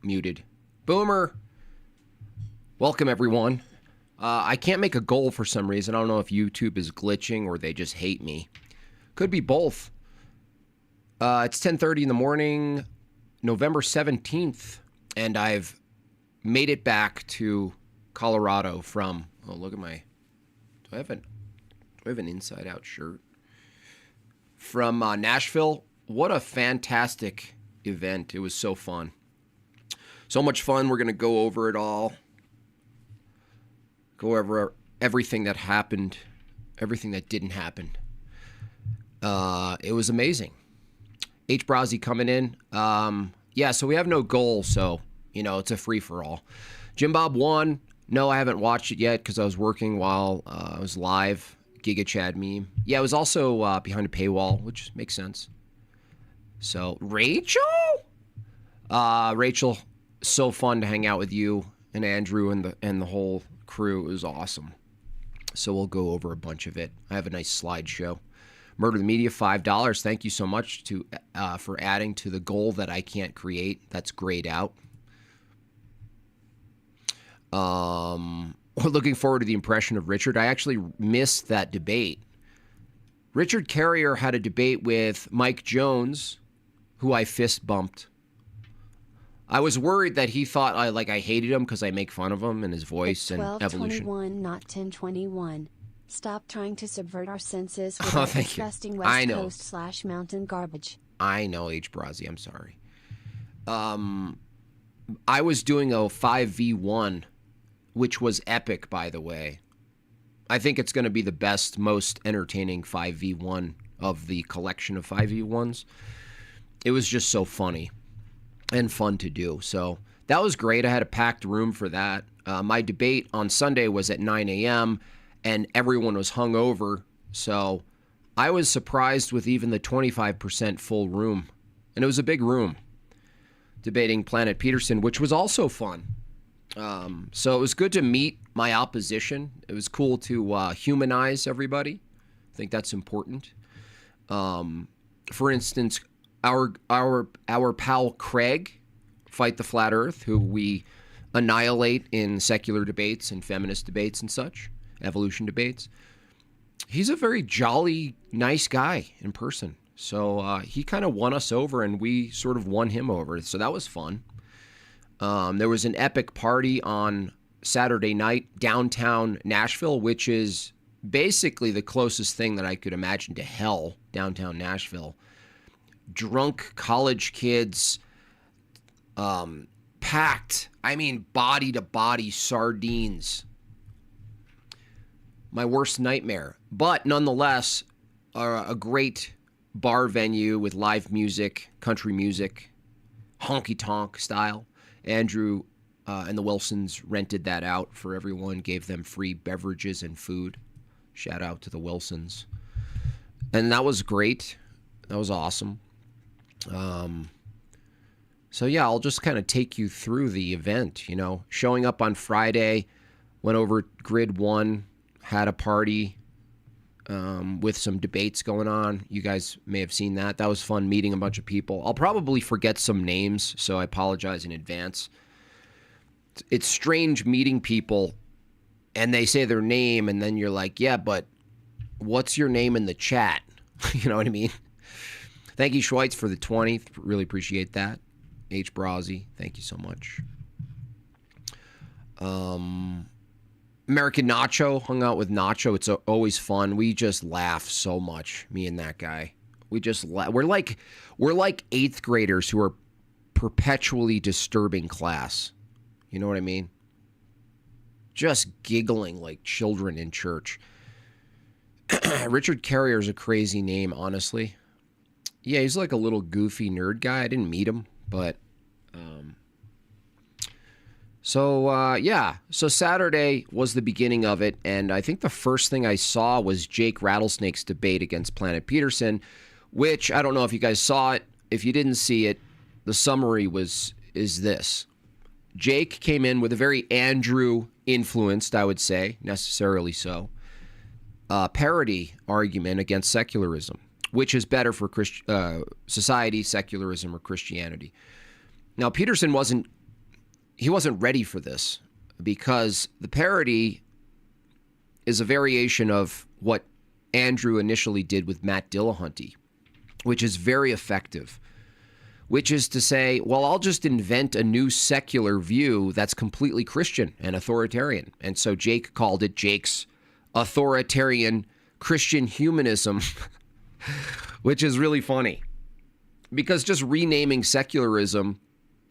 muted. Boomer. Welcome, everyone. I can't make a goal for some reason. I don't know if YouTube is glitching or they just hate me. Could be both. It's 10:30 in the morning, November 17th, and I've made it back to Colorado from, oh, look at my, do I have an inside-out shirt? From Nashville. What a fantastic event. It was so fun. So much fun. We're going to go over it all. Go over everything that happened, everything that didn't happen. It was amazing. H. Brazzi coming in. Yeah, so we have no goal, so, it's a free-for-all. Jim Bob won. No, I haven't watched it yet because I was working while I was live. Giga Chad meme. Yeah, it was also behind a paywall, which makes sense. So, Rachel? Rachel, so fun to hang out with you and Andrew and the whole crew. It was awesome. So we'll go over a bunch of it. I have a nice slideshow. Murder the Media, $5. Thank you so much for adding to the goal that I can't create. That's grayed out. We're looking forward to the impression of Richard. I actually missed that debate. Richard Carrier had a debate with Mike Jones, who I fist bumped. I was worried that he thought I hated him because I make fun of him and his voice and evolution. 12:21, not 10:21. Stop trying to subvert our senses with that disgusting West Coast / mountain garbage. I know, H. Brazzi. I'm sorry. I was doing a 5v1, which was epic, by the way. I think it's going to be the best, most entertaining 5v1 of the collection of 5v1s. It was just so funny and fun to do. So that was great. I had a packed room for that. My debate on Sunday was at 9 a.m., and everyone was hungover. So I was surprised with even the 25% full room. And it was a big room, debating Planet Peterson, which was also fun. So it was good to meet my opposition. It was cool to humanize everybody. I think that's important. For instance, our pal Craig, Fight the Flat Earth, who we annihilate in secular debates and feminist debates and such, evolution debates. He's a very jolly, nice guy in person. So he kind of won us over, and we sort of won him over. So that was fun. There was an epic party on Saturday night, downtown Nashville, which is basically the closest thing that I could imagine to hell, downtown Nashville. Drunk college kids, packed, body to body sardines. My worst nightmare. But nonetheless, a great bar venue with live music, country music, honky-tonk style. Andrew and the Wilsons rented that out for everyone, gave them free beverages and food. Shout out to the Wilsons. And that was great. That was awesome. So yeah, I'll just kind of take you through the event, showing up on Friday, went over Grid 1, had a party with some debates going on. You guys may have seen that. That was fun, meeting a bunch of people. I'll probably forget some names, so I apologize in advance. It's strange meeting people and they say their name and then you're like, yeah, but what's your name in the chat? You know what I mean? Thank you, Schweitz, for the 20th. Really appreciate that. H. Brazzi, thank you so much. American Nacho, hung out with Nacho. It's always fun. We just laugh so much, me and that guy. We just we're like 8th graders who are perpetually disturbing class. You know what I mean? Just giggling like children in church. Richard Carrier is a crazy name, honestly. Yeah, he's like a little goofy nerd guy. I didn't meet him, but So Saturday was the beginning of it, and I think the first thing I saw was Jake Rattlesnake's debate against Planet Peterson, which I don't know if you guys saw it. If you didn't see it, the summary is this. Jake came in with a very Andrew influenced, I would say, necessarily so, parody argument against secularism, which is better for society, secularism, or Christianity. Now, Peterson wasn't he wasn't ready for this, because the parody is a variation of what Andrew initially did with Matt Dillahunty, which is very effective, which is to say, well, I'll just invent a new secular view that's completely Christian and authoritarian. And so Jake called it Jake's authoritarian Christian humanism, which is really funny, because just renaming secularism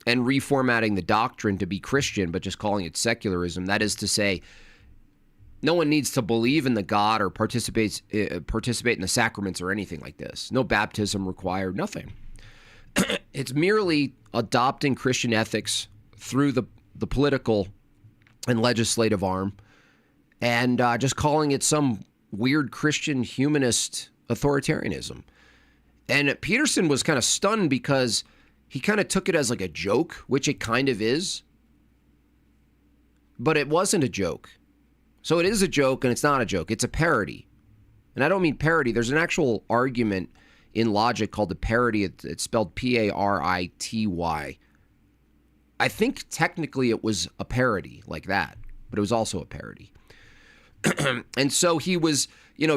and reformatting the doctrine to be Christian, but just calling it secularism, that is to say, no one needs to believe in the God or participate in the sacraments or anything like this. No baptism required, nothing. It's merely adopting Christian ethics through the political and legislative arm, and just calling it some weird Christian humanist authoritarianism. And Peterson was kind of stunned because he kind of took it as like a joke, which it kind of is. But it wasn't a joke. So it is a joke and it's not a joke. It's a parody. And I don't mean parody. There's an actual argument in logic called the parity. It's spelled P-A-R-I-T-Y. I think technically it was a parody like that, but it was also a parody. And so he was,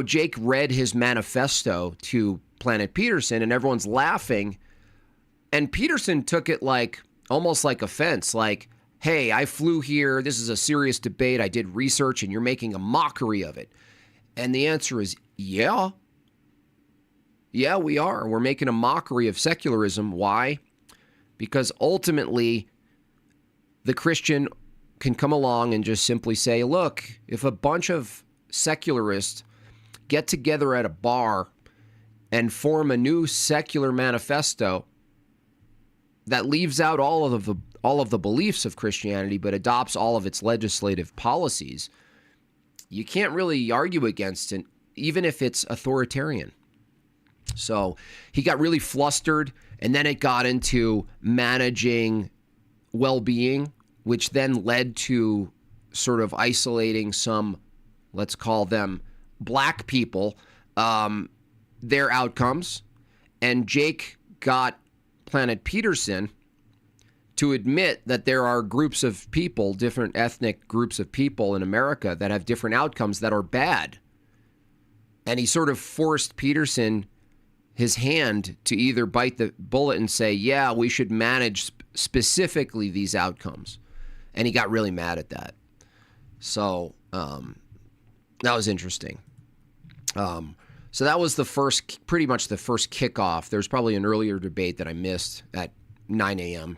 Jake read his manifesto to Planet Peterson and everyone's laughing. And Peterson took it like almost like offense, like, hey, I flew here. This is a serious debate. I did research and you're making a mockery of it. And the answer is, yeah. Yeah, we are. We're making a mockery of secularism. Why? Because ultimately, the Christian can come along and just simply say, look, if a bunch of secularists get together at a bar and form a new secular manifesto that leaves out all of the beliefs of Christianity but adopts all of its legislative policies, you can't really argue against it, even if it's authoritarian. So he got really flustered, and then it got into managing well-being, which then led to sort of isolating some, let's call them black people, their outcomes. And Jake got Planet Peterson to admit that there are groups of people, different ethnic groups of people in America that have different outcomes that are bad. And he sort of forced Peterson his hand to either bite the bullet and say, yeah, we should manage specifically these outcomes. And he got really mad at that. So that was interesting. So that was pretty much the first kickoff. There's probably an earlier debate that I missed at 9 a.m.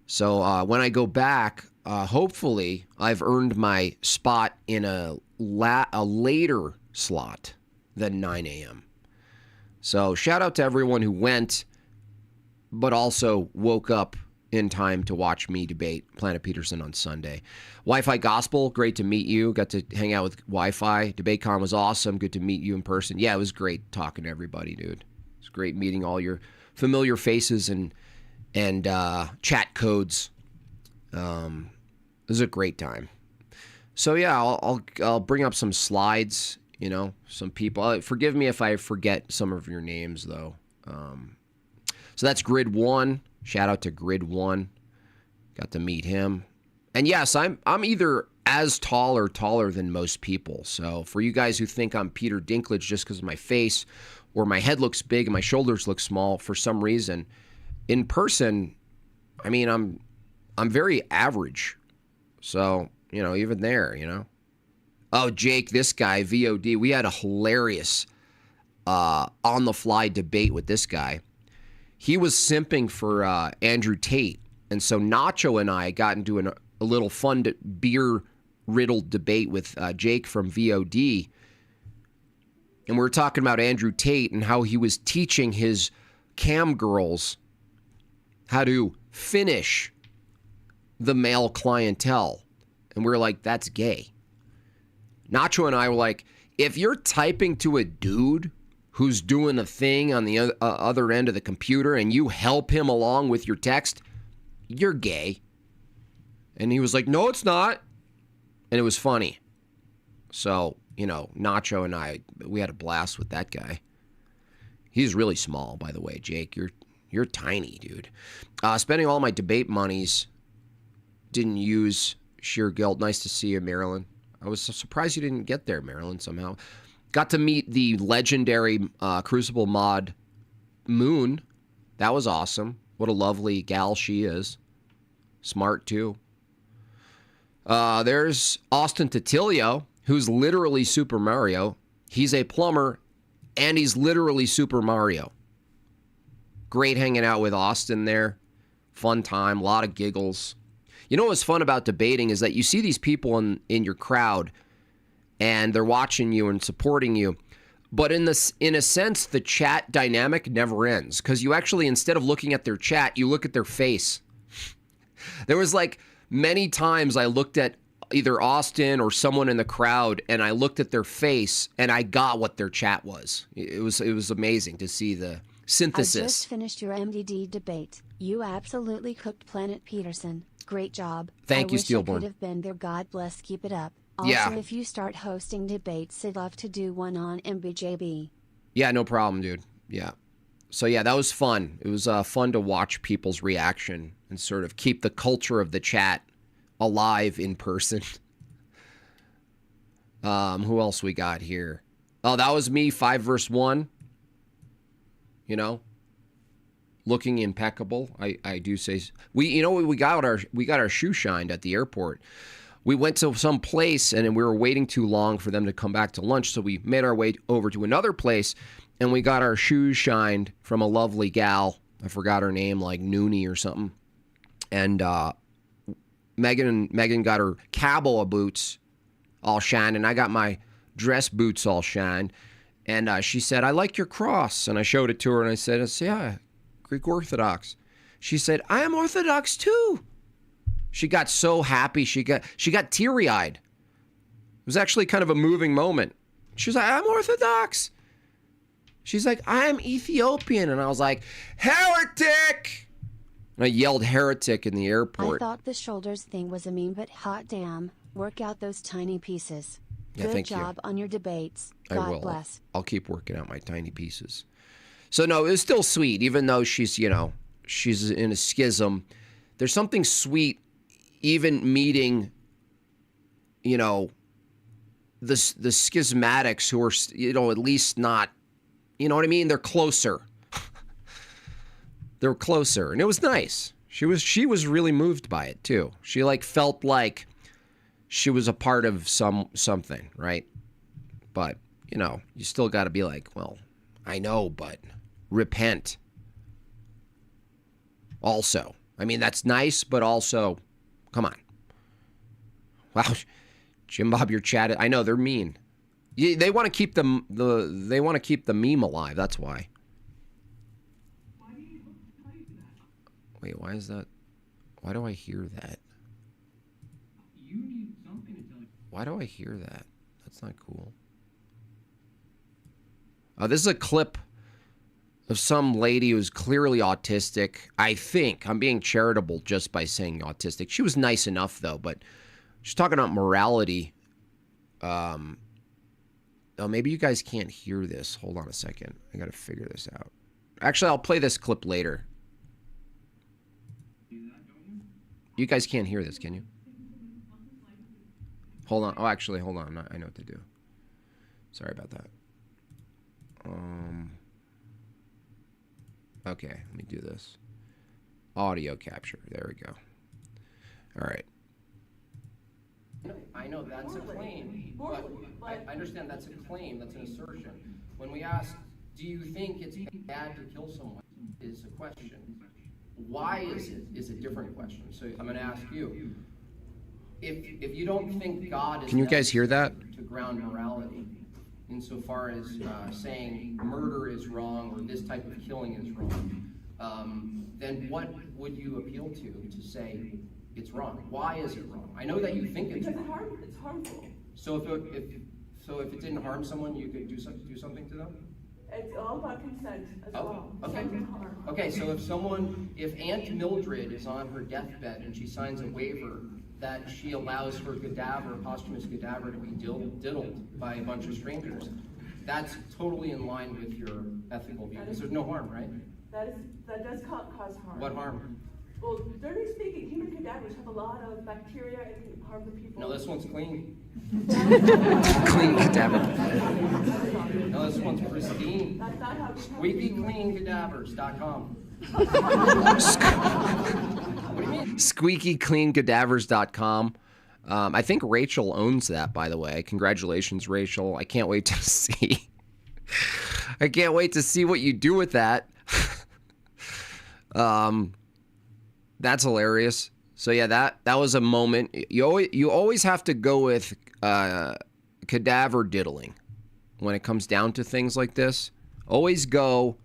So when I go back, hopefully I've earned my spot in a later slot than 9 a.m. So shout out to everyone who went, but also woke up in time to watch me debate Planet Peterson on Sunday. Wi-Fi Gospel, great to meet you. Got to hang out with Wi-Fi. DebateCon was awesome. Good to meet you in person. Yeah, it was great talking to everybody, dude. It was great meeting all your familiar faces and chat codes. It was a great time. So yeah, I'll bring up some slides. Some people. Forgive me if I forget some of your names though. So that's Grid 1. Shout out to Grid 1. Got to meet him. And yes, I'm either as tall or taller than most people. So for you guys who think I'm Peter Dinklage just because of my face or my head looks big and my shoulders look small for some reason, in person, I mean, I'm very average. So, even there, Oh, Jake, this guy, VOD, we had a hilarious on-the-fly debate with this guy. He was simping for Andrew Tate. And so Nacho and I got into a little fun beer-riddled debate with Jake from VOD. And we were talking about Andrew Tate and how he was teaching his cam girls how to finish the male clientele. And we were like, that's gay. Nacho and I were like, if you're typing to a dude who's doing a thing on the other end of the computer and you help him along with your text, you're gay. And he was like, no, it's not. And it was funny. So, Nacho and I, we had a blast with that guy. He's really small, by the way, Jake. You're tiny, dude. Spending all my debate monies didn't use sheer guilt. Nice to see you, Marilyn. I was surprised you didn't get there, Marilyn, somehow. Got to meet the legendary Crucible mod Moon. That was awesome. What a lovely gal she is. Smart, too. There's Austin Titilio, who's literally Super Mario. He's a plumber, and he's literally Super Mario. Great hanging out with Austin there. Fun time, a lot of giggles. You know what's fun about debating is that you see these people in your crowd, and they're watching you and supporting you. But in a sense, the chat dynamic never ends, because you actually, instead of looking at their chat, you look at their face. There was like many times I looked at either Austin or someone in the crowd, and I looked at their face, and I got what their chat was. It was amazing to see the synthesis. I just finished your MDD debate. You absolutely cooked Planet Peterson. Great job. Thank you, I Steelborn. could have been there. God bless. Keep it up. Also, yeah. If you start hosting debates, I'd love to do one on MBJB. Yeah, no problem, dude. Yeah. So, yeah, that was fun. It was fun to watch people's reaction and sort of keep the culture of the chat alive in person. Who else we got here? Oh, that was me, 5 versus 1. You know, looking impeccable. I do say we got our shoe shined at the airport. We went to some place and we were waiting too long for them to come back to lunch, so we made our way over to another place and we got our shoes shined from a lovely gal. I forgot her name, like Noonie or something. And Megan got her cowboy boots all shined, and I got my dress boots all shined. And she said, "I like your cross." And I showed it to her, and I said, "Yeah, Greek Orthodox." She said, "I am Orthodox too." She got so happy. She got teary-eyed. It was actually kind of a moving moment. She was like, "I'm Orthodox." She's like, "I'm Ethiopian." And I was like, "Heretic!" And I yelled heretic in the airport. I thought the shoulders thing was a meme, but hot damn, work out those tiny pieces. Yeah, Good job on your debates. God bless. I'll keep working out my tiny pieces. So no, it was still sweet, even though she's in a schism. There's something sweet even meeting, the schismatics who are, at least not, you know what I mean? They're closer. They're closer. And it was nice. She was really moved by it too. She felt like she was a part of something, right? But, you still got to be like, well, I know, but repent. Also, I mean, that's nice, but also, come on. Wow, Jim Bob, your chat. I know they're mean. They want to keep the meme alive. That's why. Wait, why is that? Why do I hear that? Why do I hear that? That's not cool. This is a clip of some lady who's clearly autistic. I think I'm being charitable just by saying autistic. She was nice enough though, but she's talking about morality. Oh, maybe you guys can't hear this. Hold on a second. I gotta figure this out. Actually, I'll play this clip later. You guys can't hear this, can you? Hold on. Oh, actually, hold on. I know what to do. Sorry about that. Okay, let me do this. Audio capture. There we go. All right. I know that's a claim, but I understand that's a claim, that's an assertion. When we ask, do you think it's bad to kill someone, is a question. Why is a different question. So I'm going to ask you, if you don't think God is... Can you guys hear that? ...to ground morality, insofar as saying murder is wrong or this type of killing is wrong, then what would you appeal to say it's wrong? Why is it wrong? I know that you think it's wrong. It's harmful. So if it didn't harm someone, you could do something to them? It's all about consent as well. Okay. Okay, so if Aunt Mildred is on her deathbed and she signs a waiver that she allows her posthumous cadaver, to be diddled by a bunch of strangers, that's totally in line with your ethical view, because there's no harm, right? That does cause harm. What harm? Well, generally speaking, human cadavers have a lot of bacteria and can harm the people. No, this one's clean. Clean cadaver. No, this one's pristine. That's not how SqueakyCleanCadavers.com. What do you mean? SqueakyCleanCadavers.com. I think Rachel owns that, by the way. Congratulations, Rachel. I can't wait to see. I can't wait to see what you do with that. That's hilarious. So yeah, that was a moment. You always have to go with cadaver diddling when it comes down to things like this. Always go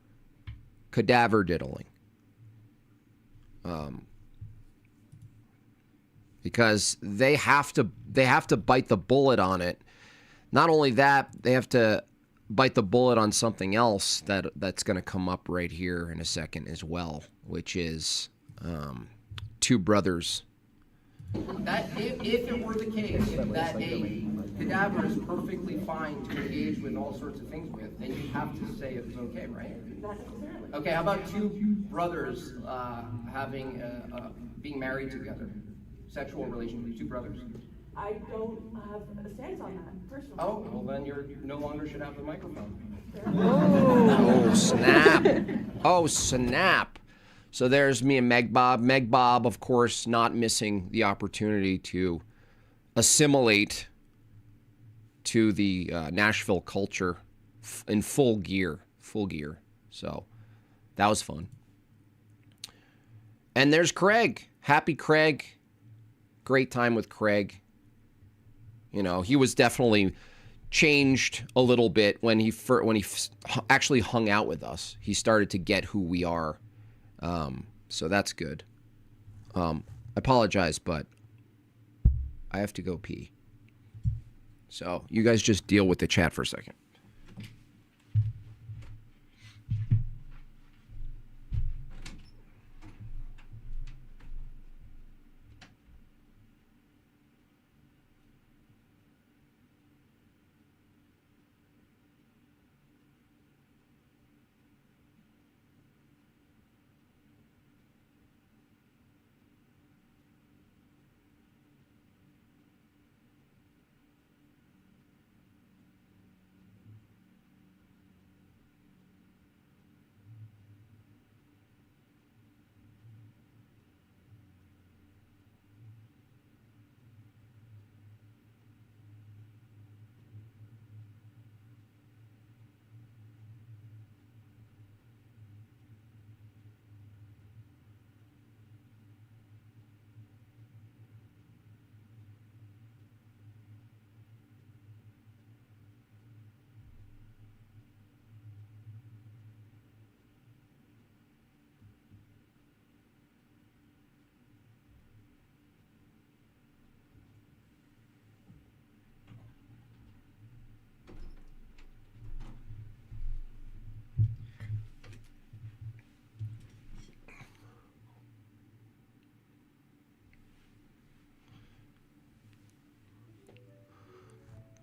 cadaver diddling. Because they have to bite the bullet on it. Not only that, they have to bite the bullet on something else that's going to come up right here in a second as well, which is two brothers. That if it were the case that a cadaver is perfectly fine to engage with all sorts of things with, then you have to say it was okay, right? Not necessarily. Okay, how about two brothers being married together? Sexual relation with two brothers. I don't have a stance on that, personally. Oh, well then you no longer should have the microphone. Oh, snap. Oh, snap. So there's me and Meg Bob. Meg Bob, of course, not missing the opportunity to assimilate to the Nashville culture in full gear. So that was fun. And there's Craig. Happy Craig. Great time with Craig. You know, he was definitely changed a little bit when he actually hung out with us. He started to get who we are. So that's good. I apologize, but I have to go pee. So you guys just deal with the chat for a second.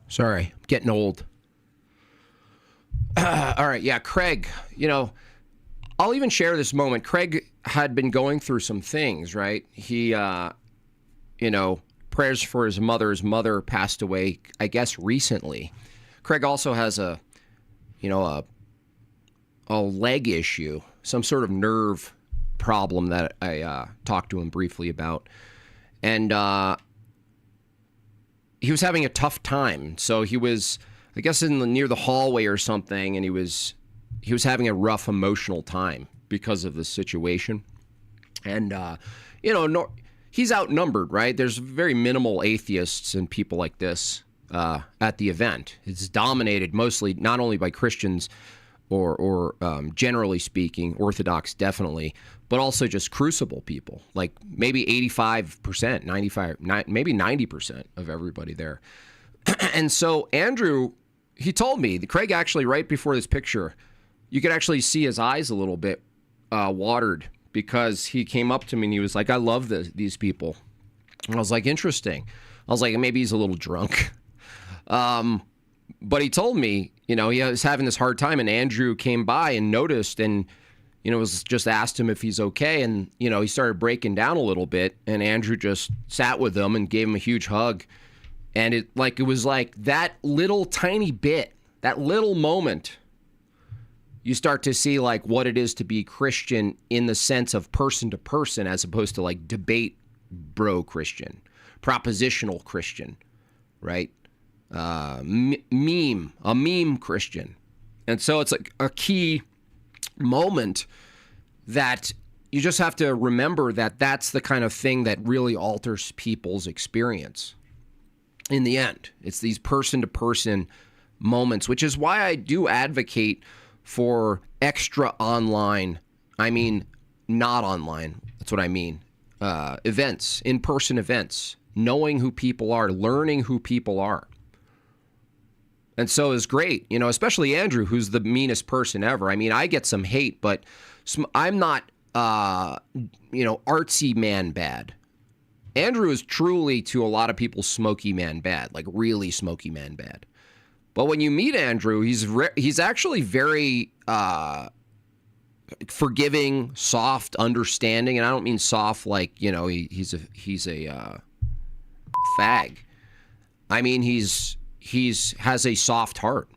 Sorry, I'm getting old. All right, yeah, Craig, you know, I'll even share this moment. Craig had been going through some things, right? He, you know, prayers for his mother. His mother passed away, I guess, recently. Craig also has a leg issue, some sort of nerve problem that I talked to him briefly about. And he was having a tough time. So he was, I guess, near the hallway or something, and he was having a rough emotional time because of the situation. And, you know, he's outnumbered, right? There's very minimal atheists and people like this at the event. It's dominated mostly not only by Christians or generally speaking, Orthodox definitely, but also just crucible people, like maybe 85%, 95, maybe 90% of everybody there. And so Andrew, he told me, Craig actually, right before this picture, you could actually see his eyes a little bit watered because he came up to me and he was like, I love these people. And I was like, interesting. I was like, maybe he's a little drunk. But he told me, you know, he was having this hard time, and Andrew came by and noticed, and was just asked him if he's okay. And, he started breaking down a little bit, and Andrew just sat with him and gave him a huge hug. And it was like that little tiny bit, that little moment, you start to see like what it is to be Christian in the sense of person to person, as opposed to like debate bro Christian, propositional Christian, right? A meme Christian. And so it's like a key moment that you just have to remember that that's the kind of thing that really alters people's experience. In the end, it's these person-to-person moments, which is why I do advocate for extra online, not online, that's what I mean, events, in-person events, knowing who people are, learning who people are. And so it's great, especially Andrew, who's the meanest person ever. I get some hate, but I'm not, artsy man bad. Andrew is truly, to a lot of people, smoky man bad, like really smoky man bad. But when you meet Andrew, he's actually very forgiving, soft, understanding, and I don't mean soft like he's a fag. I mean he's has a soft heart,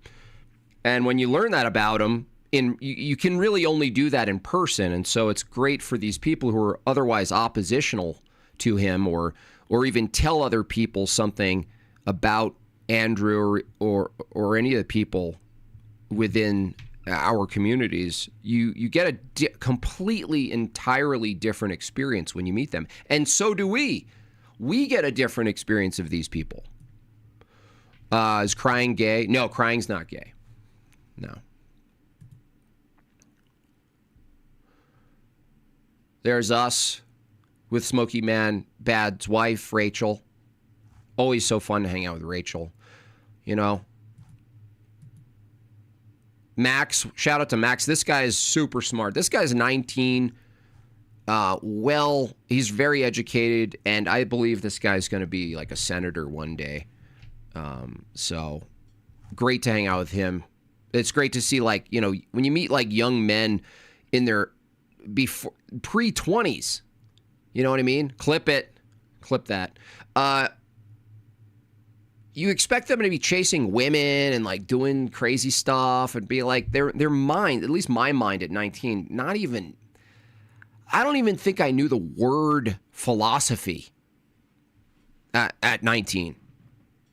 and when you learn that about him, you can really only do that in person, and so it's great for these people who are otherwise oppositional to him, or even tell other people something about Andrew or any of the people within our communities. You get a completely, entirely different experience when you meet them, and so do we. We get a different experience of these people. Is crying gay? No, crying's not gay. No. There's us with Smoky Man Bad's wife, Rachel. Always so fun to hang out with Rachel. Max, shout out to Max. This guy is super smart. This guy's 19. He's very educated, and I believe this guy's going to be like a senator one day. So great to hang out with him. It's great to see, like, when you meet like young men in their pre-20s, you know what I mean? Clip that. You expect them to be chasing women and like doing crazy stuff and be like their mind, at least my mind at 19, I don't even think I knew the word philosophy at 19.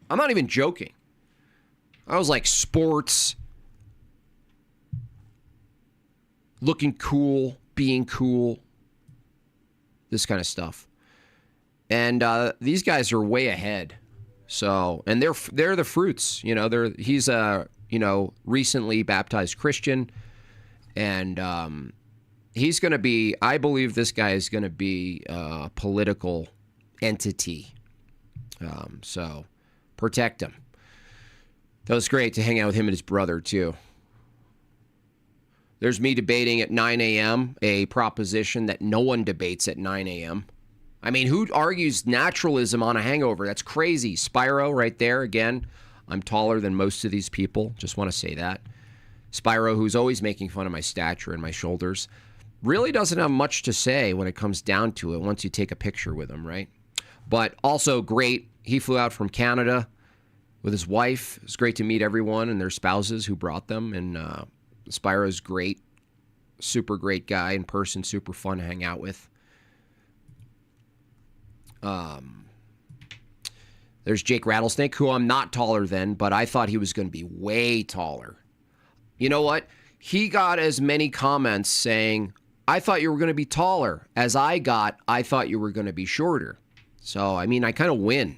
I'm not even joking. I was like sports, looking cool, being cool, this kind of stuff. And these guys are way ahead. So, and they're the fruits, he's a, recently baptized Christian, and he's going to be, I believe this guy is going to be a political entity. So protect him. That was great to hang out with him and his brother too. There's me debating at 9 a.m., a proposition that no one debates at 9 a.m. Who argues naturalism on a hangover? That's crazy. Spyro right there again. I'm taller than most of these people. Just want to say that. Spyro, who's always making fun of my stature and my shoulders, really doesn't have much to say when it comes down to it once you take a picture with him, right? But also great. He flew out from Canada with his wife. It's great to meet everyone and their spouses who brought them. And Spyro's great. Super great guy in person. Super fun to hang out with. There's Jake Rattlesnake, who I'm not taller than, but I thought he was going to be way taller. You know what? He got as many comments saying, I thought you were going to be taller, as I thought you were going to be shorter. So, I kind of win.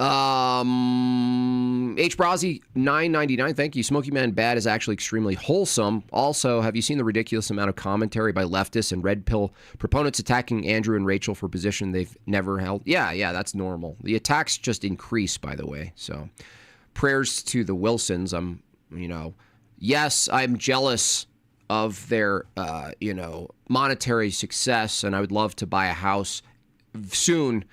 H. Brazzi, $9.99. Thank you. Smoky Man Bad is actually extremely wholesome. Also, have you seen the ridiculous amount of commentary by leftists and red pill proponents attacking Andrew and Rachel for a position they've never held? Yeah, that's normal. The attacks just increase, by the way. So, prayers to the Wilsons. Yes, I'm jealous of their, monetary success, and I would love to buy a house soon.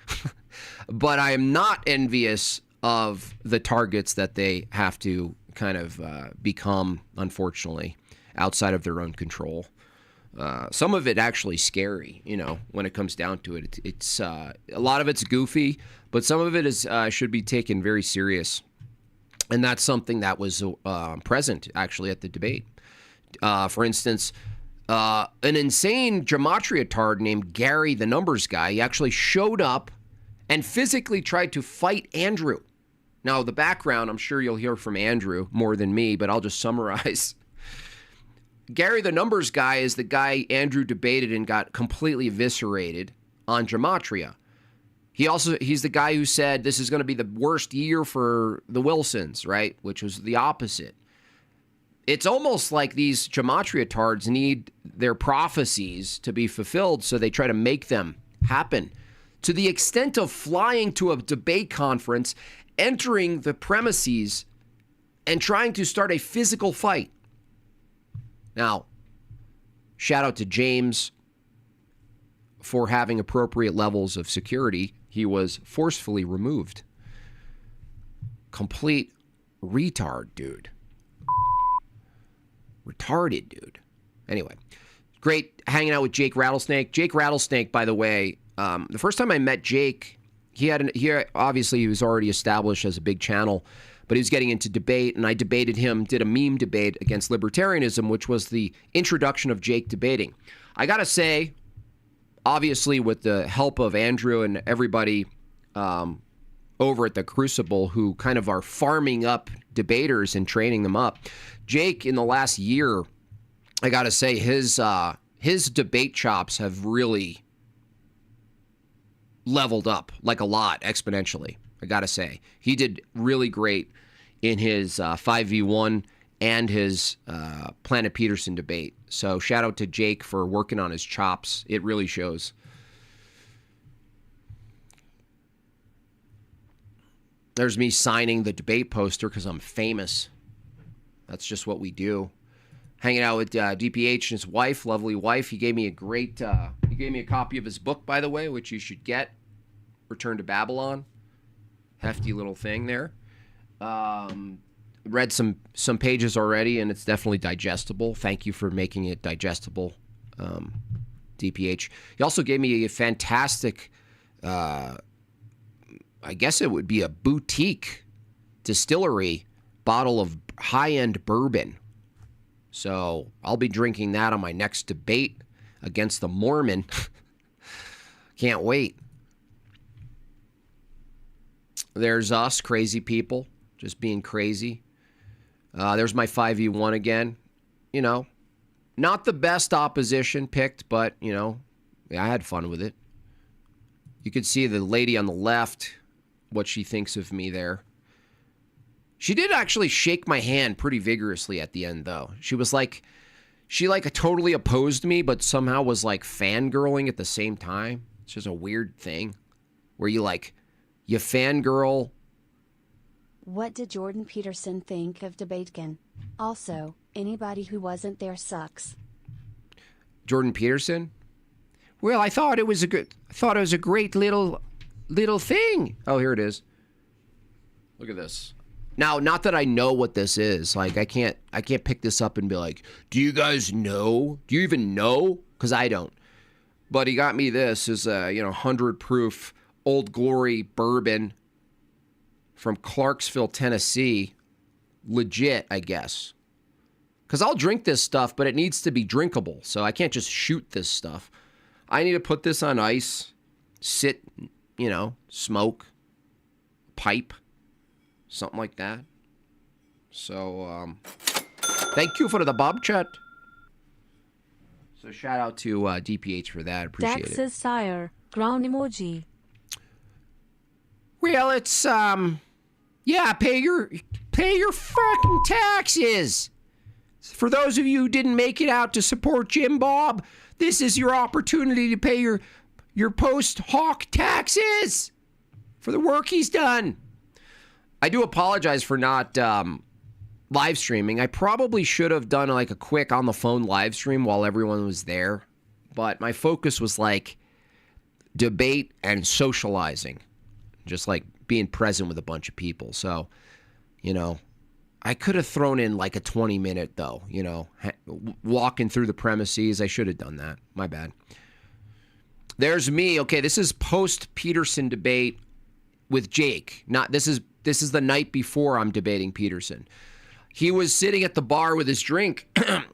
But I am not envious of the targets that they have to kind of become, unfortunately, outside of their own control. Some of it actually scary, when it comes down to it. It's a lot of it's goofy, but some of it is should be taken very serious. And that's something that was present, actually, at the debate. For instance, an insane gematria tard named Gary, the numbers guy, he actually showed up and physically tried to fight Andrew. Now, the background, I'm sure you'll hear from Andrew more than me, but I'll just summarize. Gary, the numbers guy, is the guy Andrew debated and got completely eviscerated on gematria. He's the guy who said this is going to be the worst year for the Wilsons, right? Which was the opposite. It's almost like these gematria tards need their prophecies to be fulfilled, so they try to make them happen. To the extent of flying to a debate conference, entering the premises, and trying to start a physical fight. Now, shout out to James for having appropriate levels of security. He was forcefully removed. Complete retard, dude. Retarded, dude. Anyway, great hanging out with Jake Rattlesnake. Jake Rattlesnake, by the way, the first time I met Jake, he obviously he was already established as a big channel, but he was getting into debate, and I debated him, did a meme debate against libertarianism, which was the introduction of Jake debating. I gotta say, obviously with the help of Andrew and everybody over at the Crucible who kind of are farming up debaters and training them up, Jake in the last year, I gotta say, his debate chops have really leveled up like a lot, exponentially. I gotta say, he did really great in his 5v1 and his Planet Peterson debate. So shout out to Jake for working on his chops. It really shows. There's me signing the debate poster because I'm famous. That's just what we do. Hanging out with DPH and his wife, lovely wife. He gave me a great, he gave me a copy of his book, by the way, which you should get. Return to Babylon. Hefty little thing there. Read some pages already, and it's definitely digestible. Thank you for making it digestible, DPH. He also gave me a fantastic, I guess it would be a boutique distillery bottle of high-end bourbon. So I'll be drinking that on my next debate against the Mormon. Can't wait. There's us, crazy people, just being crazy. There's my 5v1 again. Not the best opposition picked, but, I had fun with it. You could see the lady on the left, what she thinks of me there. She did actually shake my hand pretty vigorously at the end, though. She was like, she totally opposed me, but somehow was like fangirling at the same time. It's just a weird thing where you fangirl. What did Jordan Peterson think of DebateCon? Also, anybody who wasn't there sucks. Jordan Peterson? Well, I thought it was a great little thing. Oh, here it is. Look at this. Now, not that I know what this is. Like, I can't pick this up and be like, do you guys know? Do you even know? Because I don't. But he got me this is a 100 proof Old Glory bourbon from Clarksville, Tennessee. Legit, I guess. Because I'll drink this stuff, but it needs to be drinkable. So I can't just shoot this stuff. I need to put this on ice, sit, smoke, pipe, something like that. So, thank you for the Bob chat. So shout out to DPH for that. Appreciate it. Taxes, sire. Ground emoji. Well, it's pay your fucking taxes. For those of you who didn't make it out to support Jim Bob, this is your opportunity to pay your post-hawk taxes for the work he's done. I do apologize for not live streaming. I probably should have done a quick on the phone live stream while everyone was there, but my focus was debate and socializing. Just being present with a bunch of people. So, I could have thrown in like a 20-minute, though, walking through the premises. I should have done that. My bad. There's me. Okay, this is post-Peterson debate with Jake. This is the night before I'm debating Peterson. He was sitting at the bar with his drink.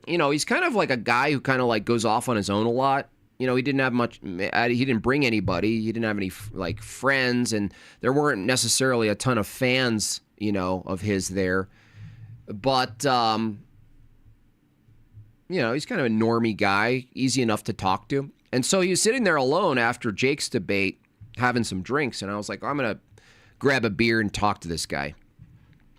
He's kind of like a guy who kind of like goes off on his own a lot. He didn't have much. He didn't bring anybody. He didn't have any like friends, and there weren't necessarily a ton of fans, of his there. But he's kind of a normie guy, easy enough to talk to. And so he was sitting there alone after Jake's debate, having some drinks, and I was like, I'm gonna grab a beer and talk to this guy.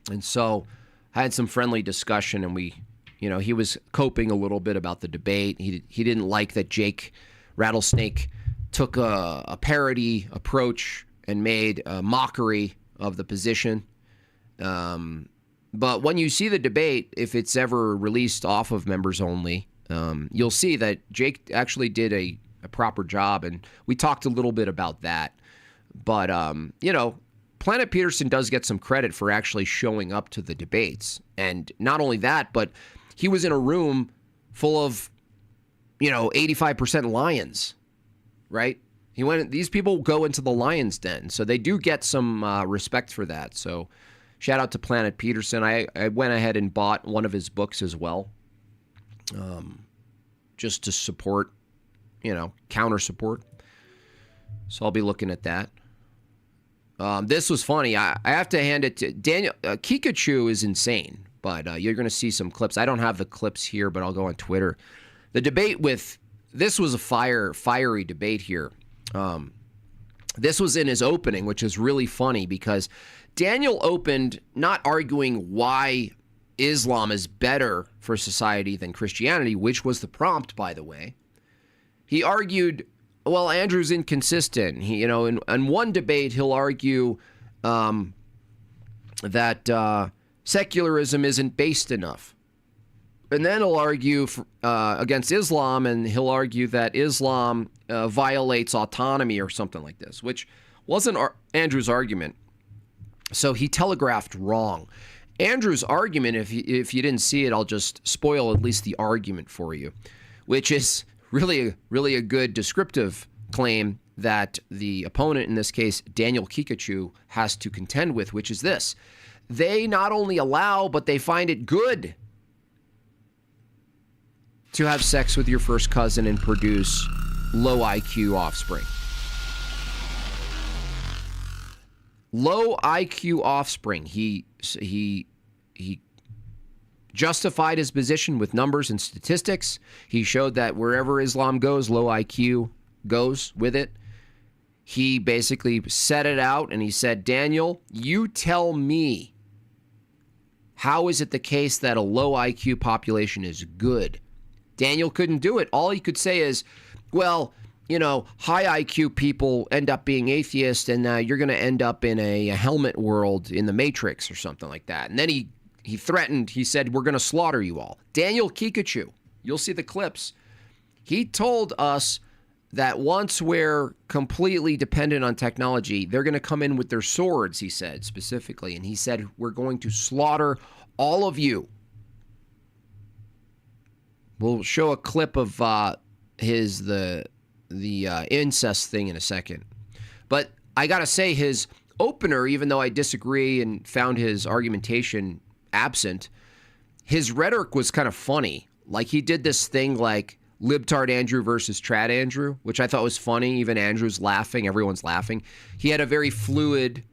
And so I had some friendly discussion, and he was coping a little bit about the debate. He didn't like that Jake Rattlesnake took a parody approach and made a mockery of the position. But when you see the debate, if it's ever released off of members only, you'll see that Jake actually did a proper job, and we talked a little bit about that. But, Planet Peterson does get some credit for actually showing up to the debates. And not only that, but he was in a room full of, 85% lions, right? These people go into the lion's den, so they do get some respect for that. So shout out to Planet Peterson. I went ahead and bought one of his books as well, just to support, counter support. So I'll be looking at that. This was funny. I have to hand it to Daniel. Kikachu is insane, but you're going to see some clips. I don't have the clips here, but I'll go on Twitter. The debate this was a fiery debate here. This was in his opening, which is really funny because Daniel opened not arguing why Islam is better for society than Christianity, which was the prompt, by the way. He argued, well, Andrew's inconsistent. He, in one debate, he'll argue that secularism isn't based enough. And then he'll argue against Islam, and he'll argue that Islam violates autonomy or something like this, which wasn't Andrew's argument. So he telegraphed wrong. Andrew's argument, if you didn't see it, I'll just spoil at least the argument for you, which is really a good descriptive claim that the opponent, in this case, Daniel Kikachu, has to contend with, which is this. They not only allow, but they find it good to have sex with your first cousin and produce low IQ offspring. Low IQ offspring. He justified his position with numbers and statistics. He showed that wherever Islam goes, low IQ goes with it. He basically set it out and he said, Daniel, you tell me, how is it the case that a low IQ population is good? Daniel couldn't do it. All he could say is, well, high IQ people end up being atheists, and you're going to end up in a helmet world in the Matrix or something like that. And then he threatened, he said, we're going to slaughter you all. Daniel Kikachu, you'll see the clips. He told us that once we're completely dependent on technology, they're going to come in with their swords, he said specifically. And he said, we're going to slaughter all of you. We'll show a clip of the incest thing in a second. But I got to say, his opener, even though I disagree and found his argumentation absent, his rhetoric was kind of funny. Like, he did this thing like libtard Andrew versus trad Andrew, which I thought was funny. Even Andrew's laughing. Everyone's laughing. He had a very fluid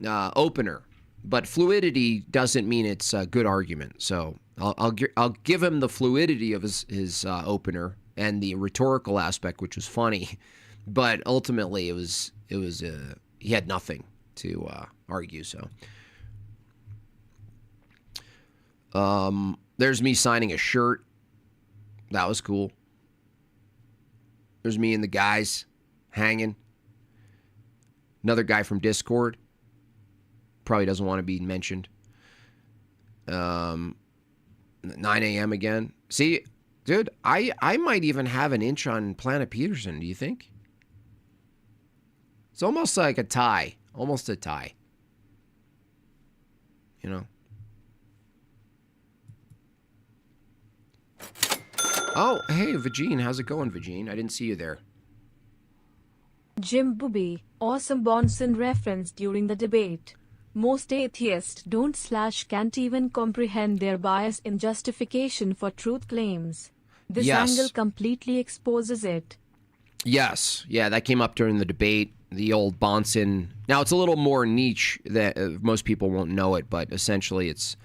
opener. But fluidity doesn't mean it's a good argument. So I'll give him the fluidity of his opener and the rhetorical aspect, which was funny. But ultimately, it was he had nothing to argue. So there's me signing a shirt. That was cool. There's me and the guys hanging. Another guy from Discord. Probably doesn't want to be mentioned. 9 a.m. again. See, dude, I might even have an inch on Planet Peterson, do you think? It's almost like a tie. Almost a tie. Oh, hey, Vagine. How's it going, Vagine? I didn't see you there. Jim Booby, awesome Bonson reference during the debate. Most atheists don't/can't even comprehend their bias in justification for truth claims. This angle completely exposes it. Yes. Yeah, that came up during the debate. The old Bonson. Now, it's a little more niche that most people won't know it, but essentially it's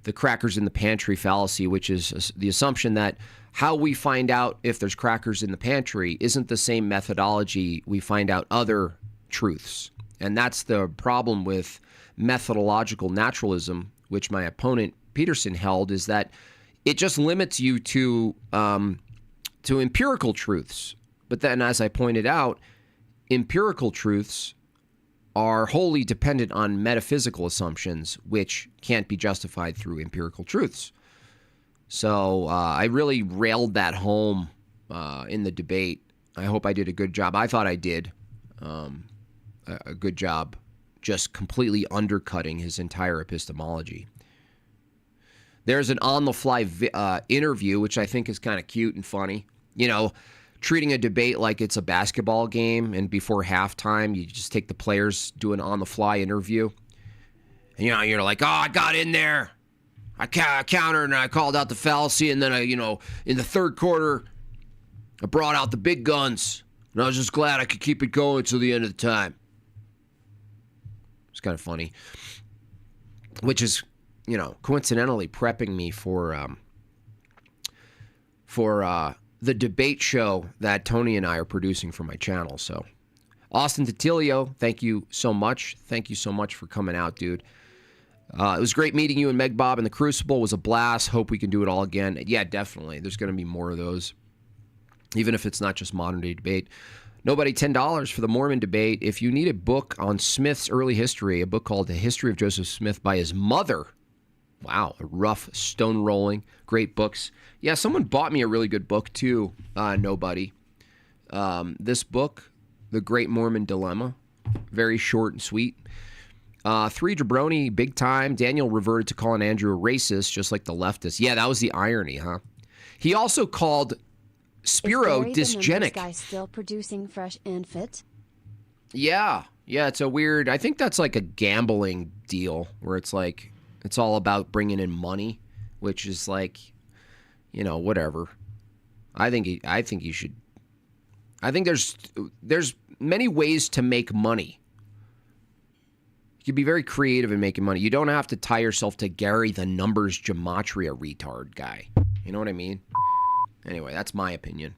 the crackers in the pantry fallacy, which is the assumption that how we find out if there's crackers in the pantry isn't the same methodology we find out other truths. And that's the problem with methodological naturalism, which my opponent Peterson held, is that it just limits you to empirical truths. But then, as I pointed out, empirical truths are wholly dependent on metaphysical assumptions, which can't be justified through empirical truths. So I really railed that home in the debate. I hope I did a good job. I thought I did a good job just completely undercutting his entire epistemology. There's an on-the-fly interview, which I think is kind of cute and funny. You know, treating a debate like it's a basketball game, and before halftime, you just take the players, do an on-the-fly interview. And, you're like, oh, I got in there. I countered and I called out the fallacy, and then in the third quarter, I brought out the big guns, and I was just glad I could keep it going till the end of the time. It's kind of funny, which is, coincidentally prepping me for the debate show that Tony and I are producing for my channel. So, Austin Titilio, thank you so much. Thank you so much for coming out, dude. It was great meeting you and Meg Bob in the Crucible. It was a blast. Hope we can do it all again. Yeah, definitely. There's going to be more of those, even if it's not just modern day debate. Nobody, $10 for the Mormon debate. If you need a book on Smith's early history, a book called The History of Joseph Smith by his mother. Wow, a rough stone rolling. Great books. Yeah, someone bought me a really good book too, Nobody. This book, The Great Mormon Dilemma, very short and sweet. 3 Jabroni, big time. Daniel reverted to calling Andrew a racist, just like the leftists. Yeah, that was the irony, huh? He also called Spiro dysgenic. Is guy still producing fresh and fit? Yeah, it's a weird. I think that's like a gambling deal where it's like it's all about bringing in money, which is like, whatever. I think he should. I think there's many ways to make money. You can be very creative in making money. You don't have to tie yourself to Gary the numbers gematria retard guy. You know what I mean? Anyway, that's my opinion.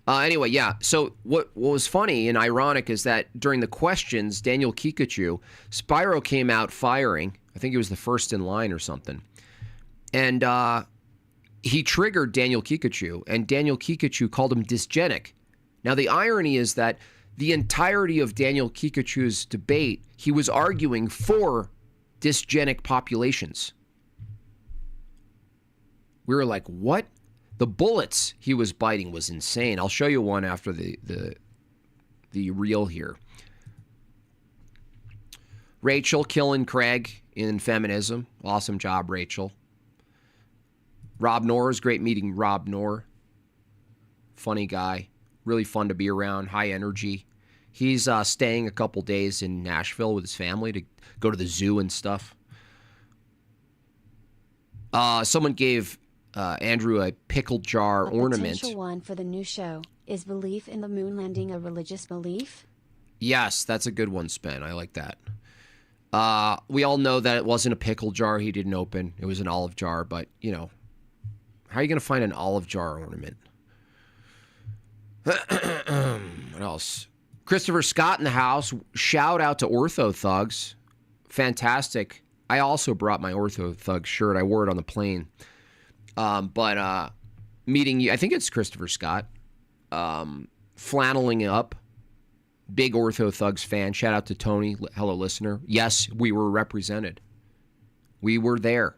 Anyway, yeah. So what was funny and ironic is that during the questions, Daniel Kikachu, Spiro came out firing. I think he was the first in line or something. And he triggered Daniel Kikachu, and Daniel Kikachu called him dysgenic. Now, the irony is that the entirety of Daniel Kikachu's debate, he was arguing for dysgenic populations. We were like, what? The bullets he was biting was insane. I'll show you one after the reel here. Rachel killing Craig in feminism. Awesome job, Rachel. Rob Knorr, is great meeting Rob Knorr. Funny guy. Really fun to be around. High energy. He's staying a couple days in Nashville with his family to go to the zoo and stuff. Someone gave Andrew a pickle jar ornament. Potential one for the new show. Is belief in the moon landing a religious belief? Yes, that's a good one, Spen. I like that. We all know that it wasn't a pickle jar he didn't open. It was an olive jar, but, how are you going to find an olive jar ornament? What else? Christopher Scott in the house. Shout out to Ortho Thugs. Fantastic. I also brought my Ortho Thugs shirt. I wore it on the plane. But meeting you, I think it's Christopher Scott. Flanneling up. Big Ortho Thugs fan. Shout out to Tony. Hello, listener. Yes, we were represented. We were there.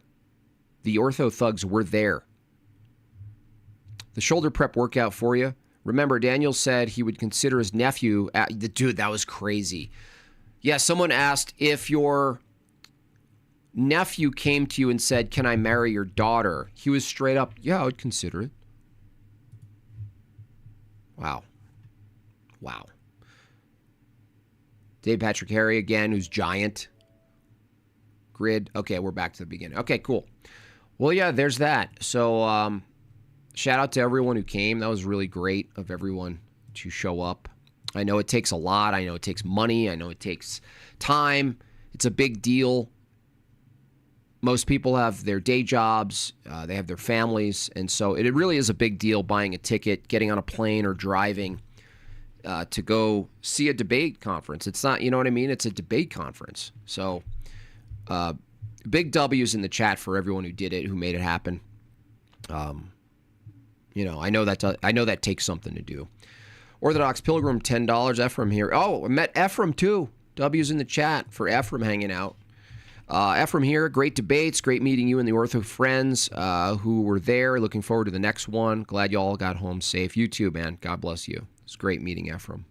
The Ortho Thugs were there. The shoulder prep workout for you. Remember, Daniel said he would consider his nephew. Dude, that was crazy. Yeah, someone asked if your nephew came to you and said, "Can I marry your daughter?" He was straight up, "Yeah, I would consider it." Wow. Wow. Dave Patrick Harry again, who's giant. Grid. Okay, we're back to the beginning. Okay, cool. Well, yeah, there's that. So, shout out to everyone who came. That was really great of everyone to show up. I know it takes a lot. I know it takes money. I know it takes time. It's a big deal. Most people have their day jobs. They have their families. And so it really is a big deal buying a ticket, getting on a plane or driving to go see a debate conference. It's not, you know what I mean? It's a debate conference. So big W's in the chat for everyone who did it, who made it happen. You know, I know that takes something to do. Orthodox Pilgrim, $10. Ephraim here. Oh, I met Ephraim too. W's in the chat for Ephraim hanging out. Ephraim here. Great debates. Great meeting you and the Ortho friends who were there. Looking forward to the next one. Glad you all got home safe. You too, man. God bless you. It's great meeting Ephraim.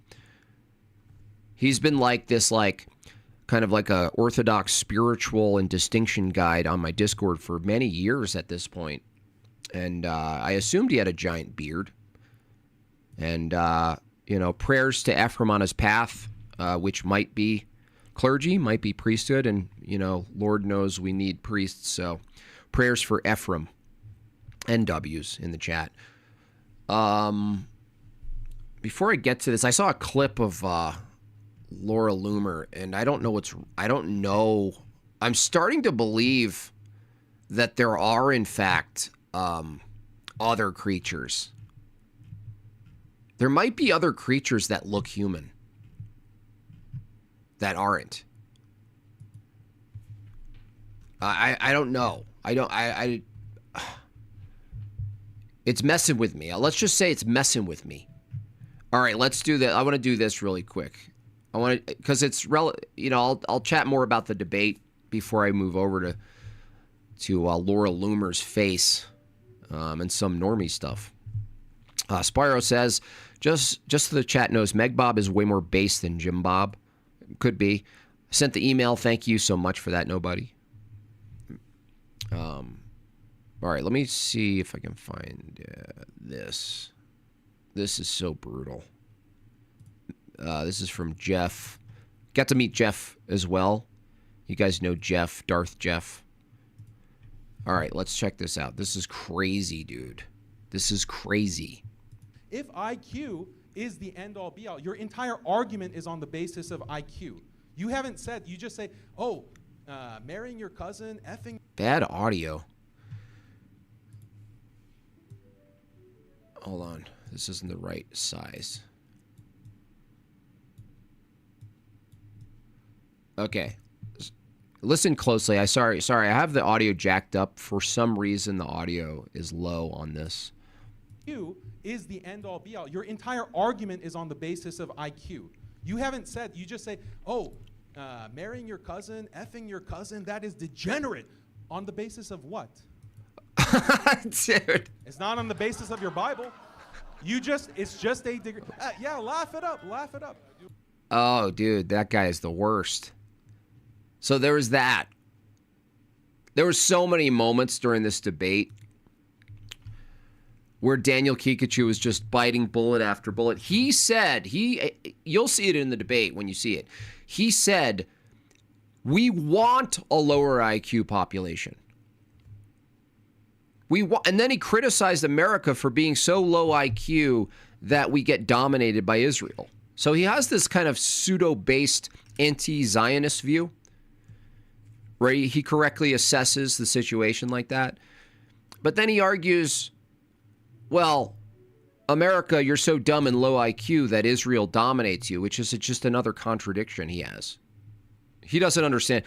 He's been like this, kind of like a Orthodox spiritual and distinction guide on my Discord for many years at this point. And I assumed he had a giant beard. And, you know, prayers to Ephraim on his path, which might be clergy, might be priesthood. And, you know, Lord knows we need priests. So prayers for Ephraim and W's in the chat. Before I get to this, I saw a clip of Laura Loomer, and I don't know. I'm starting to believe that there are, in fact, other creatures. There might be other creatures that look human that aren't. I don't know. It's messing with me. Let's just say it's messing with me. All right, let's do that. I want to do this really quick. I want to, because it's you know, I'll chat more about the debate before I move over to Laura Loomer's face and some normie stuff. Spyro says, just so the chat knows, Meg Bob is way more base than Jim Bob. Could be. Sent the email. Thank you so much for that, nobody. All right, let me see if I can find this. This is so brutal. This is from Jeff. Got to meet Jeff as well. You guys know Jeff, Darth Jeff. All right, let's check this out. This is crazy, dude. This is crazy. If IQ is the end-all, be-all, your entire argument is on the basis of IQ. You haven't said, you just say, oh, marrying your cousin, effing... Bad audio. Hold on. This isn't the right size. Okay. Listen closely. Sorry. I have the audio jacked up. For some reason, the audio is low on this. IQ is the end-all, be-all. Your entire argument is on the basis of IQ. You haven't said, you just say, oh, marrying your cousin, effing your cousin, that is degenerate. On the basis of what? Dude. It's not on the basis of your Bible. It's just a degree. Yeah, laugh it up. Oh, dude, that guy is the worst. So there was that. There were so many moments during this debate where Daniel Kikachu was just biting bullet after bullet. He said, you'll see it in the debate when you see it. He said, we want a lower IQ population. And then he criticized America for being so low IQ that we get dominated by Israel. So he has this kind of pseudo-based anti-Zionist view, where he correctly assesses the situation like that. But then he argues, well, America, you're so dumb and low IQ that Israel dominates you, which is just another contradiction he has. He doesn't understand.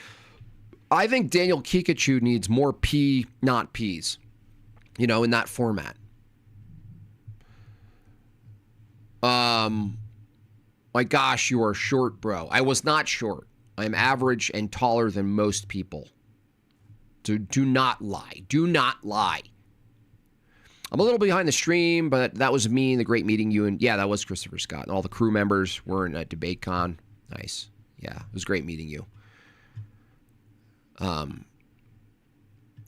I think Daniel Kikachu needs more P, not Ps. You know, in that format. My gosh, you are short, bro. I was not short. I'm average and taller than most people. So do not lie. Do not lie. I'm a little behind the stream, but that was me, the great meeting you. And yeah, that was Christopher Scott. And all the crew members were in at DebateCon. Nice. Yeah, it was great meeting you.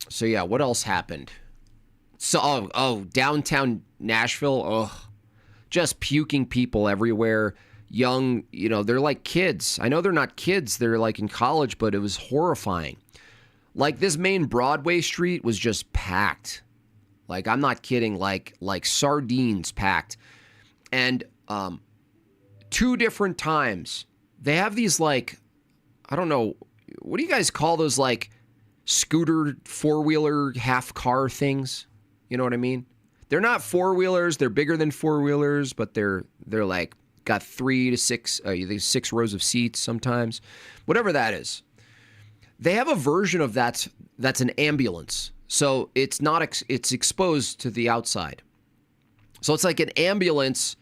So yeah, what else happened? So, downtown Nashville. Oh, just puking people everywhere. Young, they're like kids. I know they're not kids. They're like in college, but it was horrifying. Like this main Broadway street was just packed. Like, I'm not kidding, like sardines packed. And 2 different times, they have these like, I don't know, what do you guys call those like scooter 4-wheeler half car things? You know what I mean? They're not 4-wheelers. They're bigger than 4-wheelers, but they're like got 3 to 6, 6 rows of seats sometimes. Whatever that is. They have a version of that's an ambulance. So it's not it's exposed to the outside. So it's like an ambulance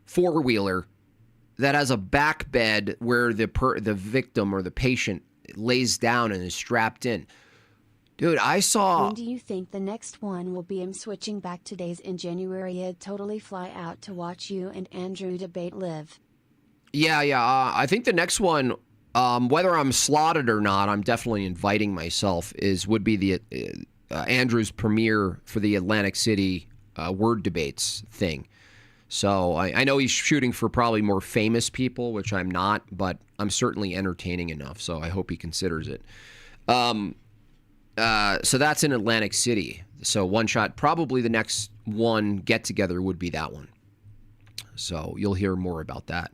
4-wheeler that has a back bed where the victim or the patient lays down and is strapped in. Dude, I saw... When do you think the next one will be? I'm switching back to days in January. I'd totally fly out to watch you and Andrew debate live. Yeah. I think the next one, whether I'm slotted or not, I'm definitely inviting myself, would be the Andrew's premiere for the Atlantic City word debates thing. So I know he's shooting for probably more famous people, which I'm not, but I'm certainly entertaining enough, so I hope he considers it. So that's in Atlantic City. So one shot, probably the next one get-together would be that one. So you'll hear more about that.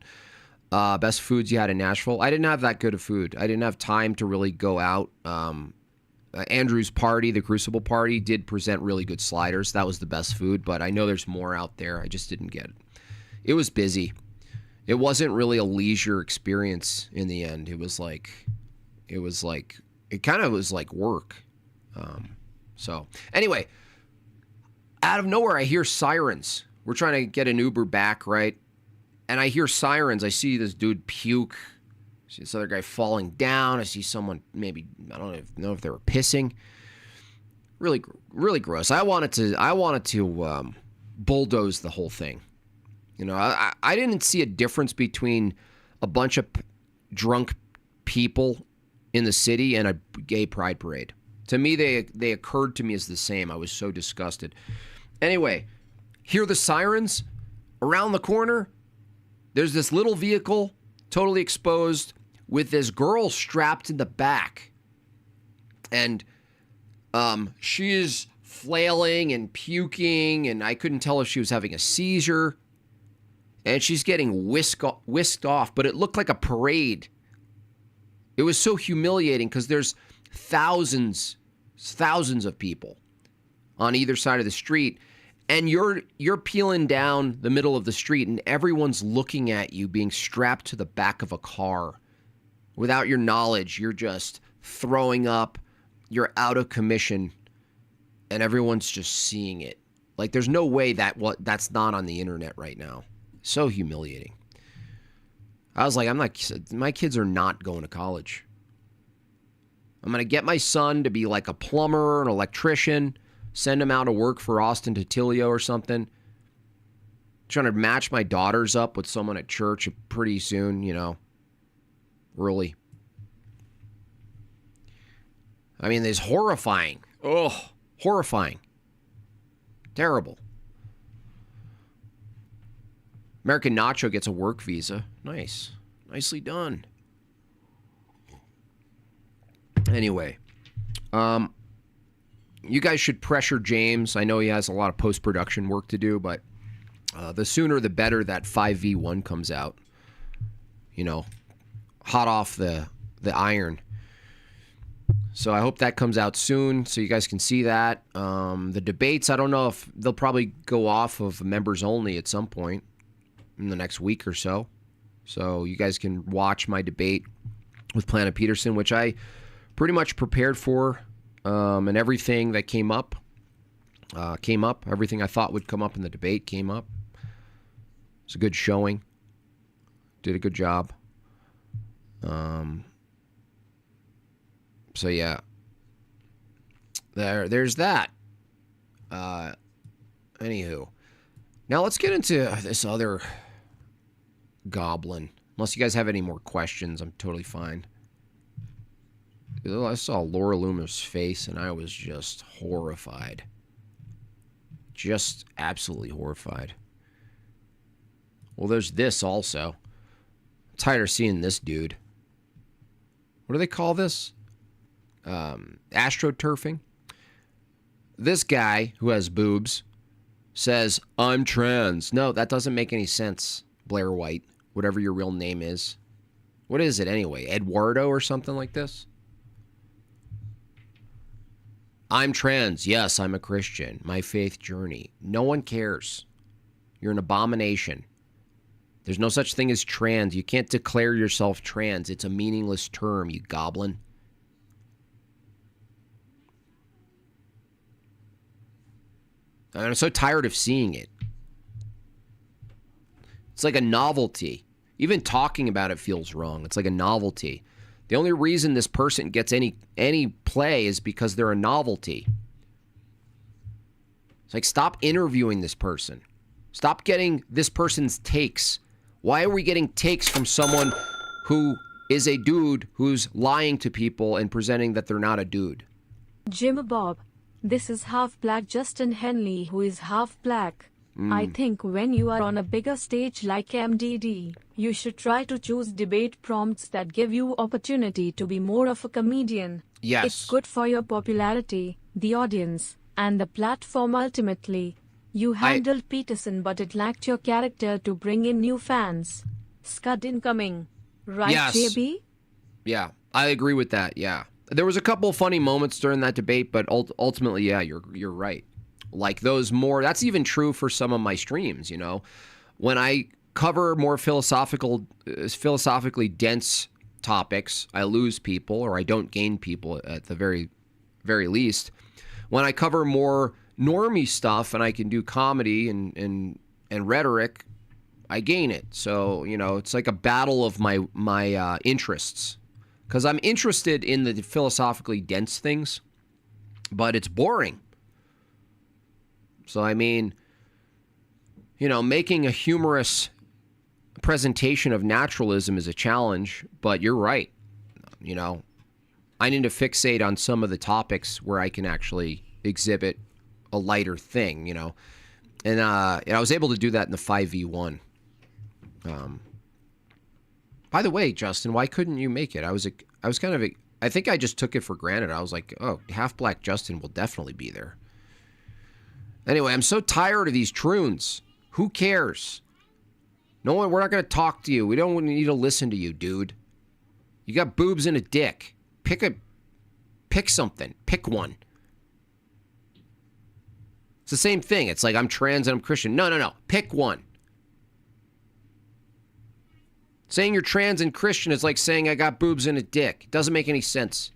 Best foods you had in Nashville? I didn't have that good of food. I didn't have time to really go out. Andrew's party, the Crucible party, did present really good sliders. That was the best food, but I know there's more out there. I just didn't get it. It was busy. It wasn't really a leisure experience in the end. It kind of was like work. So anyway, out of nowhere, I hear sirens. We're trying to get an Uber back, right? And I hear sirens. I see this dude puke. I see this other guy falling down. I see someone maybe, I don't know if they were pissing. Really, really gross. I wanted to bulldoze the whole thing. I didn't see a difference between a bunch of drunk people in the city and a gay pride parade. To me, they occurred to me as the same. I was so disgusted. Anyway, hear the sirens around the corner. There's this little vehicle, totally exposed, with this girl strapped in the back. And she is flailing and puking, and I couldn't tell if she was having a seizure. And she's getting whisked off, but it looked like a parade. It was so humiliating because there's thousands of people on either side of the street, and you're peeling down the middle of the street, and everyone's looking at you being strapped to the back of a car. Without your knowledge, you're just throwing up, you're out of commission, and everyone's just seeing it. Like, there's no way that's not on the internet right now. So humiliating. I was like, my kids are not going to college. I'm going to get my son to be like a plumber, an electrician, send him out to work for Austin Titilio or something. Trying to match my daughters up with someone at church pretty soon, early. I mean, it's horrifying. Oh, horrifying. Terrible. American Nacho gets a work visa. Nice. Nicely done. Anyway, you guys should pressure James. I know he has a lot of post-production work to do, but the sooner the better that 5v1 comes out. Hot off the iron. So I hope that comes out soon so you guys can see that. The debates, I don't know if they'll probably go off of members only at some point in the next week or so. So you guys can watch my debate with Planet Peterson, which I pretty much prepared for, and everything that came up. Everything I thought would come up in the debate came up. It's a good showing. Did a good job. So yeah. There's that. Anywho. Now let's get into this other goblin. Unless you guys have any more questions, I'm totally fine. I saw Laura Loomer's face and I was just horrified. Just absolutely horrified. Well, there's this also. I'm tired of seeing this dude. What do they call this? Astroturfing? This guy who has boobs says, I'm trans. No, that doesn't make any sense, Blair White, whatever your real name is. What is it anyway? Eduardo or something like this? I'm trans. Yes, I'm a Christian. My faith journey. No one cares. You're an abomination. There's no such thing as trans. You can't declare yourself trans. It's a meaningless term, you goblin. I'm so tired of seeing it. It's like a novelty. Even talking about it feels wrong. It's like a novelty. The only reason this person gets any play is because they're a novelty. It's like, stop interviewing this person. Stop getting this person's takes. Why are we getting takes from someone who is a dude who's lying to people and presenting that they're not a dude? Jim Bob, this is half black Justin Henley who is half black. I think when you are on a bigger stage like MDD, you should try to choose debate prompts that give you opportunity to be more of a comedian. Yes. It's good for your popularity, the audience, and the platform ultimately. You handled Peterson, but it lacked your character to bring in new fans. Scud incoming. Right, yes. JB? Yeah, I agree with that, yeah. There was a couple of funny moments during that debate, but ultimately, yeah, you're right. Like those more, that's even true for some of my streams, you know. When I cover more philosophically dense topics, I lose people or I don't gain people at the very, very least. When I cover more normie stuff and I can do comedy and rhetoric, I gain it. So, you know, it's like a battle of my interests. Because I'm interested in the philosophically dense things, but it's boring. So, I mean, you know, making a humorous presentation of naturalism is a challenge, but you're right. You know, I need to fixate on some of the topics where I can actually exhibit a lighter thing, you know. And I was able to do that in the 5v1. By the way, Justin, why couldn't you make it? I was kind of, I think I just took it for granted. I was like, oh, half black Justin will definitely be there. Anyway, I'm so tired of these troons. Who cares? No one, we're not going to talk to you. We don't need to listen to you, dude. You got boobs and a dick. Pick something. Pick one. It's the same thing. It's like I'm trans and I'm Christian. No. Pick one. Saying you're trans and Christian is like saying I got boobs and a dick. It doesn't make any sense.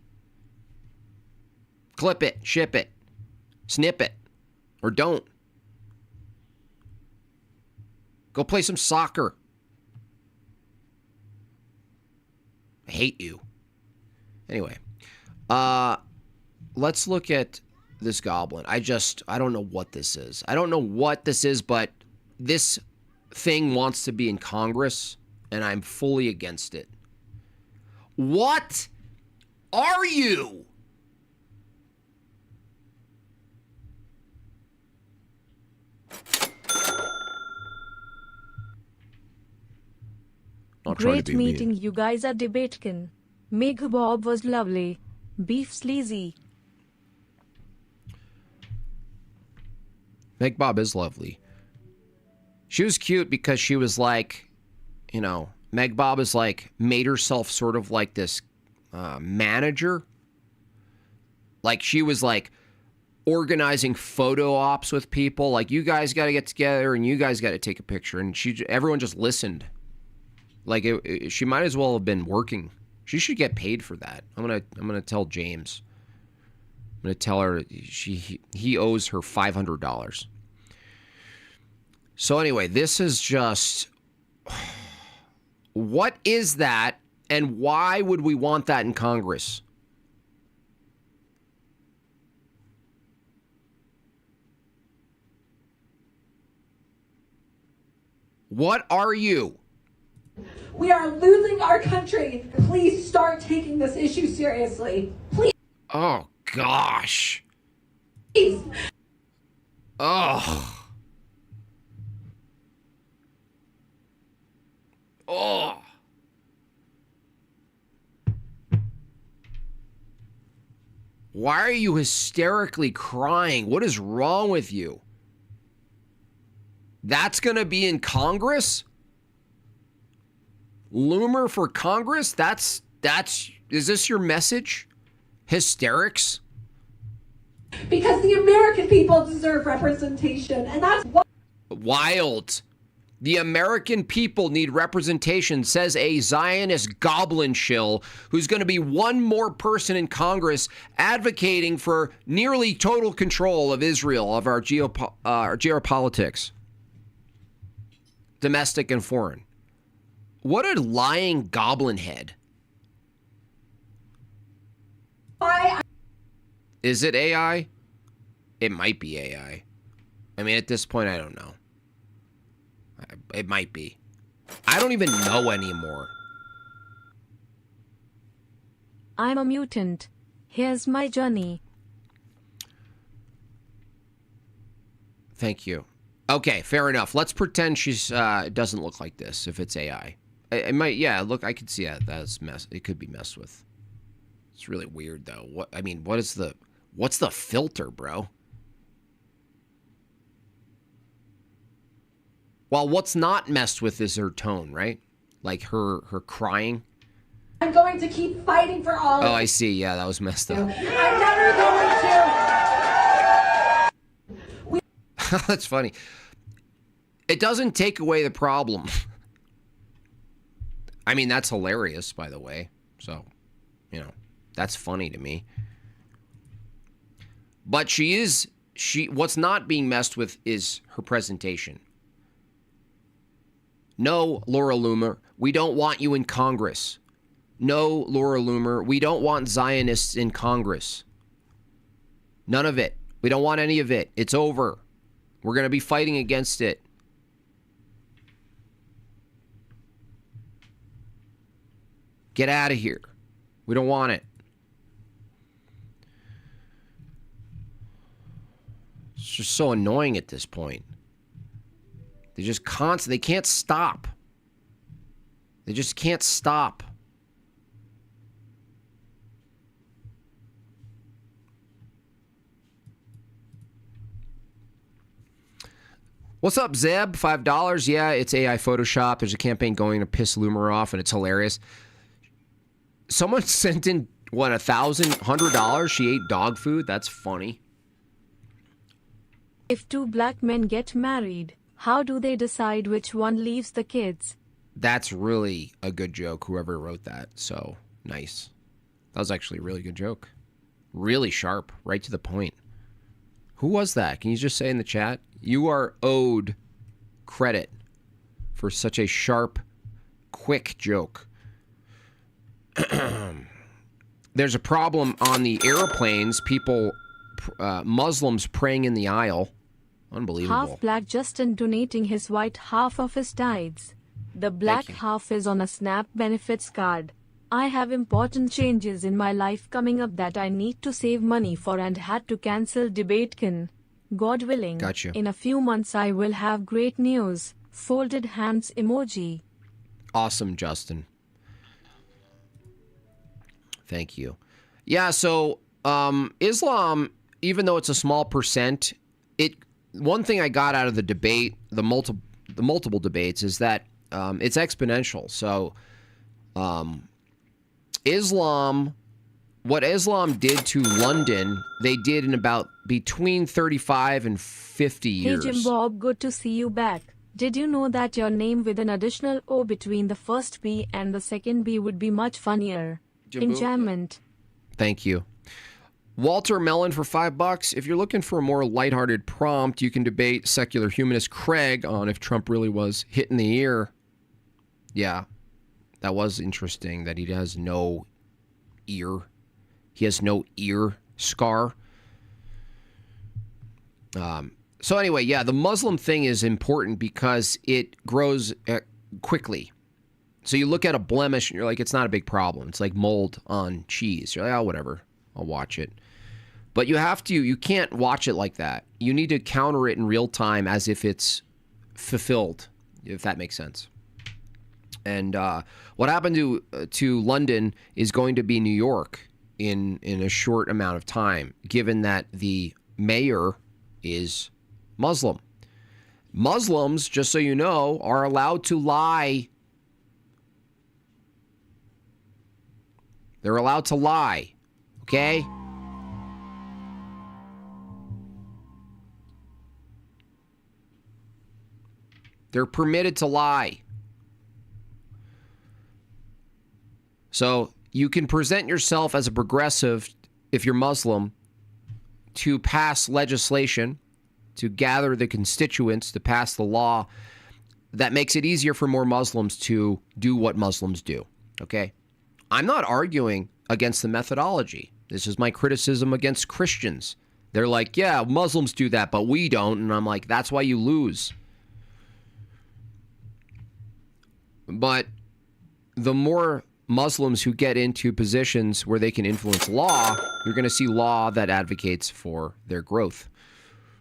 Clip it. Ship it. Snip it. Or don't. Go play some soccer. I hate you. Anyway. Let's look at this goblin. I don't know what this is. I don't know what this is, but this thing wants to be in Congress, and I'm fully against it. What are you? Great meeting you guys at DebateCon. Meg Bob was lovely. Beef sleazy. Meg Bob is lovely. She was cute because she was like, you know, Meg Bob is like, made herself sort of like this manager. Like she was like organizing photo ops with people. Like, you guys got to get together and you guys got to take a picture. And everyone just listened. Like she might as well have been working. She should get paid for that. I'm gonna tell James. I'm gonna tell her he owes her $500. So anyway, this is just, what is that, and why would we want that in Congress? What are you? We are losing our country. Please start taking this issue seriously. Please. Oh, gosh. Please. Oh. Oh. Why are you hysterically crying? What is wrong with you? That's going to be in Congress? Loomer for Congress? Is this your message? Hysterics? Because the American people deserve representation, and that's what. Wild. The American people need representation, says a Zionist goblin shill who's going to be one more person in Congress advocating for nearly total control of Israel, of our geopolitics, domestic and foreign. What a lying goblin head. Is it AI? It might be AI. I mean, at this point, I don't know. It might be. I don't even know anymore. I'm a mutant. Here's my journey. Thank you. Okay, fair enough. Let's pretend she's it doesn't look like this if it's AI. It might, yeah, look, I could see that. That's mess. It could be messed with. It's really weird though. What's the filter, bro? Well, what's not messed with is her tone, right? Like her crying. I'm going to keep fighting for all. Oh, I see. Yeah, that was messed up. I'm never going to. That's funny. It doesn't take away the problem. I mean, that's hilarious, by the way. So, that's funny to me. But what's not being messed with is her presentation. No, Laura Loomer, we don't want you in Congress. No, Laura Loomer, we don't want Zionists in Congress. None of it. We don't want any of it. It's over. We're going to be fighting against it. Get out of here. We don't want it. It's just so annoying at this point. They just they can't stop. They just can't stop. What's up, Zeb? $5. Yeah, it's AI Photoshop. There's a campaign going to piss Loomer off, and it's hilarious. Someone sent in, $1,100? She ate dog food? That's funny. If two black men get married, how do they decide which one leaves the kids? That's really a good joke, whoever wrote that. So, nice. That was actually a really good joke. Really sharp, right to the point. Who was that? Can you just say in the chat? You are owed credit for such a sharp, quick joke. There's a problem on the airplanes. People, Muslims praying in the aisle. Unbelievable. Half black Justin donating his white half of his tides. The black half is on a SNAP benefits card. I have important changes in my life coming up that I need to save money for and had to cancel DebateCon. God willing, Gotcha. In a few months I will have great news. Folded hands emoji. Awesome, Justin. Thank you. Yeah, so Islam, even though it's a small percent, one thing I got out of the debate, the multiple debates, is that it's exponential. So what Islam did to London, they did in about between 35 and 50 years. Hey Jim Bob, good to see you back. Did you know that your name with an additional O between the first B and the second B would be much funnier? Enjoyment. Thank you. Walter Mellon for $5. If you're looking for a more lighthearted prompt, you can debate secular humanist Craig on if Trump really was hit in the ear. Yeah, that was interesting that he has no ear. He has no ear scar. So anyway, yeah, the Muslim thing is important because it grows quickly. So you look at a blemish and you're like, it's not a big problem. It's like mold on cheese. You're like, oh, whatever. I'll watch it. But you can't watch it like that. You need to counter it in real time as if it's fulfilled, if that makes sense. And what happened to London is going to be New York in a short amount of time, given that the mayor is Muslim. Muslims, just so you know, are allowed to lie. They're allowed to lie, okay? They're permitted to lie. So you can present yourself as a progressive, if you're Muslim, to pass legislation, to gather the constituents, to pass the law that makes it easier for more Muslims to do what Muslims do, okay? I'm not arguing against the methodology. This is my criticism against Christians. They're like, yeah, Muslims do that, but we don't. And I'm like, that's why you lose. But the more Muslims who get into positions where they can influence law, you're going to see law that advocates for their growth.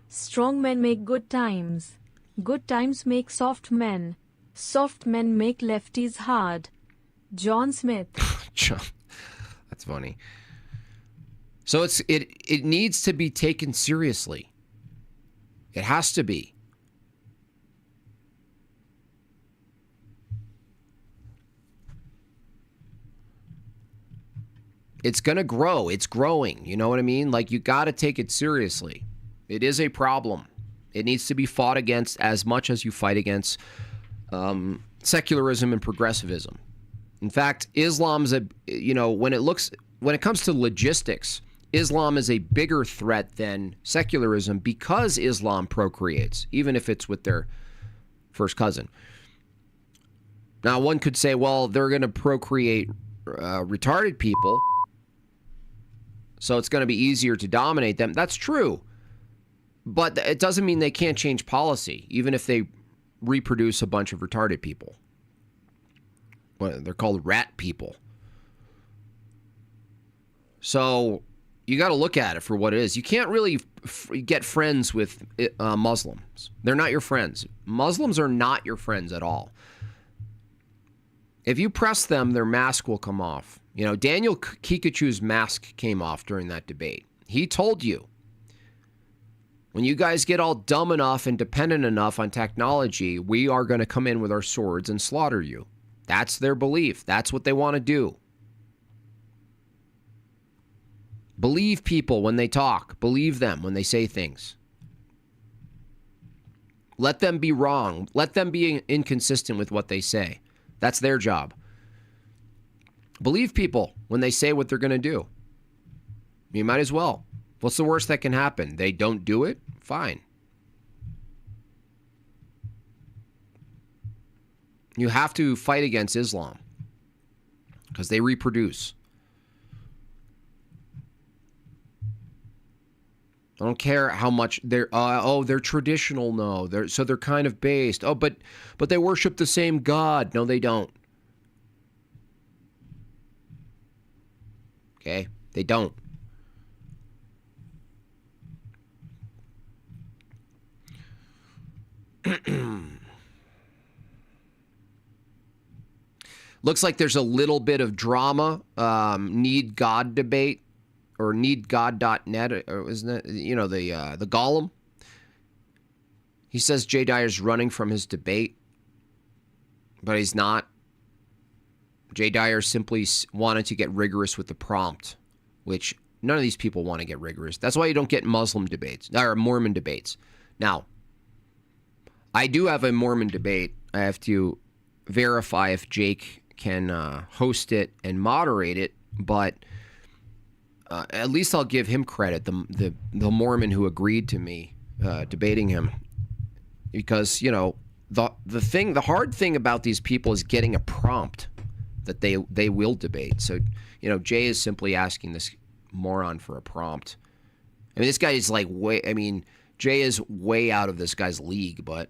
Strong men make good times. Good times make soft men. Soft men make lefties hard. John Smith. John, that's funny. So it needs to be taken seriously. It has to be. It's going to grow. It's growing. You know what I mean? Like, you got to take it seriously. It is a problem. It needs to be fought against as much as you fight against secularism and progressivism. In fact, Islam's when it comes to logistics, Islam is a bigger threat than secularism because Islam procreates, even if it's with their first cousin. Now, one could say, well, they're going to procreate retarded people, so it's going to be easier to dominate them. That's true. But it doesn't mean they can't change policy, even if they reproduce a bunch of retarded people. Well, they're called rat people. So you got to look at it for what it is. You can't really get friends with Muslims. They're not your friends. Muslims are not your friends at all. If you press them, their mask will come off. You know, Daniel Kikachu's mask came off during that debate. He told you, when you guys get all dumb enough and dependent enough on technology, we are going to come in with our swords and slaughter you. That's their belief. That's what they want to do. Believe people when they talk. Believe them when they say things. Let them be wrong. Let them be inconsistent with what they say. That's their job. Believe people when they say what they're going to do. You might as well. What's the worst that can happen? They don't do it? Fine. You have to fight against Islam because they reproduce. I don't care how much they're they're traditional. No, they're kind of based. Oh, but they worship the same God. No, they don't. Okay? They don't. Looks like there's a little bit of drama. Need God debate or needgod.net, or isn't it? You know, the Golem. He says Jay Dyer's running from his debate, but he's not. Jay Dyer simply wanted to get rigorous with the prompt, which none of these people want to get rigorous. That's why you don't get Muslim debates or Mormon debates. Now, I do have a Mormon debate. I have to verify if Jake can host it and moderate it, but at least I'll give him credit, the Mormon who agreed to me debating him, because the hard thing about these people is getting a prompt that they will debate. So Jay is simply asking this moron for a prompt. I mean, this guy is Jay is way out of this guy's league, but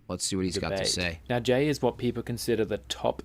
let's see what he's got to say. Now, Jay is what people consider the top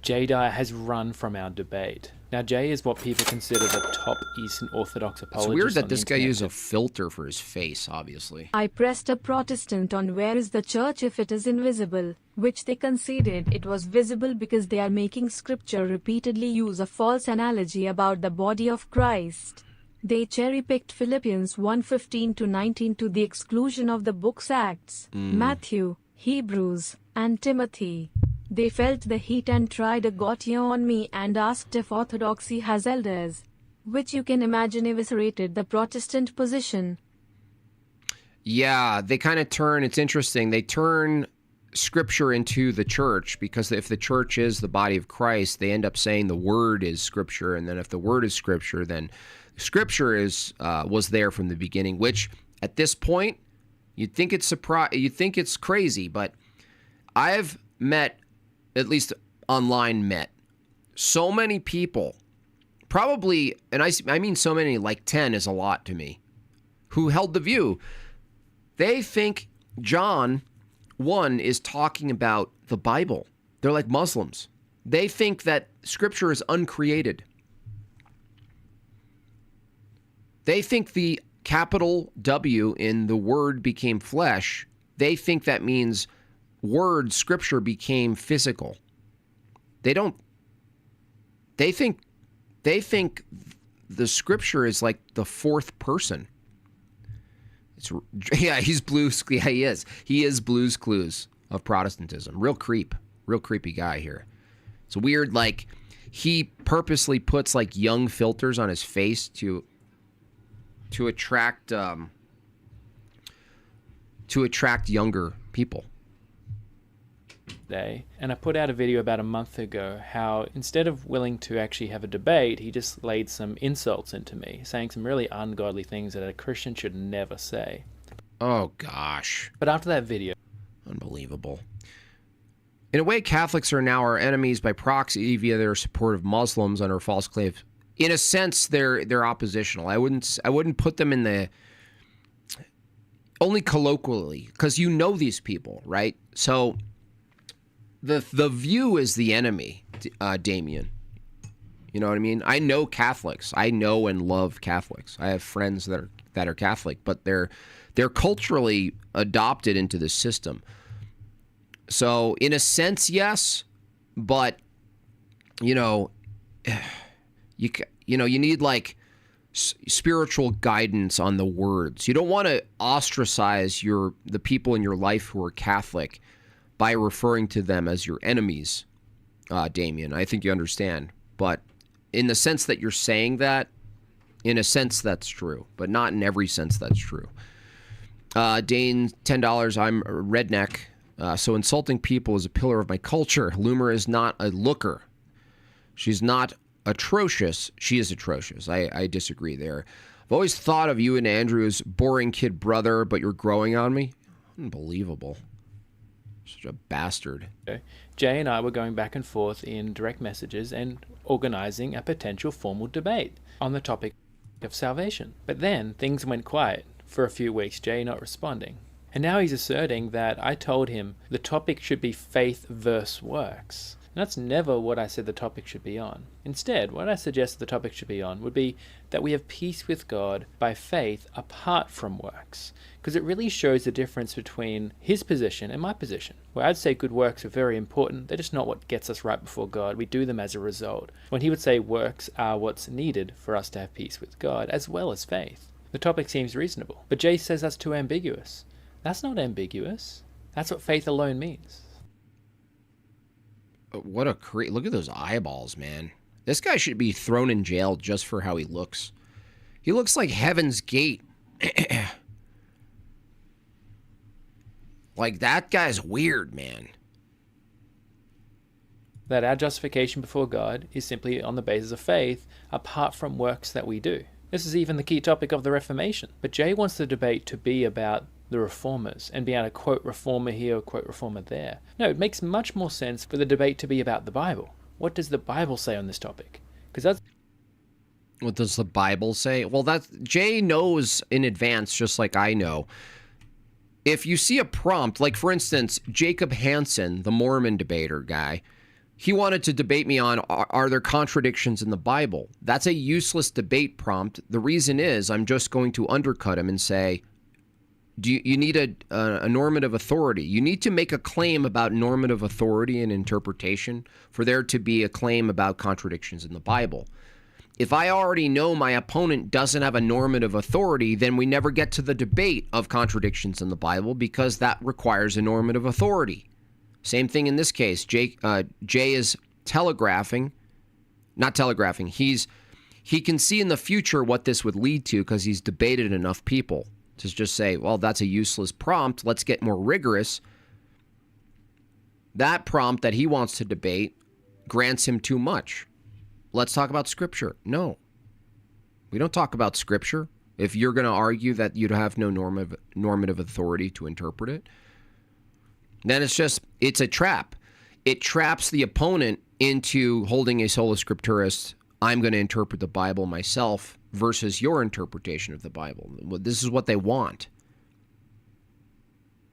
Jay Dyer has run from our debate. Now, Jay is what people consider the top Eastern Orthodox apologist. It's weird that on this the guy internet. used a filter for his face, obviously. I pressed a Protestant on where is the church if it is invisible, which they conceded it was visible because they are making scripture repeatedly use a false analogy about the body of Christ. They cherry-picked Philippians 1:15-19 to the exclusion of the books Acts, Matthew, Hebrews, and Timothy. They felt the heat and tried a gotcha on me and asked if Orthodoxy has elders, which you can imagine eviscerated the Protestant position. Yeah, they kind of turn, it's interesting, they turn Scripture into the church, because if the church is the body of Christ, they end up saying the Word is Scripture, and then if the Word is Scripture, then Scripture was there from the beginning, which at this point, you'd think it's crazy, but I've met, at least online so many people, probably, and I mean so many, like 10 is a lot to me, who held the view. They think John 1 is talking about the Bible. They're like Muslims. They think that Scripture is uncreated. They think the capital W in the Word became flesh. They think that means Word, Scripture became physical. They think the Scripture is like the fourth person. He's Blue's. Yeah, he is. He is Blue's Clues of Protestantism. Real creepy guy here. It's weird. Like, he purposely puts like young filters on his face to attract younger people. And I put out a video about a month ago how instead of willing to actually have a debate, he just laid some insults into me, saying some really ungodly things that a Christian should never say. Oh gosh. But after that video, unbelievable. In a way, Catholics are now our enemies by proxy via their support of Muslims under false claims. In a sense, they're oppositional. I wouldn't put them in the, only colloquially, because you know these people, right? So the view is the enemy, Damien. You know what I mean? I know Catholics. I know and love Catholics. I have friends that are Catholic, but they're culturally adopted into the system. So in a sense, yes, but you need like spiritual guidance on the words. You don't want to ostracize the people in your life who are Catholic by referring to them as your enemies, Damien. I think you understand. But in the sense that you're saying that, in a sense that's true, but not in every sense that's true. Dane, $10, I'm a redneck, so insulting people is a pillar of my culture. Loomer is not a looker. She's not atrocious. She is atrocious. I disagree there. I've always thought of you and Andrew as boring kid brother, but you're growing on me. Unbelievable. Such a bastard. Jay and I were going back and forth in direct messages and organizing a potential formal debate on the topic of salvation. But then things went quiet for a few weeks, Jay not responding. And now he's asserting that I told him the topic should be faith versus works. And that's never what I said the topic should be on. Instead, what I suggested the topic should be on would be that we have peace with God by faith apart from works. Because it really shows the difference between his position and my position. Where I'd say good works are very important, they're just not what gets us right before God. We do them as a result. When he would say works are what's needed for us to have peace with God, as well as faith. The topic seems reasonable. But Jay says that's too ambiguous. That's not ambiguous. That's what faith alone means. What a look at those eyeballs, man. This guy should be thrown in jail just for how he looks. He looks like Heaven's Gate. Like, that guy's weird, man. That our justification before God is simply on the basis of faith, apart from works that we do. This is even the key topic of the Reformation. But Jay wants the debate to be about the reformers and be able to quote reformer here, quote reformer there. No, it makes much more sense for the debate to be about the Bible. What does the Bible say on this topic? Because that's... What does the Bible say? Well, Jay knows in advance, just like I know. If you see a prompt, like for instance, Jacob Hansen, the Mormon debater guy, He wanted to debate me on, are there contradictions in the Bible? That's a useless debate prompt. The reason is I'm just going to undercut him and say, you need a normative authority. You need to make a claim about normative authority and interpretation for there to be a claim about contradictions in the Bible. If I already know my opponent doesn't have a normative authority, then we never get to the debate of contradictions in the Bible because that requires a normative authority. Same thing in this case. Jay is not telegraphing. He can see in the future what this would lead to because he's debated enough people to just say, well, that's a useless prompt. Let's get more rigorous. That prompt that he wants to debate grants him too much. Let's talk about Scripture. No. We don't talk about Scripture. If you're going to argue that you'd have no normative authority to interpret it, then it's a trap. It traps the opponent into holding a sola scripturis, I'm going to interpret the Bible myself, versus your interpretation of the Bible. This is what they want.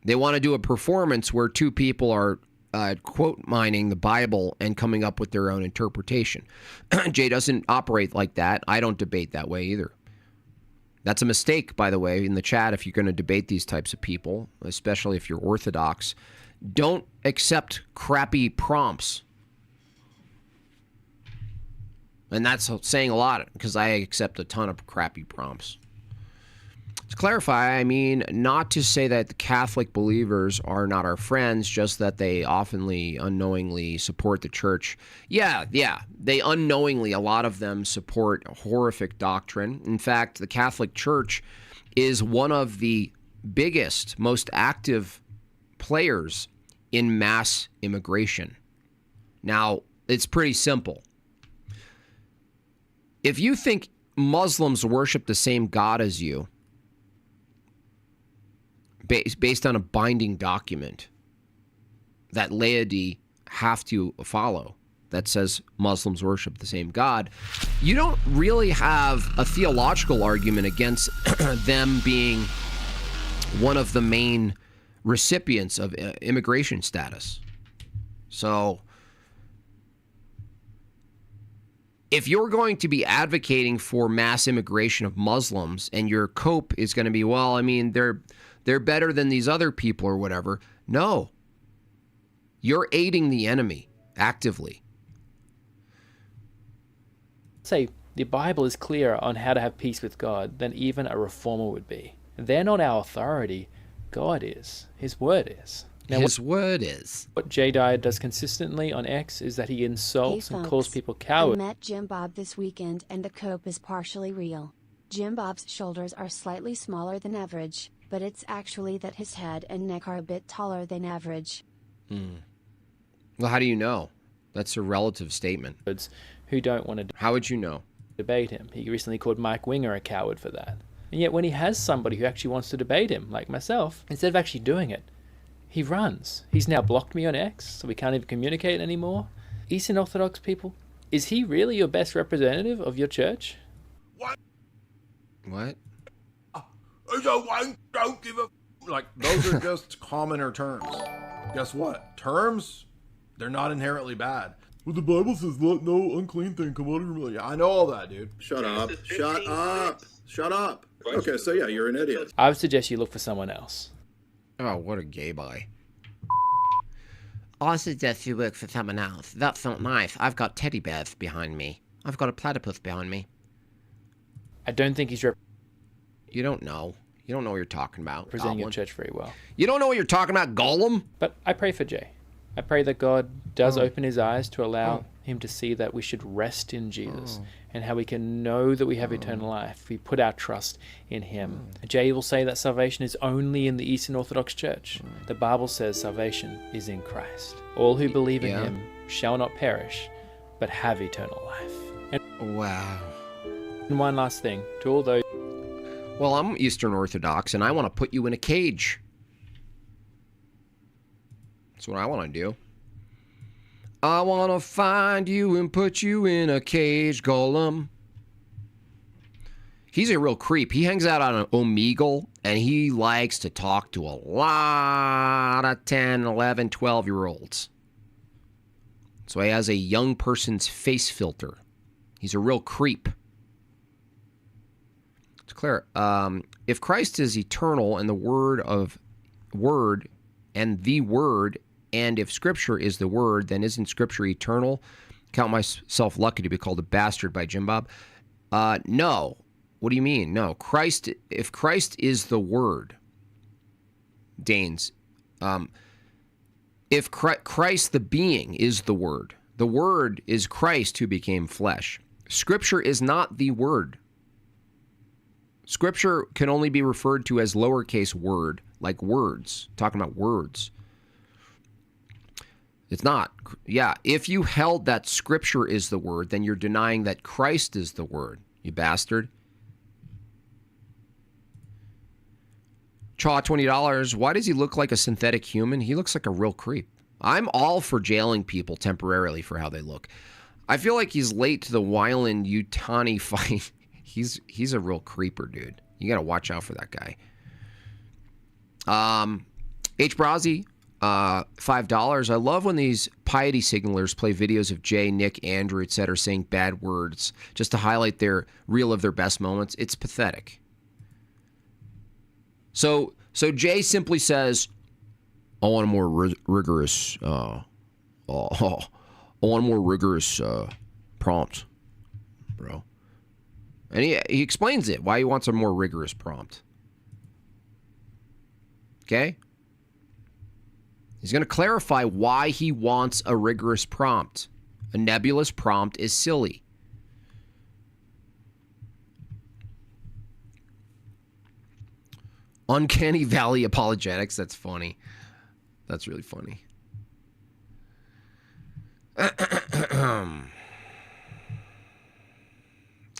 They want to do a performance where two people are quote mining the Bible and coming up with their own interpretation. Jay doesn't operate like that. I don't debate that way either. That's a mistake, by the way, in the chat. If you're going to debate these types of people, especially if you're Orthodox, don't accept crappy prompts. And that's saying a lot because I accept a ton of crappy prompts. To clarify, I mean not to say that the Catholic believers are not our friends, just that they oftenly, unknowingly support the church. Yeah, they unknowingly, a lot of them support horrific doctrine. In fact, the Catholic Church is one of the biggest, most active players in mass immigration. Now, it's pretty simple. If you think Muslims worship the same God as you, based on a binding document that laity have to follow that says Muslims worship the same God, you don't really have a theological argument against them being one of the main recipients of immigration status. So if you're going to be advocating for mass immigration of Muslims and your cope is going to be, well, I mean, they're better than these other people or whatever. No. You're aiding the enemy actively. Say, the Bible is clearer on how to have peace with God than even a reformer would be. They're not our authority. God is. His word is. Now, His word is. What Jay Dyer does consistently on X is that he insults and calls people cowards. I met Jim Bob this weekend and the cope is partially real. Jim Bob's shoulders are slightly smaller than average, but it's actually that his head and neck are a bit taller than average. Well, how do you know? That's a relative statement. Who don't want to How would you know? debate him. He recently called Mike Winger a coward for that. And yet when he has somebody who actually wants to debate him, like myself, instead of actually doing it, he runs. He's now blocked me on X, so we can't even communicate anymore. Eastern Orthodox people, is he really your best representative of your church? What? Don't give a... Like, those are just commoner terms. Guess what? Terms, they're not inherently bad. Well, the Bible says, let no unclean thing come out of your mouth. Yeah, I know all that, dude. Shut up. Shut up. Shut up. Okay, so yeah, you're an idiot. I would suggest you look for someone else. Oh, what a gay boy. I suggest you look for someone else. That's not nice. I've got teddy bears behind me. I've got a platypus behind me. I don't think he's You don't know. You don't know what you're talking about. representing your Goblin. church very well. You don't know what you're talking about, Golem? But I pray for Jay. I pray that God does open his eyes to allow him to see that we should rest in Jesus and how we can know that we have eternal life. We put our trust in him. Jay will say that salvation is only in the Eastern Orthodox Church. The Bible says salvation is in Christ. All who believe in him shall not perish, but have eternal life. Wow. And one last thing, to all those... Well, I'm Eastern Orthodox, and I want to put you in a cage. That's what I want to do. I want to find you and put you in a cage, Golem. He's a real creep. He hangs out on an Omegle, and he likes to talk to a lot of 10, 11, 12-year-olds. So he has a young person's face filter. He's a real creep. It's clear. If Christ is eternal and the word, and if Scripture is the word, then isn't Scripture eternal? Count myself lucky to be called a bastard by Jim Bob. No. What do you mean? No. If Christ is the word, Danes, if Christ the being is the word is Christ who became flesh. Scripture is not the word. Scripture can only be referred to as lowercase word, like words, talking about words. It's not. Yeah, if you held that Scripture is the word, then you're denying that Christ is the word, you bastard. Chaw, $20. Why does he look like a synthetic human? He looks like a real creep. I'm all for jailing people temporarily for how they look. I feel like he's late to the Wyland Utani fight. He's a real creeper, dude. You got to watch out for that guy. H. Brazzi, $5. I love when these piety signalers play videos of Jay, Nick, Andrew, etc. saying bad words just to highlight their reel of their best moments. It's pathetic. So Jay simply says, I want a more rigorous prompt, bro. And he explains it, why he wants a more rigorous prompt. Okay? He's going to clarify why he wants a rigorous prompt. A nebulous prompt is silly. Uncanny Valley apologetics. That's funny. That's really funny.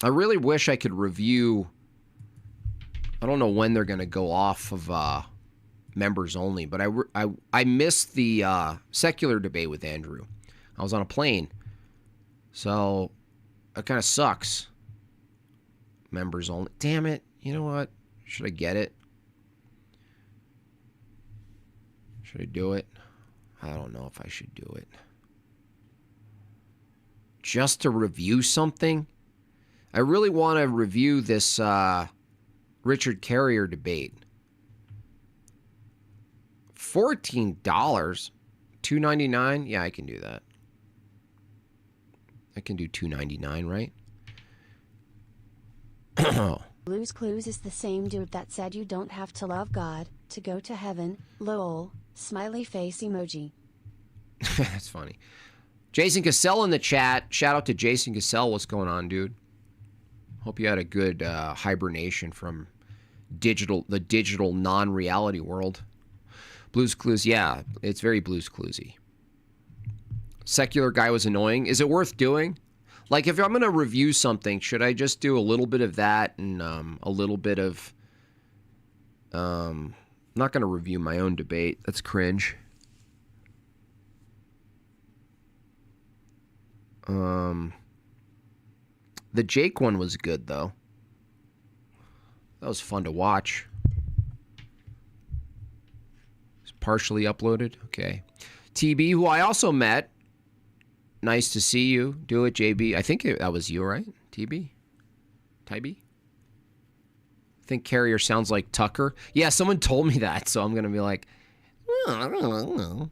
I really wish I could review. I don't know when they're going to go off of members only, but I missed the secular debate with Andrew. I was on a plane, so it kind of sucks. Members only. Damn it. You know what? Should I get it? Should I do it? I don't know if I should do it. Just to review something? I really want to review this Richard Carrier debate. $14? $2.99? Yeah, I can do that. I can do $2.99, right? Blue's Clues is the same dude that said you don't have to love God to go to heaven. Lol. Smiley face emoji. That's funny. Jason Cassell in the chat. Shout out to Jason Cassell. What's going on, dude? Hope you had a good hibernation from the digital non-reality world. Blue's Clues, yeah, it's very Blue's Cluesy. Secular guy was annoying. Is it worth doing? Like, if I'm going to review something, should I just do a little bit of that and a little bit of... I'm not going to review my own debate. That's cringe. The Jake one was good, though. That was fun to watch. It's partially uploaded. Okay. TB, who I also met. Nice to see you. Do it, JB. I think that was you, right? TB? Tyby? I think Carrier sounds like Tucker. Yeah, someone told me that, so I'm going to be like, I don't know.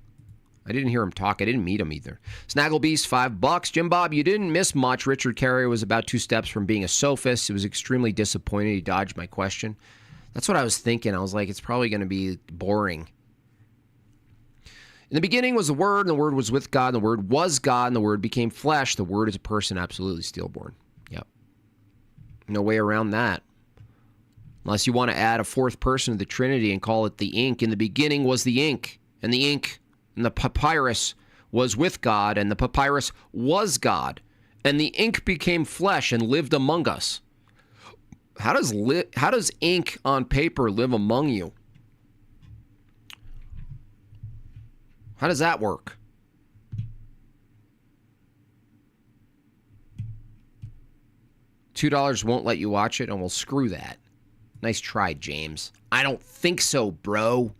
I didn't hear him talk. I didn't meet him either. Snagglebeast, $5. Jim Bob, you didn't miss much. Richard Carrier was about 2 steps from being a sophist. He was extremely disappointed. He dodged my question. That's what I was thinking. I was like, it's probably going to be boring. In the beginning was the Word, and the Word was with God, and the Word was God, and the Word became flesh. The Word is a person, absolutely stillborn. Yep. No way around that. Unless you want to add a fourth person to the Trinity and call it the ink. In the beginning was the ink, and the ink and the papyrus was with God, and the papyrus was God, and the ink became flesh and lived among us. How does ink on paper live among you? How does that work? $2 won't let you watch it, and well, screw that. Nice try, James. I don't think so, bro.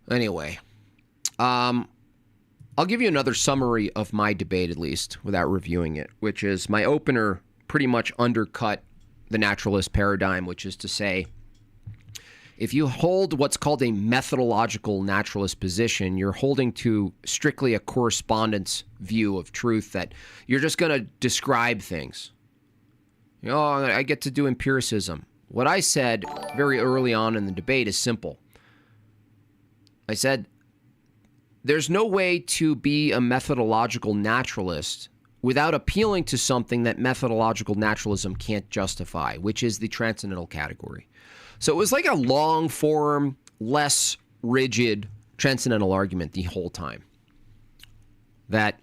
Anyway, I'll give you another summary of my debate, at least, without reviewing it, which is my opener pretty much undercut the naturalist paradigm, which is to say, if you hold what's called a methodological naturalist position, you're holding to strictly a correspondence view of truth, that you're just going to describe things. You know, I get to do empiricism. What I said very early on in the debate is simple. I said, there's no way to be a methodological naturalist without appealing to something that methodological naturalism can't justify, which is the transcendental category. So it was like a long form, less rigid transcendental argument the whole time. That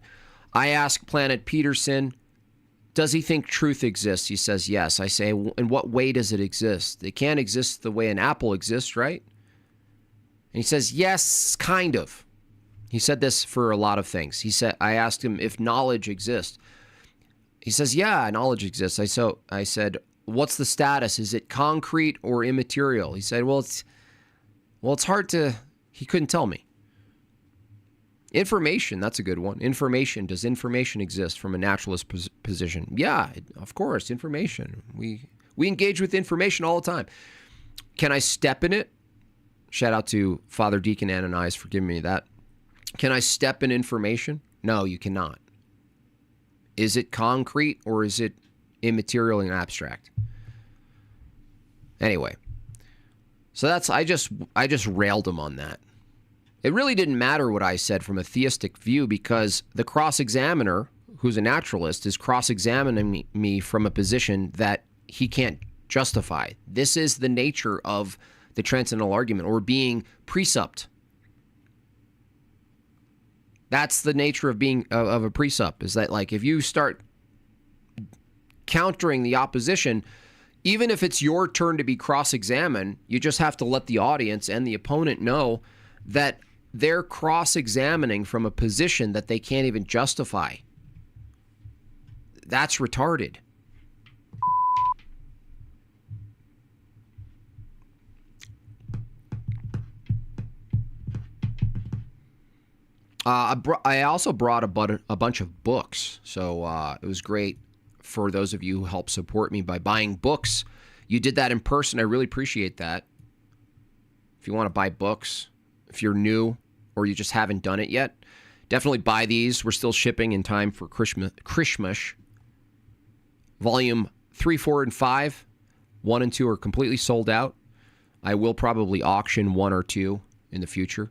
I ask Planet Peterson, does he think truth exists? He says yes. I say, in what way does it exist? It can't exist the way an apple exists, right? And he says, yes, kind of. He said this for a lot of things. He said, I asked him if knowledge exists. He says, yeah, knowledge exists. I said, what's the status? Is it concrete or immaterial? He said, well, it's hard to, he couldn't tell me. Information, that's a good one. Information, does information exist from a naturalist position? Yeah, of course, information. We engage with information all the time. Can I step in it? Shout out to Father Deacon Ananias for giving me that. Can I step in information? No, you cannot. Is it concrete or is it immaterial and abstract? Anyway, so that's I just railed him on that. It really didn't matter what I said from a theistic view, because the cross-examiner, who's a naturalist, is cross-examining me from a position that he can't justify. This is the nature of the transcendental argument, or being precept. That's the nature of being of a precept, is that, like, if you start countering the opposition, even if it's your turn to be cross-examined, you just have to let the audience and the opponent know that they're cross-examining from a position that they can't even justify. That's retarded. I also brought a bunch of books, so it was great for those of you who help support me by buying books. You did that in person. I really appreciate that. If you want to buy books, if you're new or you just haven't done it yet, definitely buy these. We're still shipping in time for Christmas. Volume 3, 4, and 5. 1 and 2 are completely sold out. I will probably auction 1 or 2 in the future.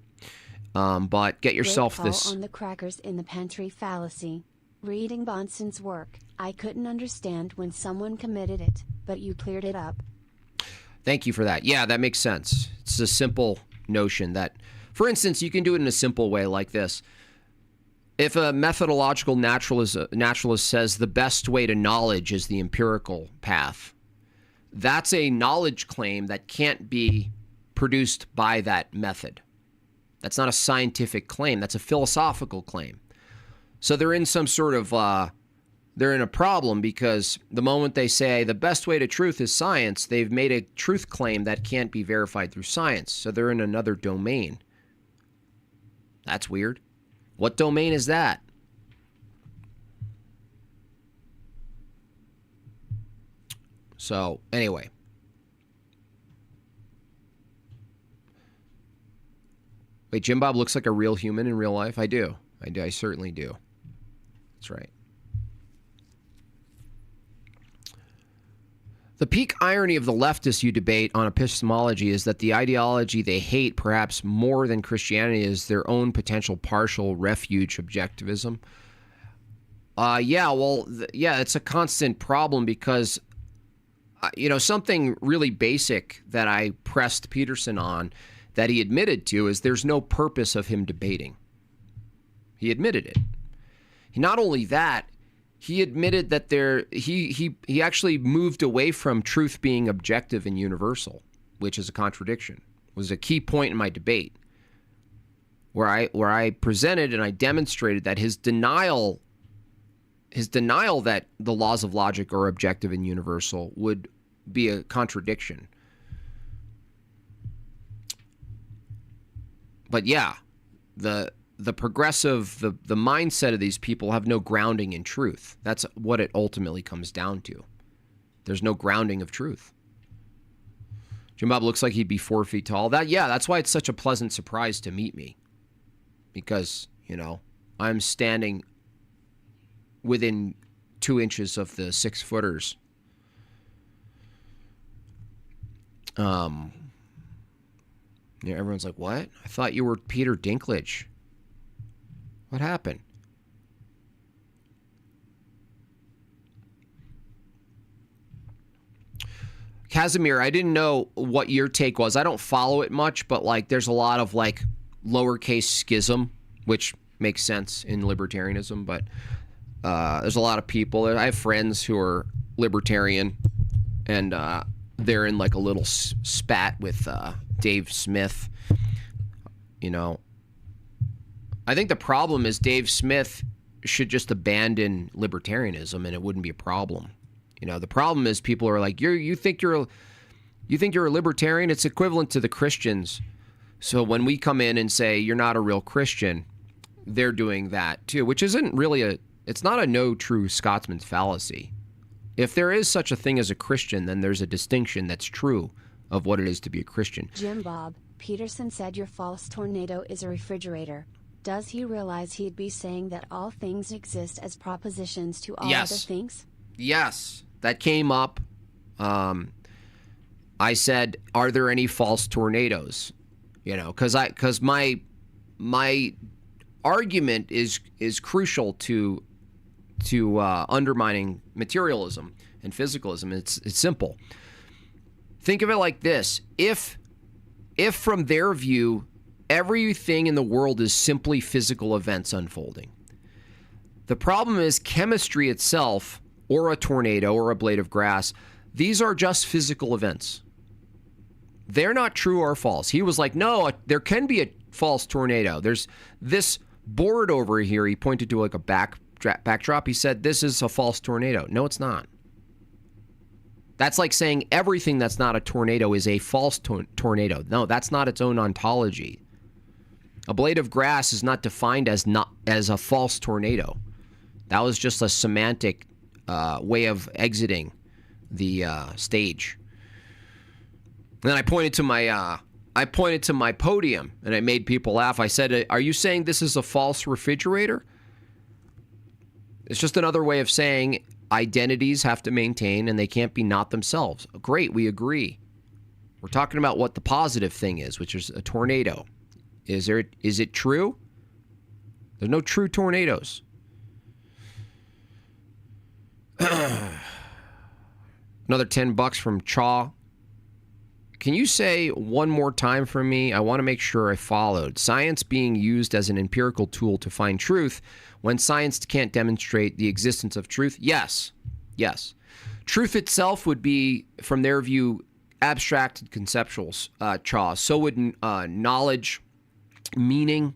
But get yourself this. On the crackers in the pantry fallacy. Reading Bonson's work, I couldn't understand when someone committed it, but you cleared it up. Thank you for that. Yeah, that makes sense. It's a simple notion that, for instance, you can do it in a simple way like this. If a methodological naturalist says the best way to knowledge is the empirical path, that's a knowledge claim that can't be produced by that method. That's not a scientific claim. That's a philosophical claim. So they're in some sort of, they're in a problem, because the moment they say the best way to truth is science, they've made a truth claim that can't be verified through science. So they're in another domain. That's weird. What domain is that? So anyway. Wait, Jim Bob looks like a real human in real life? I do. I certainly do. That's right. The peak irony of the leftists you debate on epistemology is that the ideology they hate perhaps more than Christianity is their own potential partial refuge objectivism. It's a constant problem, because, something really basic that I pressed Peterson on that he admitted to is there's no purpose of him debating. He admitted it. Not only that, he admitted that he actually moved away from truth being objective and universal, which is a contradiction. It was a key point in my debate where I presented and I demonstrated that his denial that the laws of logic are objective and universal would be a contradiction. But yeah, the progressive, the mindset of these people have no grounding in truth. That's what it ultimately comes down to. There's no grounding of truth. Jim Bob looks like he'd be 4 feet tall. That's why it's such a pleasant surprise to meet me. Because, I'm standing within 2 inches of the 6-footers. Everyone's like, what? I thought you were Peter Dinklage. What happened? Casimir, I didn't know what your take was. I don't follow it much, but there's a lot of lowercase schism, which makes sense in libertarianism, but there's a lot of people. I have friends who are libertarian, and they're in a little spat with Dave Smith. I think the problem is Dave Smith should just abandon libertarianism, and it wouldn't be a problem. The problem is people are like, you think you're a libertarian? It's equivalent to the Christians. So when we come in and say you're not a real Christian, they're doing that too, which isn't really it's not a no true Scotsman's fallacy. If there is such a thing as a Christian, then there's a distinction that's true of what it is to be a Christian. Jim Bob, Peterson said your false tornado is a refrigerator. Does he realize he'd be saying that all things exist as propositions to all other things? Yes. That came up. I said, are there any false tornadoes? Because my argument is crucial to undermining materialism and physicalism. It's simple. Think of it like this. If from their view, everything in the world is simply physical events unfolding, the problem is chemistry itself, or a tornado, or a blade of grass, these are just physical events. They're not true or false. He was like, no, there can be a false tornado. There's this board over here. He pointed to a backdrop. He said, this is a false tornado. No, it's not. That's like saying everything that's not a tornado is a false tornado. No, that's not its own ontology. A blade of grass is not defined as a false tornado. That was just a semantic way of exiting the stage. And then I pointed to my podium, and I made people laugh. I said, "Are you saying this is a false refrigerator?" It's just another way of saying identities have to maintain, and they can't be not themselves. Great, we agree. We're talking about what the positive thing is, which is a tornado. Is it true? There's no true tornadoes. Another $10 from Chaw. Can you say one more time for me? I want to make sure I followed. Science being used as an empirical tool to find truth when science can't demonstrate the existence of truth? Yes. Yes. Truth itself would be, from their view, abstract and conceptual, Chaw. So would knowledge, meaning,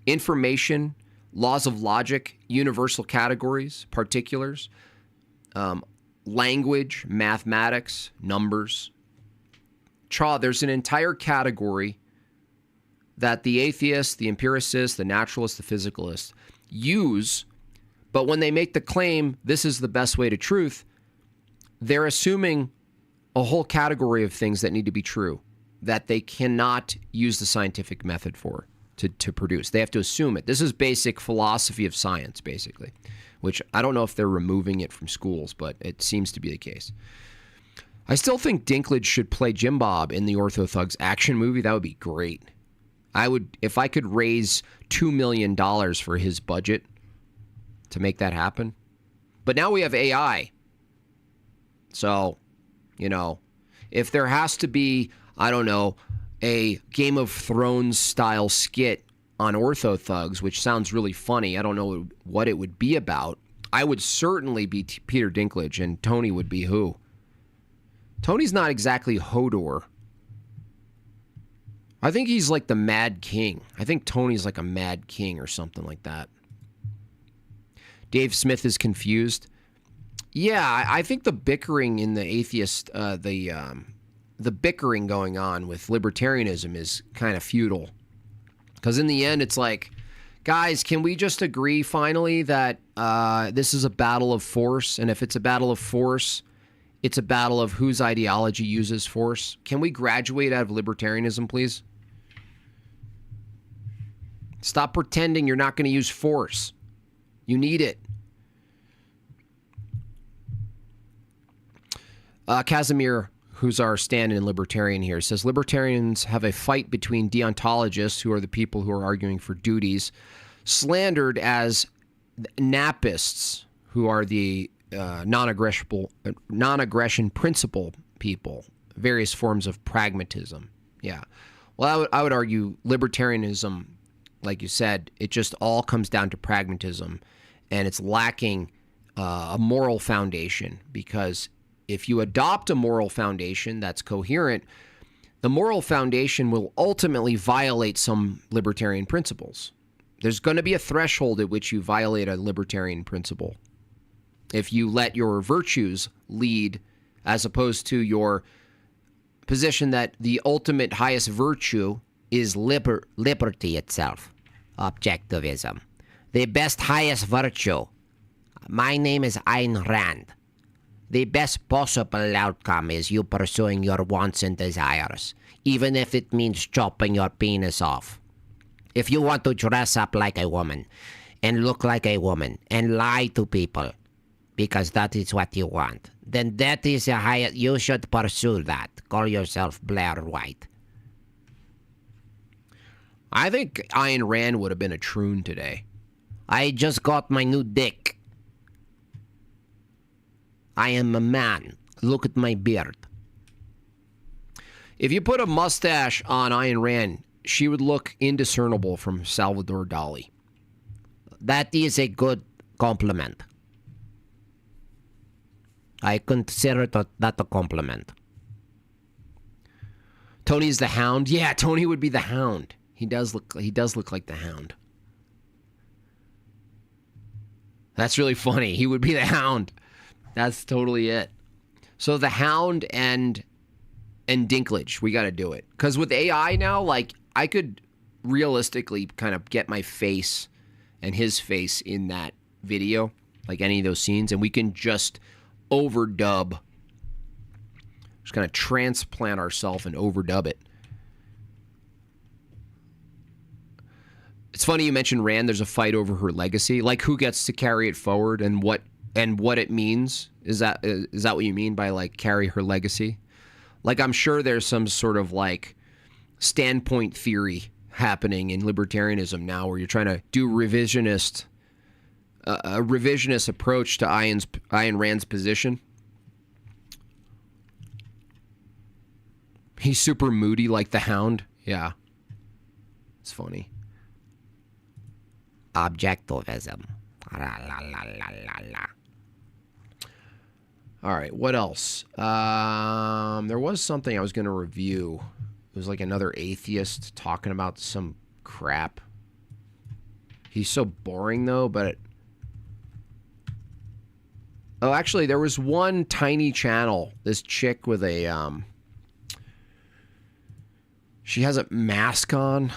information, laws of logic, universal categories, particulars, language, mathematics, numbers. Chaw, there's an entire category that the atheist, the empiricist, the naturalist, the physicalist use, but when they make the claim this is the best way to truth, they're assuming a whole category of things that need to be true that they cannot use the scientific method for to produce. They have to assume it. This is basic philosophy of science, basically, which I don't know if they're removing it from schools, but it seems to be the case. I still think Dinklage should play Jim Bob in the Ortho-Thugs action movie. That would be great. I would, if I could raise $2 million for his budget to make that happen. But now we have AI. So, if there has to be, I don't know, a Game of Thrones style skit on Ortho-Thugs, which sounds really funny. I don't know what it would be about. I would certainly be Peter Dinklage, and Tony would be who? Tony's not exactly Hodor. I think he's like the Mad King. I think Tony's like a Mad King or something like that. Dave Smith is confused. Yeah, I think the bickering in the atheist, the bickering going on with libertarianism is kind of futile. Because in the end, it's like, guys, can we just agree finally that this is a battle of force? And if it's a battle of force, it's a battle of whose ideology uses force. Can we graduate out of libertarianism, please? Stop pretending you're not going to use force. You need it. Casimir, who's our stand-in libertarian here, says libertarians have a fight between deontologists, who are the people who are arguing for duties, slandered as napists, who are the non-aggression principle people, various forms of pragmatism. Yeah. Well, I would argue libertarianism, like you said, it just all comes down to pragmatism, and it's lacking a moral foundation, because if you adopt a moral foundation that's coherent, the moral foundation will ultimately violate some libertarian principles. There's going to be a threshold at which you violate a libertarian principle. If you let your virtues lead, as opposed to your position that the ultimate highest virtue is liberty itself, objectivism. The best highest virtue. My name is Ayn Rand. The best possible outcome is you pursuing your wants and desires, even if it means chopping your penis off. If you want to dress up like a woman and look like a woman and lie to people because that is what you want, then that is a higher, you should pursue that. Call yourself Blair White. I think Ayn Rand would have been a troon today. I just got my new dick. I am a man. Look at my beard. If you put a mustache on Ayn Rand, she would look indiscernible from Salvador Dali. That is a good compliment. I consider that a compliment. Tony's the Hound. Yeah, Tony would be the Hound. He does look like the Hound. That's really funny. He would be the Hound. That's totally it. So the Hound and Dinklage, we got to do it. Because with AI now, like, I could realistically kind of get my face and his face in that video, like any of those scenes, and we can just overdub. Just kind of transplant ourselves and overdub it. It's funny you mentioned Rand. There's a fight over her legacy, like who gets to carry it forward and what it means. Is that what you mean by like carry her legacy? Like, I'm sure there's some sort of like standpoint theory happening in libertarianism now, where you're trying to do a revisionist approach to Ayn Rand's position. He's super moody like the Hound. Yeah, it's funny. Objectivism. La, la, la, la, la, la. All right, what else? There was something I was going to review. It was like another atheist talking about some crap. He's so boring, though, but... Oh, actually, there was one tiny channel. This chick with a... She has a mask on.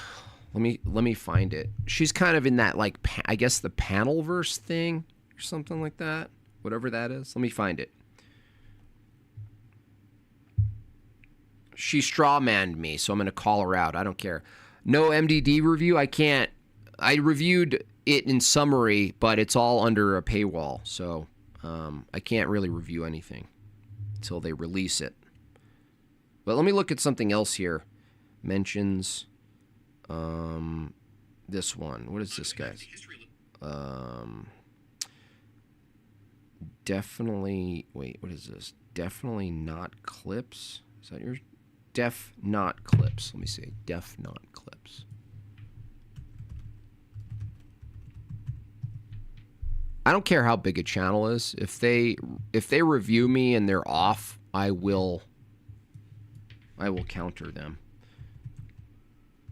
Let me find it. She's kind of in that, like, I guess the Panelverse thing or something like that. Whatever that is. Let me find it. She strawmanned me, so I'm going to call her out. I don't care. No MDD review. I can't. I reviewed it in summary, but it's all under a paywall, so I can't really review anything until they release it. But let me look at something else here. Mentions this one. What is this guy? Definitely. Wait, what is this? Definitely not clips. Is that your? Def not clips. Let me see. Def not clips. I don't care how big a channel is. If they review me and they're off, I will counter them.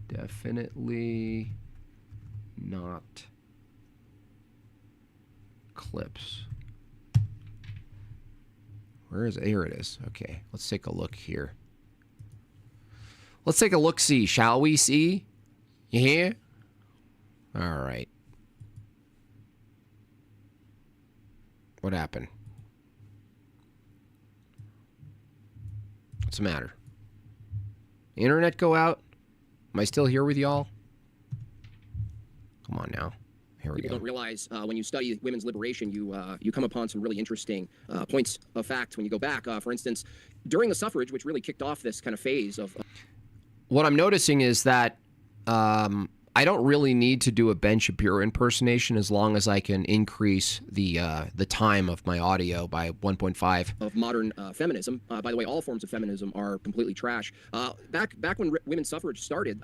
Definitely not clips. Where is it? Here it is. Okay, let's take a look here. Let's take a look-see, shall we see? You hear? All right. What happened? What's the matter? Internet go out? Am I still here with y'all? Come on now. Here we go. People don't realize when you study women's liberation, you come upon some really interesting points of fact when you go back. For instance, during the suffrage, which really kicked off this kind of phase of... What I'm noticing is that I don't really need to do a Ben Shapiro impersonation as long as I can increase the time of my audio by 1.5. Of modern feminism. By the way, all forms of feminism are completely trash. Back when women's suffrage started,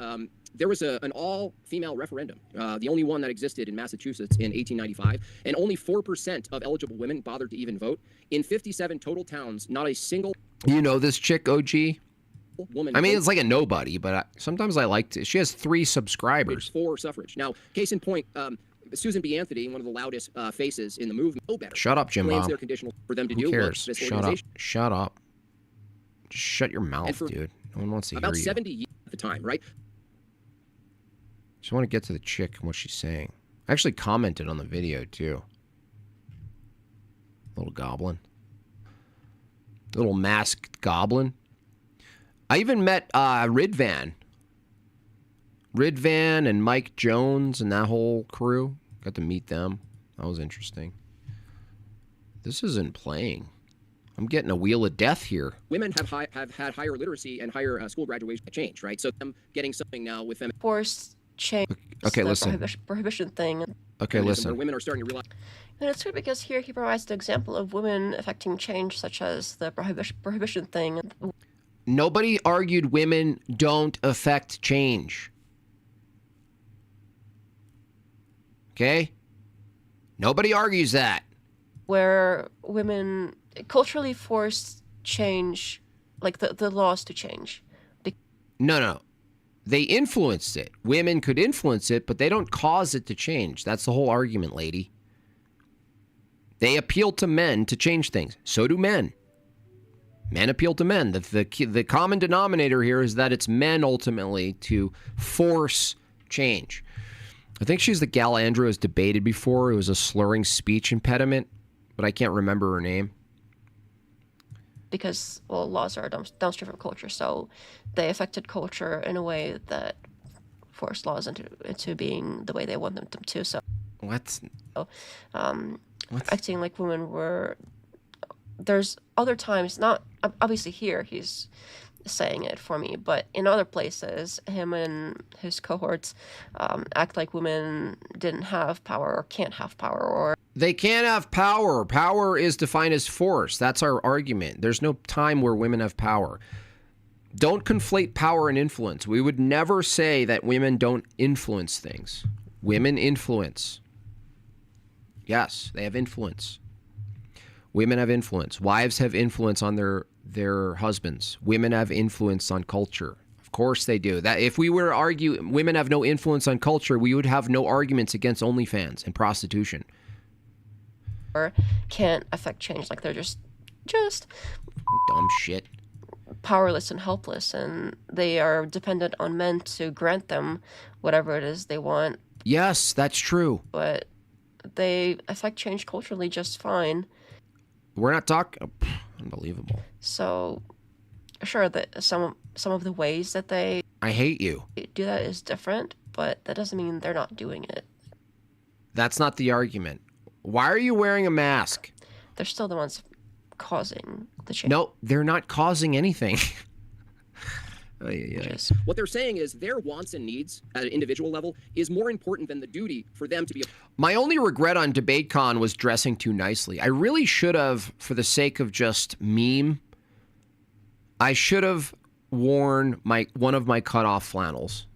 there was an all-female referendum, the only one that existed in Massachusetts in 1895, and only 4% of eligible women bothered to even vote. In 57 total towns, not a single... You know this chick, OG? Woman. I mean, it's like a nobody, but sometimes I like to. She has 3 subscribers. For suffrage. Now, case in point, Susan B. Anthony, one of the loudest faces in the movement, no better. Shut up, Jim Claims Bob. they're conditional for them to Who do cares? what this Shut up. organization... Shut up. Just shut your mouth, for dude. No one wants to about hear you. 70 years at the time, right? Just want to get to the chick and what she's saying. I actually commented on the video, too. Little goblin. Little masked goblin. I even met Ridvan. Ridvan and Mike Jones and that whole crew. Got to meet them. That was interesting. This isn't playing. I'm getting a wheel of death here. Women have had higher literacy and higher school graduation change, right? So them getting something now with them... Forced change. Okay, listen. Prohibition thing. Okay, listen. Where women are starting to realize... And it's good because here he provides the example of women affecting change, such as the prohibition thing. Nobody argued women don't affect change. Okay? Nobody argues that. Where women culturally forced change, like the laws to change. No. They influenced it. Women could influence it, but they don't cause it to change. That's the whole argument, lady. They appeal to men to change things. So do men. Men appeal to men. The common denominator here is that it's men ultimately to force change. I think she's the gal Andrew has debated before. It was a slurring speech impediment, but I can't remember her name. Because, well, laws are downstream from culture, so they affected culture in a way that forced laws into being the way they want them to. So what? Acting like women were. There's other times, not obviously here he's saying it for me, but in other places, him and his cohorts act like women didn't have power or can't have power or. They can't have power. Power is defined as force. That's our argument. There's no time where women have power. Don't conflate power and influence. We would never say that women don't influence things. Women influence. Yes, they have influence. Women have influence. Wives have influence on their husbands. Women have influence on culture. Of course they do. That if we were to argue women have no influence on culture, we would have no arguments against OnlyFans and prostitution. Or can't affect change, like they're just dumb shit, powerless and helpless, and they are dependent on men to grant them whatever it is they want. Yes, that's true. But they affect change culturally just fine. We're not talking. Unbelievable. So, sure, that some of the ways that they. I hate you. Do that is different, but that doesn't mean they're not doing it. That's not the argument. Why are you wearing a mask? They're still the ones causing the change. No, they're not causing anything. What they're saying is their wants and needs at an individual level is more important than the duty for them to be. My only regret on DebateCon was dressing too nicely. I really should have, for the sake of just meme, I should have worn one of my cutoff flannels.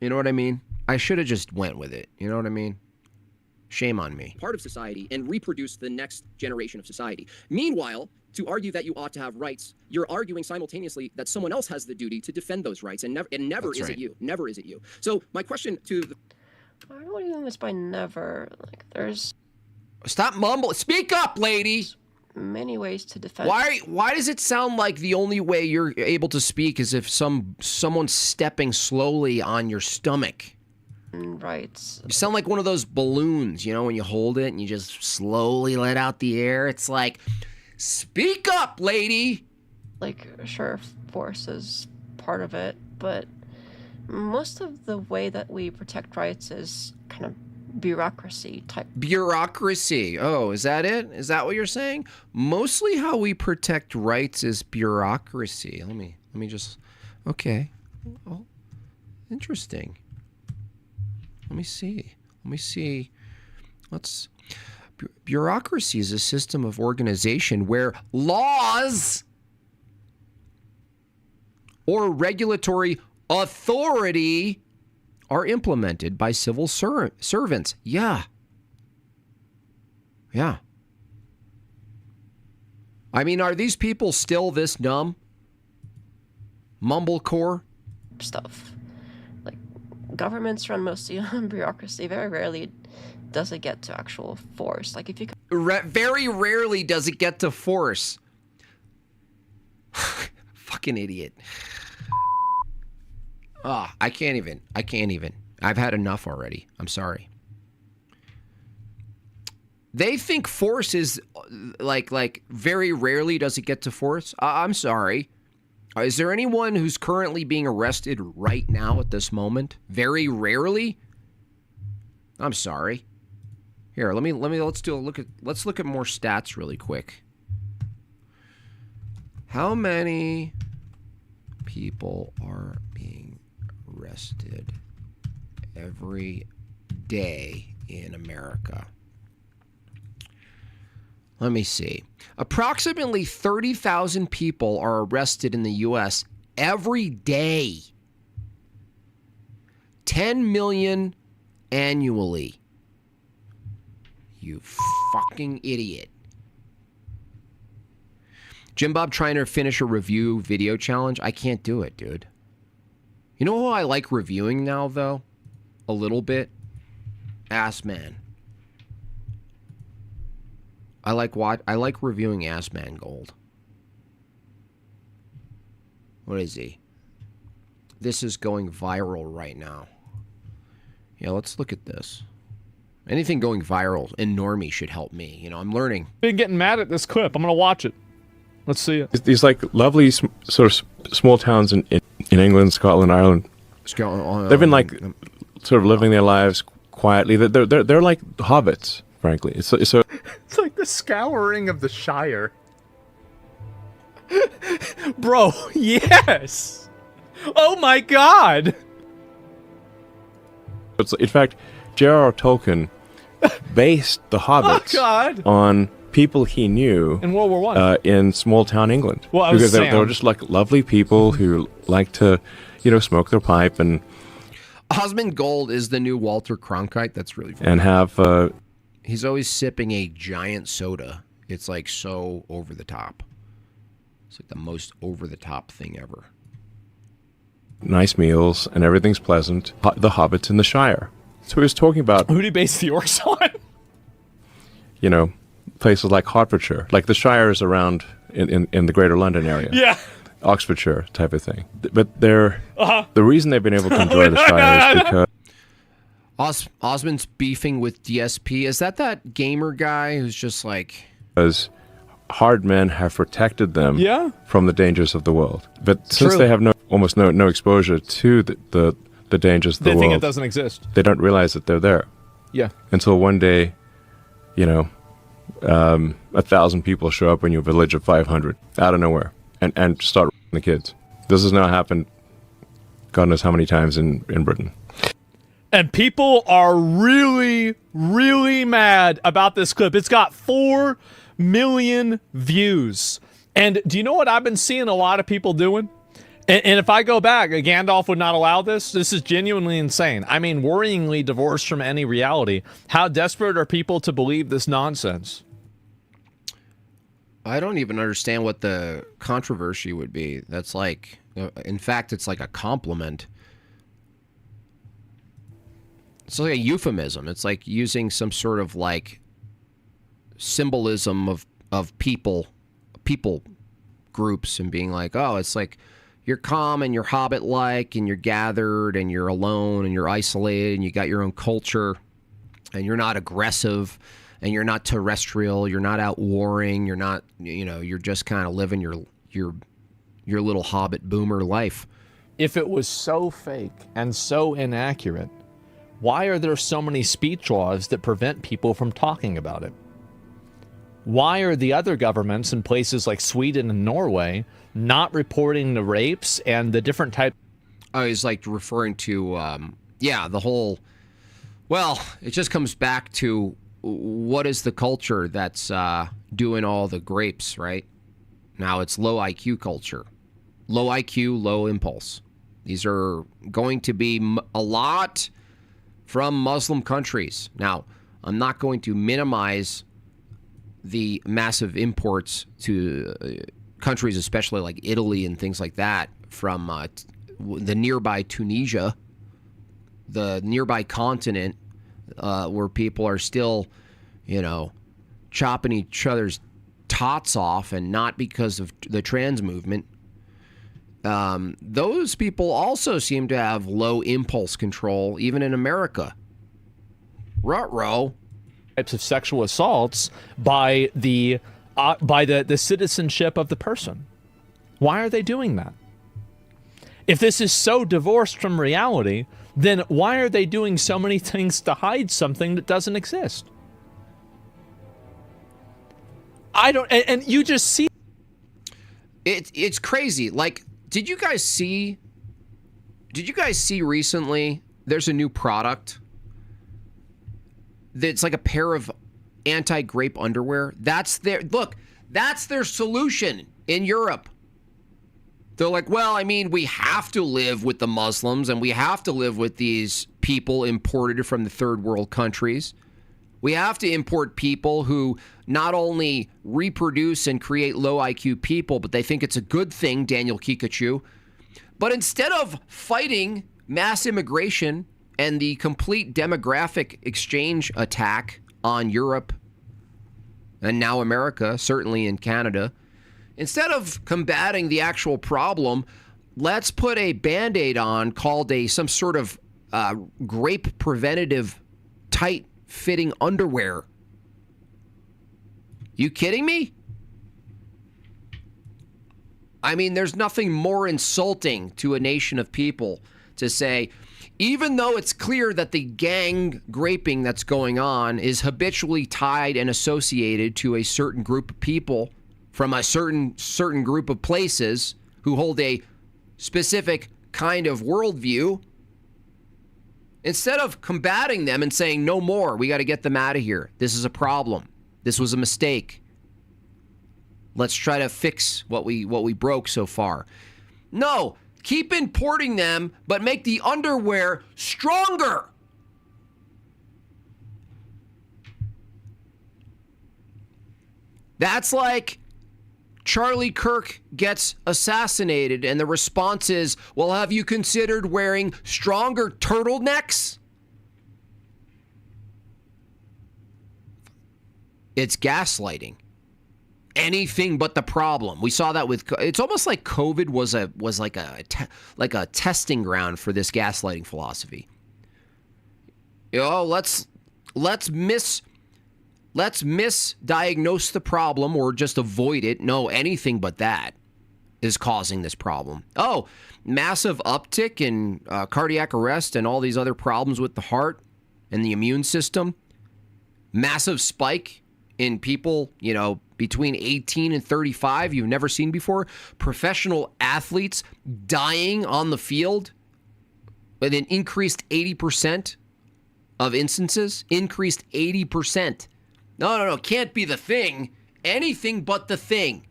You know what I mean? I should have just went with it. You know what I mean? Shame on me. Part of society and reproduce the next generation of society. Meanwhile, to argue that you ought to have rights, you're arguing simultaneously that someone else has the duty to defend those rights, and never is it you. Never is it you. So my question to the... I don't know what you mean by never. Like, there's... Stop mumbling. Speak up, lady! Many ways to defend... Why does it sound like the only way you're able to speak is if someone's stepping slowly on your stomach? rights. You sound like one of those balloons, you know, when you hold it and you just slowly let out the air. It's like, speak up, lady. Like, sure, force is part of it, but most of the way that we protect rights is kind of bureaucracy type. Bureaucracy. Oh, is that it? Is that what you're saying? Mostly how we protect rights is bureaucracy. Let me just, okay. Oh, interesting. Let me see. Bureaucracy is a system of organization where laws or regulatory authority are implemented by civil servants. Yeah. I mean, are these people still this dumb? Mumblecore? Stuff. Like, governments run mostly on bureaucracy. Very rarely does it get to actual force. Like, if you... Very rarely does it get to force. Fucking idiot. I can't even. I've had enough already. I'm sorry. They think force is like very rarely does it get to force. I'm sorry. Is there anyone who's currently being arrested right now at this moment? Very rarely? I'm sorry. Here, let's look at more stats really quick. How many people are being arrested every day in America? Let me see. Approximately 30,000 people are arrested in the U.S. every day. 10 million annually. You fucking idiot. Jim Bob trying to finish a review video challenge. I can't do it, dude. You know who I like reviewing now, though? A little bit? Ass Man. I like reviewing Ass Man Gold. What is he? This is going viral right now. Yeah, let's look at this. Anything going viral in Normie should help me. You know, I'm learning. Been getting mad at this clip. I'm gonna watch it. Let's see it. These like lovely sort of small towns in England, Scotland, Ireland. They've been like sort of living their lives quietly. They're like hobbits, frankly. It's like the scouring of the Shire. Bro, yes. Oh my God. In fact, J.R.R. Tolkien based the hobbits on people he knew in World War I in small town England. Well, because they were just like lovely people who like to, smoke their pipe and. Osmond Gold is the new Walter Cronkite. That's really funny. And have. He's always sipping a giant soda. It's like so over the top. It's like the most over the top thing ever. Nice meals and everything's pleasant. The hobbits in the Shire. So he was talking about. Who did he base the orcs on? Places like Hertfordshire, like the Shire is around in the Greater London area. Yeah. Oxfordshire type of thing. But the reason they've been able to enjoy the Shire is because Osmond's beefing with DSP. Is that gamer guy who's just like... Because hard men have protected them from the dangers of the world. But since they have almost no exposure to the dangers of the world... They think it doesn't exist. They don't realize that they're there. Yeah. Until one day, 1,000 people show up in your village of 500 out of nowhere and start the kids. This has now happened God knows how many times in Britain. And people are really, really mad about this clip. It's got 4 million views. And do you know what I've been seeing a lot of people doing? And if I go back, Gandalf would not allow this. This is genuinely insane. I mean, worryingly divorced from any reality. How desperate are people to believe this nonsense? I don't even understand what the controversy would be. That's like, in fact, it's like a compliment. It's like a euphemism. It's like using some sort of like symbolism of people groups and being like, oh, it's like, you're calm and you're hobbit-like and you're gathered and you're alone and you're isolated and you got your own culture and you're not aggressive and you're not terrestrial, you're not out warring, you're not, you're just kind of living your little hobbit boomer life. If it was so fake and so inaccurate, why are there so many speech laws that prevent people from talking about it? Why are the other governments in places like Sweden and Norway not reporting the rapes and the different types? I was like referring to, the whole, well, it just comes back to what is the culture that's doing all the grapes, right? Now it's low IQ culture. Low IQ, low impulse. These are going to be a lot from Muslim countries. Now, I'm not going to minimize the massive imports to countries, especially like Italy and things like that, from the nearby Tunisia, the nearby continent, where people are still, chopping each other's tots off, and not because of the trans movement. Those people also seem to have low impulse control, even in America. Ruh-roh. Types of sexual assaults by the citizenship of the person. Why are they doing that? If this is so divorced from reality, then why are they doing so many things to hide something that doesn't exist? I don't, and you just see. It's crazy. Like, did you guys see recently, there's a new product that's like a pair of anti-grape underwear. That's their solution in Europe. They're like, well, I mean, we have to live with the Muslims and we have to live with these people imported from the third world countries. We have to import people who not only reproduce and create low IQ people, but they think it's a good thing, Daniel Kikachu. But instead of fighting mass immigration and the complete demographic exchange attack on Europe and now America, certainly in Canada, instead of combating the actual problem, let's put a Band-Aid on called some sort of grape preventative tight-fitting underwear. You kidding me? I mean, there's nothing more insulting to a nation of people to say, even though it's clear that the gang graping that's going on is habitually tied and associated to a certain group of people from a certain group of places who hold a specific kind of worldview, instead of combating them and saying, no more, we got to get them out of here. This is a problem. This was a mistake. Let's try to fix what we broke so far. No, keep importing them, but make the underwear stronger. That's like Charlie Kirk gets assassinated and the response is, well, have you considered wearing stronger turtlenecks? It's gaslighting. Anything but the problem. We saw that with. It's almost like COVID was like a testing ground for this gaslighting philosophy. Let's misdiagnose the problem or just avoid it. No, anything but that is causing this problem. Oh, massive uptick in cardiac arrest and all these other problems with the heart and the immune system. Massive spike in people, between 18 and 35 you've never seen before. Professional athletes dying on the field with an increased 80% of instances. Increased 80%. No, can't be the thing. Anything but the thing.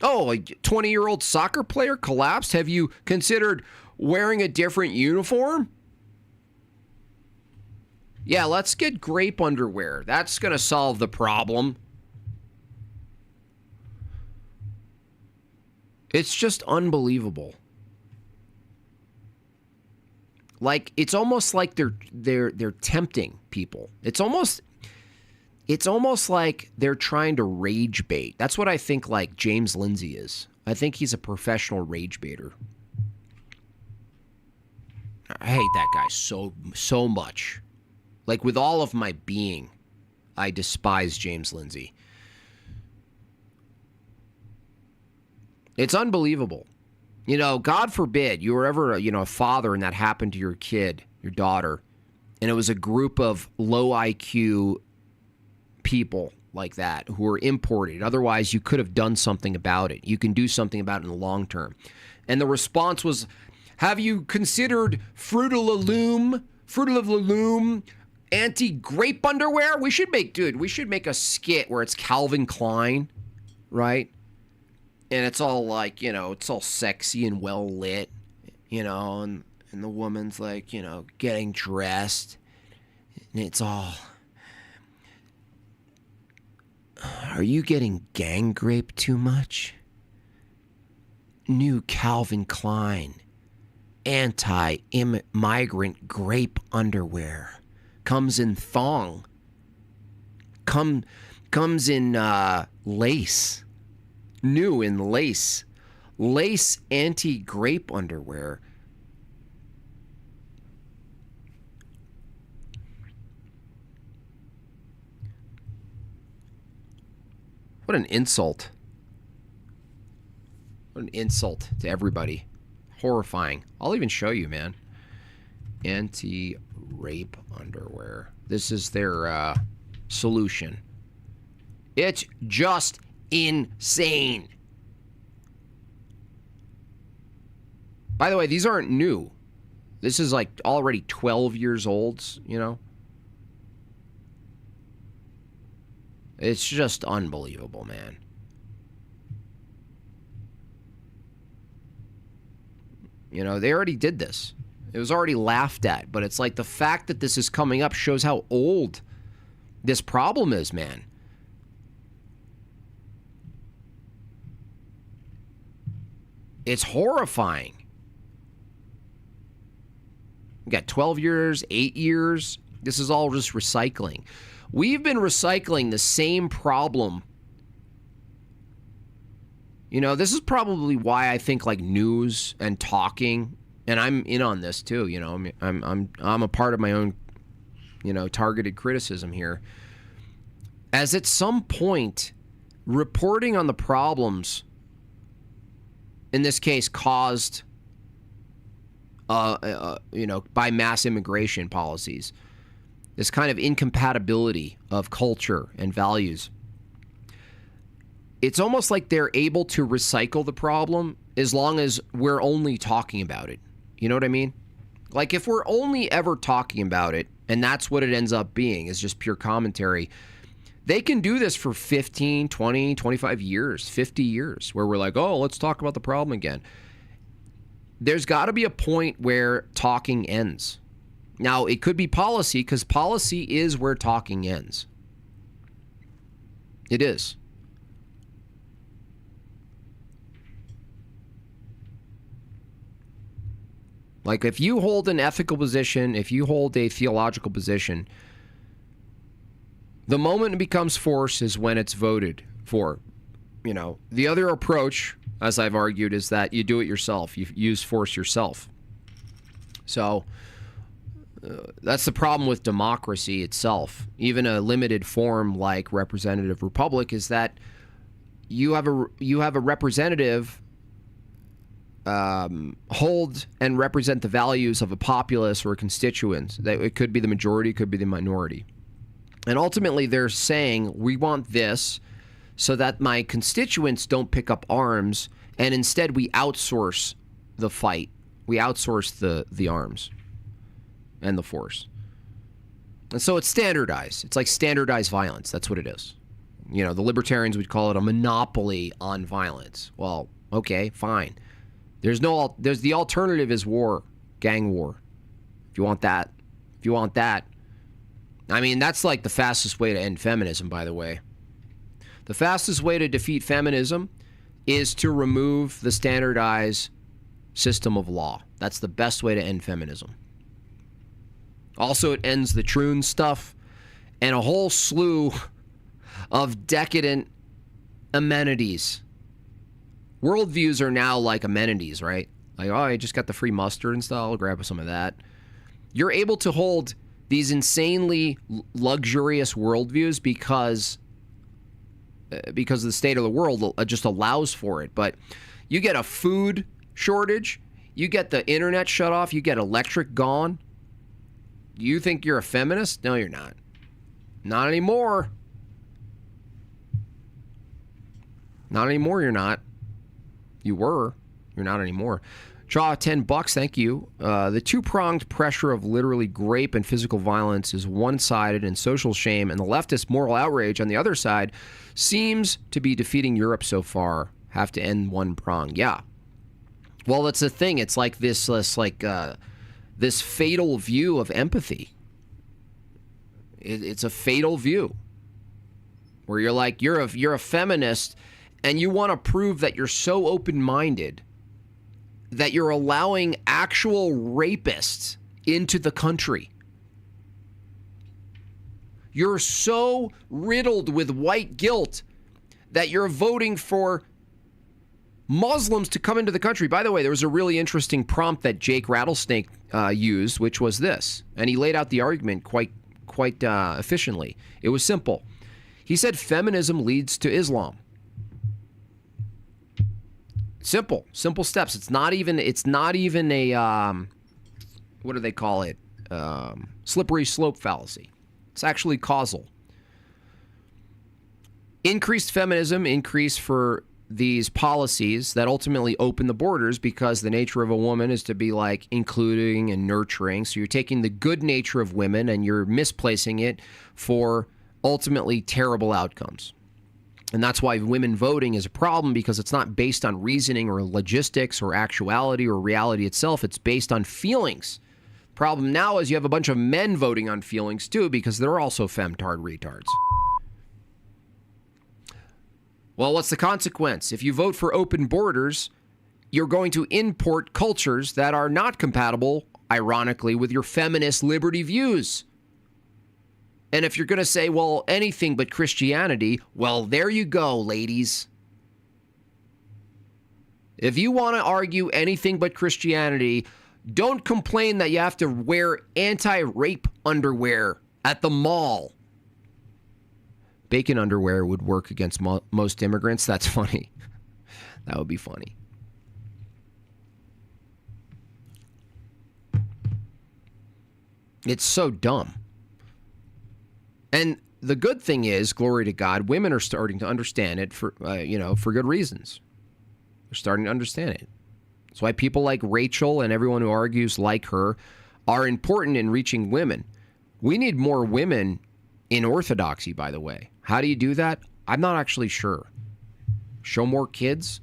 Oh, a 20-year-old soccer player collapsed? Have you considered wearing a different uniform? Yeah, let's get grape underwear. That's going to solve the problem. It's just unbelievable. Like, it's almost like they're tempting people. It's almost it's almost like they're trying to rage bait. That's what I think like James Lindsay is. I think he's a professional rage baiter. I hate that guy so much. Like with all of my being, I despise James Lindsay. It's unbelievable. You know, God forbid you were ever, a father and that happened to your kid, your daughter, and it was a group of low IQ people like that who were imported. Otherwise, you could have done something about it. You can do something about it in the long term. And the response was, have you considered Fruit of the Loom anti-grape underwear? We should make a skit where it's Calvin Klein, right? And it's all like, it's all sexy and well lit, and the woman's like, getting dressed. And it's all, are you getting gang grape too much? New Calvin Klein anti-migrant grape underwear comes in thong. Comes in lace. New in lace. Lace anti-grape underwear. What an insult. What an insult to everybody. Horrifying. I'll even show you, man. Anti-rape underwear. This is their solution. It's just insane. By the way, these aren't new. This is like already 12 years old, It's just unbelievable, man. They already did this. It was already laughed at, but it's like the fact that this is coming up shows how old this problem is, man. It's horrifying. We got 12 years, 8 years. This is all just recycling. We've been recycling the same problem. This is probably why I think like news and talking, and I'm in on this too. I'm a part of my own, targeted criticism here. As at some point, reporting on the problems, in this case, caused, by mass immigration policies, this kind of incompatibility of culture and values. It's almost like they're able to recycle the problem as long as we're only talking about it. You know what I mean? Like if we're only ever talking about it, and that's what it ends up being, is just pure commentary, they can do this for 15, 20, 25 years, 50 years, where we're like, oh, let's talk about the problem again. There's got to be a point where talking ends. Now, it could be policy, because policy is where talking ends. It is. Like, if you hold an ethical position, if you hold a theological position, the moment it becomes force is when it's voted for. The other approach, as I've argued, is that you do it yourself. You use force yourself. So that's the problem with democracy itself. Even a limited form like representative republic is that you have a representative hold and represent the values of a populace or constituents. It could be the majority, it could be the minority. And ultimately they're saying, we want this so that my constituents don't pick up arms, and instead we outsource the fight. We outsource the arms and the force. And so it's standardized. It's like standardized violence. That's what it is. The libertarians would call it a monopoly on violence. Well, okay, fine. There's the alternative is war, gang war. If you want that. I mean, that's like the fastest way to end feminism, by the way. The fastest way to defeat feminism is to remove the standardized system of law. That's the best way to end feminism. Also, it ends the Troon stuff and a whole slew of decadent amenities. Worldviews are now like amenities, right? Like, oh, I just got the free mustard and stuff. I'll grab some of that. You're able to hold these insanely luxurious worldviews because the state of the world just allows for it. But you get a food shortage, you get the internet shut off, you get electric gone. You think you're a feminist? No, you're not. Not anymore. Not anymore, you're not. You were. You're not anymore. Draw $10, thank you. The two-pronged pressure of literally grape and physical violence is one-sided and social shame, and the leftist moral outrage on the other side seems to be defeating Europe so far. Have to end one prong. Yeah. Well, that's the thing. It's like this fatal view of empathy. It's a fatal view where you're like, you're a feminist, and you want to prove that you're so open-minded that you're allowing actual rapists into the country. You're so riddled with white guilt that you're voting for Muslims to come into the country. By the way, there was a really interesting prompt that Jake Rattlesnake used, which was this, and he laid out the argument quite efficiently. It was simple. He said feminism leads to Islam. Simple steps. It's not even a what do they call it? Slippery slope fallacy. It's actually causal. Increased feminism, increase for these policies that ultimately open the borders, because the nature of a woman is to be like including and nurturing. So you're taking the good nature of women and you're misplacing it for ultimately terrible outcomes. And that's why women voting is a problem, because it's not based on reasoning or logistics or actuality or reality itself. It's based on feelings. Problem now is you have a bunch of men voting on feelings too, because they're also femtard retards. Well, what's the consequence? If you vote for open borders, you're going to import cultures that are not compatible, ironically, with your feminist liberty views. And if you're going to say, well, anything but Christianity, well, there you go, ladies. If you want to argue anything but Christianity, don't complain that you have to wear anti-rape underwear at the mall. Bacon underwear would work against most immigrants. That's funny. That would be funny. It's so dumb. And the good thing is, glory to God, women are starting to understand it for good reasons. They're starting to understand it. That's why people like Rachel and everyone who argues like her are important in reaching women. We need more women in orthodoxy, by the way. How do you do that? I'm not actually sure. Show more kids?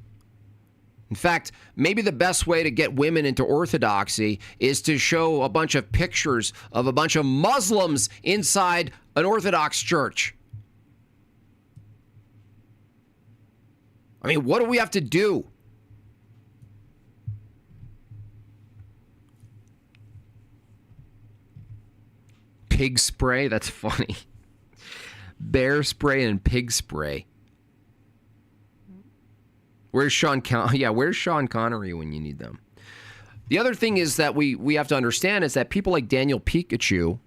In fact, maybe the best way to get women into orthodoxy is to show a bunch of pictures of a bunch of Muslims inside an Orthodox church. I mean, what do we have to do? Pig spray? That's funny. Bear spray and pig spray. Where's Sean Connery when you need them? The other thing is that we have to understand is that people like Daniel Pikachu,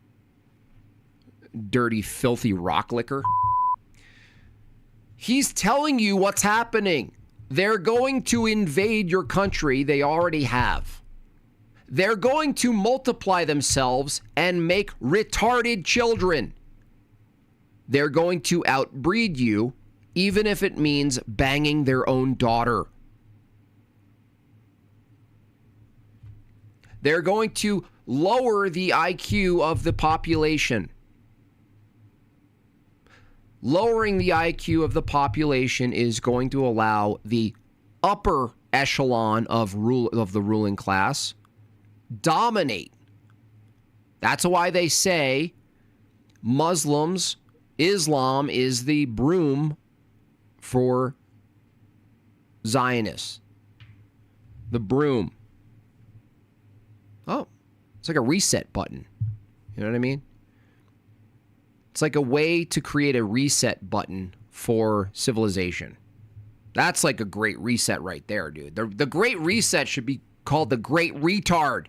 dirty, filthy rock licker, he's telling you what's happening. They're going to invade your country. They already have. They're going to multiply themselves and make retarded children. They're going to outbreed you, even if it means banging their own daughter. They're going to lower the IQ of the population. Lowering the IQ of the population is going to allow the upper echelon of the ruling class dominate. That's why they say Islam is the broom for Zionists. The broom. Oh, it's like a reset button. You know what I mean? It's like a way to create a reset button for civilization. That's like a great reset right there, dude. The great reset should be called the Great Retard.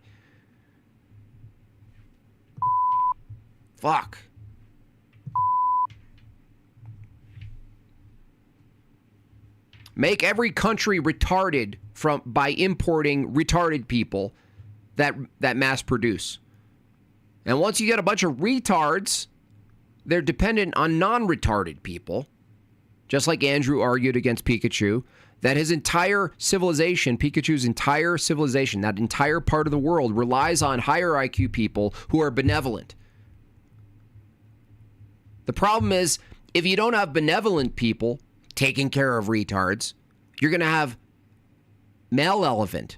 Fuck. Make every country retarded by importing retarded people that mass produce. And once you get a bunch of retards, they're dependent on non-retarded people. Just like Andrew argued against Pikachu, that his entire civilization, Pikachu's entire civilization, that entire part of the world relies on higher IQ people who are benevolent. The problem is, if you don't have benevolent people taking care of retards, you're going to have malevolent.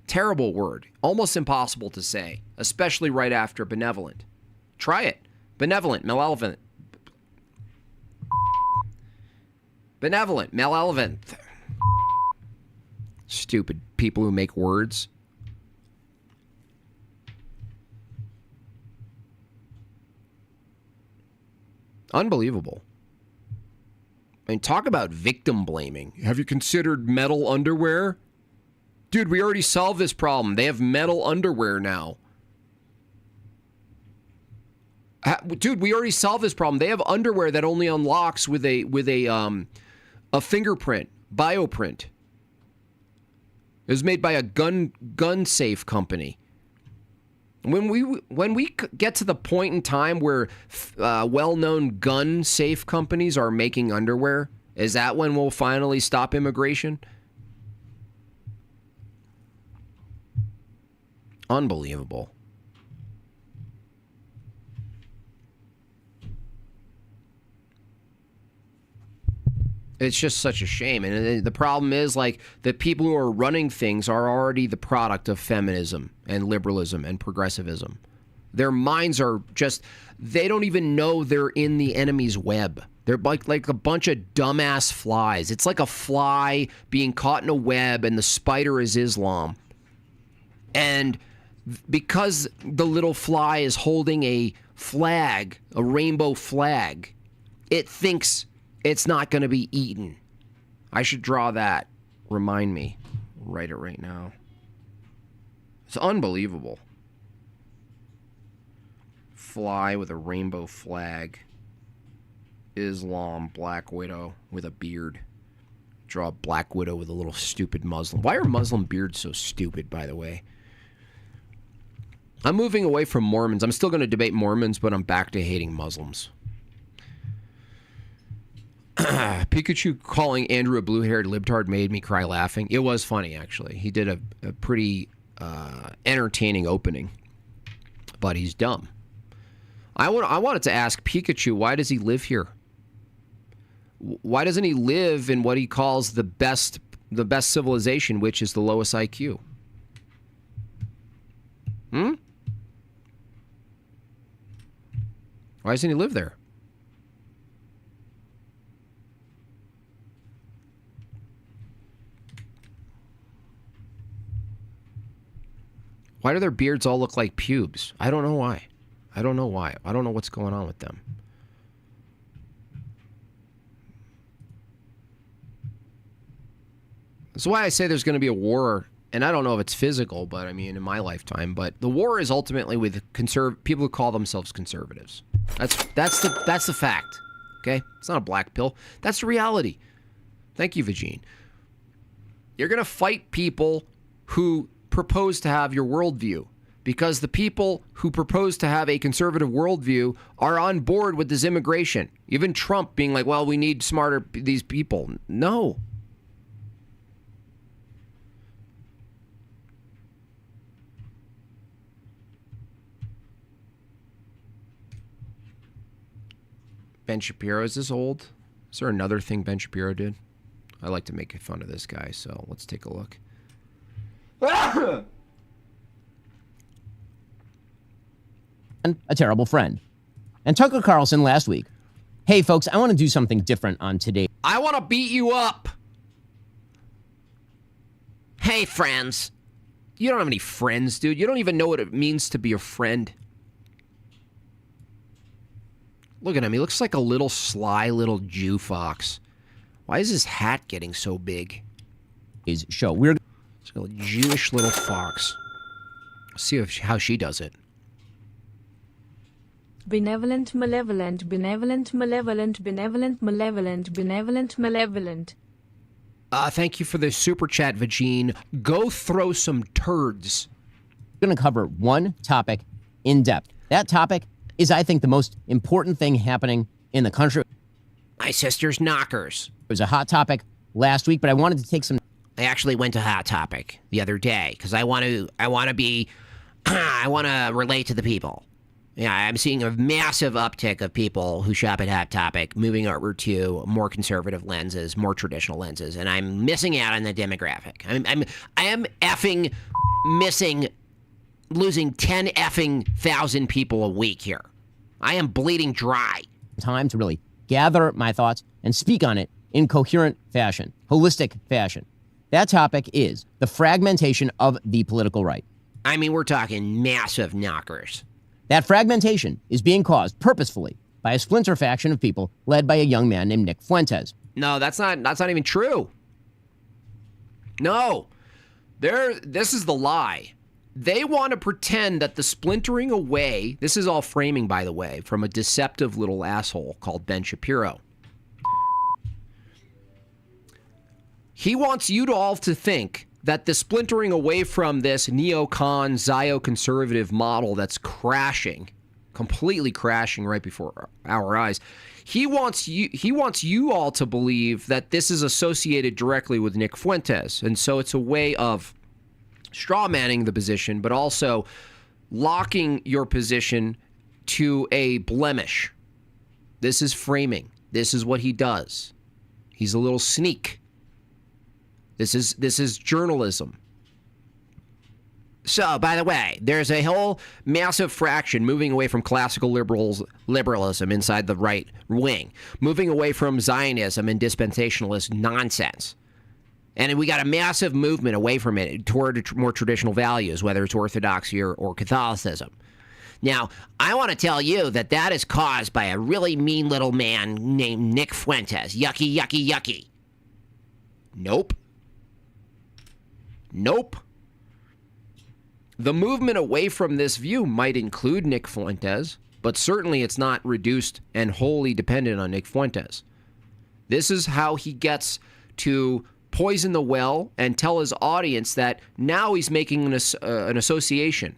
Terrible word. Almost impossible to say, especially right after benevolent. Try it. Benevolent, malevolent. Benevolent, malevolent. Stupid people who make words. Unbelievable. I mean, talk about victim blaming. Have you considered metal underwear? Dude, we already solved this problem. They have metal underwear now. Dude, we already solved this problem. They have underwear that only unlocks with a fingerprint, bioprint. It was made by a gun safe company. When we get to the point in time where well-known gun safe companies are making underwear, is that when we'll finally stop immigration? Unbelievable. It's just such a shame. And the problem is, like, the people who are running things are already the product of feminism and liberalism and progressivism. Their minds are just, they don't even know they're in the enemy's web. They're like a bunch of dumbass flies. It's like a fly being caught in a web and the spider is Islam. And because the little fly is holding a flag, a rainbow flag, it thinks it's not going to be eaten. I should draw that. Remind me. Write it right now. It's unbelievable. Fly with a rainbow flag. Islam, Black Widow with a beard. Draw a Black Widow with a little stupid Muslim. Why are Muslim beards so stupid, by the way? I'm moving away from Mormons. I'm still going to debate Mormons, but I'm back to hating Muslims. Pikachu calling Andrew a blue-haired libtard made me cry laughing. It was funny, actually. He did a pretty entertaining opening, but he's dumb. I wanted to ask Pikachu, why does he live here? Why doesn't he live in what he calls the best civilization, which is the lowest IQ? Why doesn't he live there? Why do their beards all look like pubes? I don't know why. I don't know why. I don't know what's going on with them. That's why I say there's going to be a war, and I don't know if it's physical, but I mean in my lifetime. But the war is ultimately with people who call themselves conservatives. That's the fact. Okay, it's not a black pill. That's the reality. Thank you, Vagine. You're going to fight people who propose to have your worldview, because the people who propose to have a conservative worldview are on board with this immigration. Even Trump being like, well, we need smarter these people. No. Ben Shapiro, is this old? Is there another thing Ben Shapiro did? I like to make fun of this guy, so let's take a look. A terrible friend. And Tucker Carlson last week. Hey, folks, I want to do something different on today. I want to beat you up. Hey, friends. You don't have any friends, dude. You don't even know what it means to be a friend. Look at him. He looks like a little sly little Jew fox. Why is his hat getting so big? His show. We're it's a Jewish little fox. See how she does it. Benevolent, malevolent, benevolent, malevolent, benevolent, malevolent, benevolent, malevolent. Thank you for the super chat, Vagine. Go throw some turds. We're going to cover one topic in depth. That topic is, I think, the most important thing happening in the country. My sister's knockers. It was a hot topic last week, but I wanted to take some. I actually went to Hot Topic the other day because I want to be, I want to relate to the people. Yeah, I'm seeing a massive uptick of people who shop at Hot Topic moving over to more conservative lenses, more traditional lenses, and I'm missing out on the demographic. I am effing missing, losing 10 effing thousand people a week here. I am bleeding dry. Time to really gather my thoughts and speak on it in coherent fashion, holistic fashion. That topic is the fragmentation of the political right. I mean, we're talking massive knockers. That fragmentation is being caused purposefully by a splinter faction of people led by a young man named Nick Fuentes. No, that's not even true. No. This is the lie. They want to pretend that the splintering away, this is all framing, by the way, from a deceptive little asshole called Ben Shapiro. He wants you to all to think that the splintering away from this neocon, Zio-conservative model that's crashing, completely crashing right before our eyes, he wants you all to believe that this is associated directly with Nick Fuentes. And so it's a way of straw-manning the position, but also locking your position to a blemish. This is framing. This is what he does. He's a little sneak. This is journalism. So, by the way, There's a whole massive fraction moving away from classical liberalism inside the right wing, moving away from Zionism and dispensationalist nonsense. And we got a massive movement away from it toward more traditional values, whether it's Orthodoxy or Catholicism. Now, I want to tell you that is caused by a really mean little man named Nick Fuentes. Yucky, yucky, yucky. Nope. The movement away from this view might include Nick Fuentes, but certainly it's not reduced and wholly dependent on Nick Fuentes. This is how he gets to poison the well and tell his audience that now he's making an association.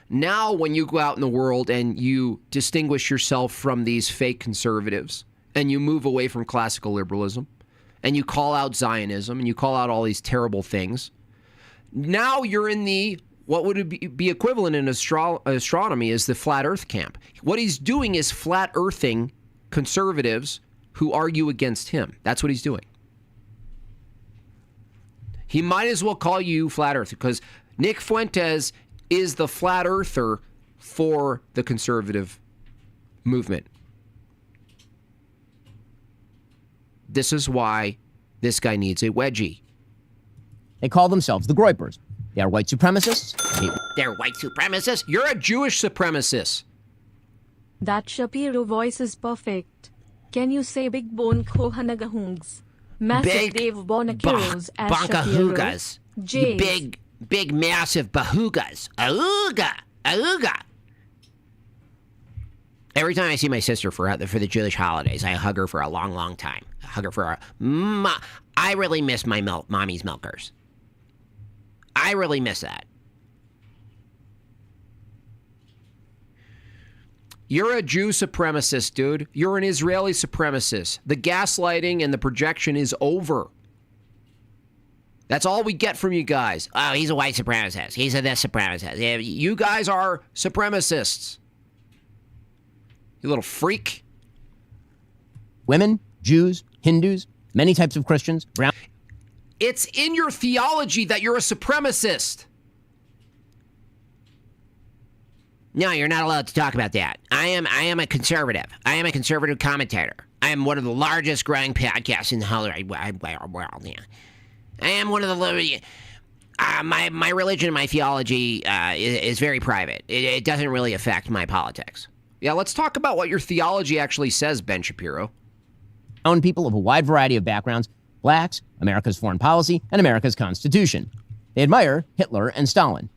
Now when you go out in the world and you distinguish yourself from these fake conservatives and you move away from classical liberalism and you call out Zionism and you call out all these terrible things, now you're in the, what would be equivalent in astronomy is the flat earth camp. What he's doing is flat earthing conservatives who argue against him. That's what he's doing. He might as well call you flat earth because Nick Fuentes is the flat earther for the conservative movement. This is why this guy needs a wedgie. They call themselves the Groypers. They are white supremacists. They're white supremacists? You're a Jewish supremacist. That Shapiro voice is perfect. Can you say big bone kohanagahungs? Massive Dave Bonakiros as Shapiro. Bankahugas. You big massive bahugas. Auga. Auga. Every time I see my sister for the Jewish holidays, I hug her for a long, long time. I hug her for I really miss my mommy's milkers. I really miss that. You're a Jew supremacist, dude. You're an Israeli supremacist. The gaslighting and the projection is over. That's all we get from you guys. Oh, he's a white supremacist. He's a this supremacist. Yeah, you guys are supremacists. You little freak. Women, Jews, Hindus, many types of Christians, brown. It's in your theology that you're a supremacist. No, you're not allowed to talk about that. I am a conservative. I am a conservative commentator. I am one of the largest growing podcasts in the whole world. Yeah. I am one of the... my religion and my theology is very private. It doesn't really affect my politics. Yeah, let's talk about what your theology actually says, Ben Shapiro. Own people of a wide variety of backgrounds, blacks, America's foreign policy, and America's Constitution. They admire Hitler and Stalin.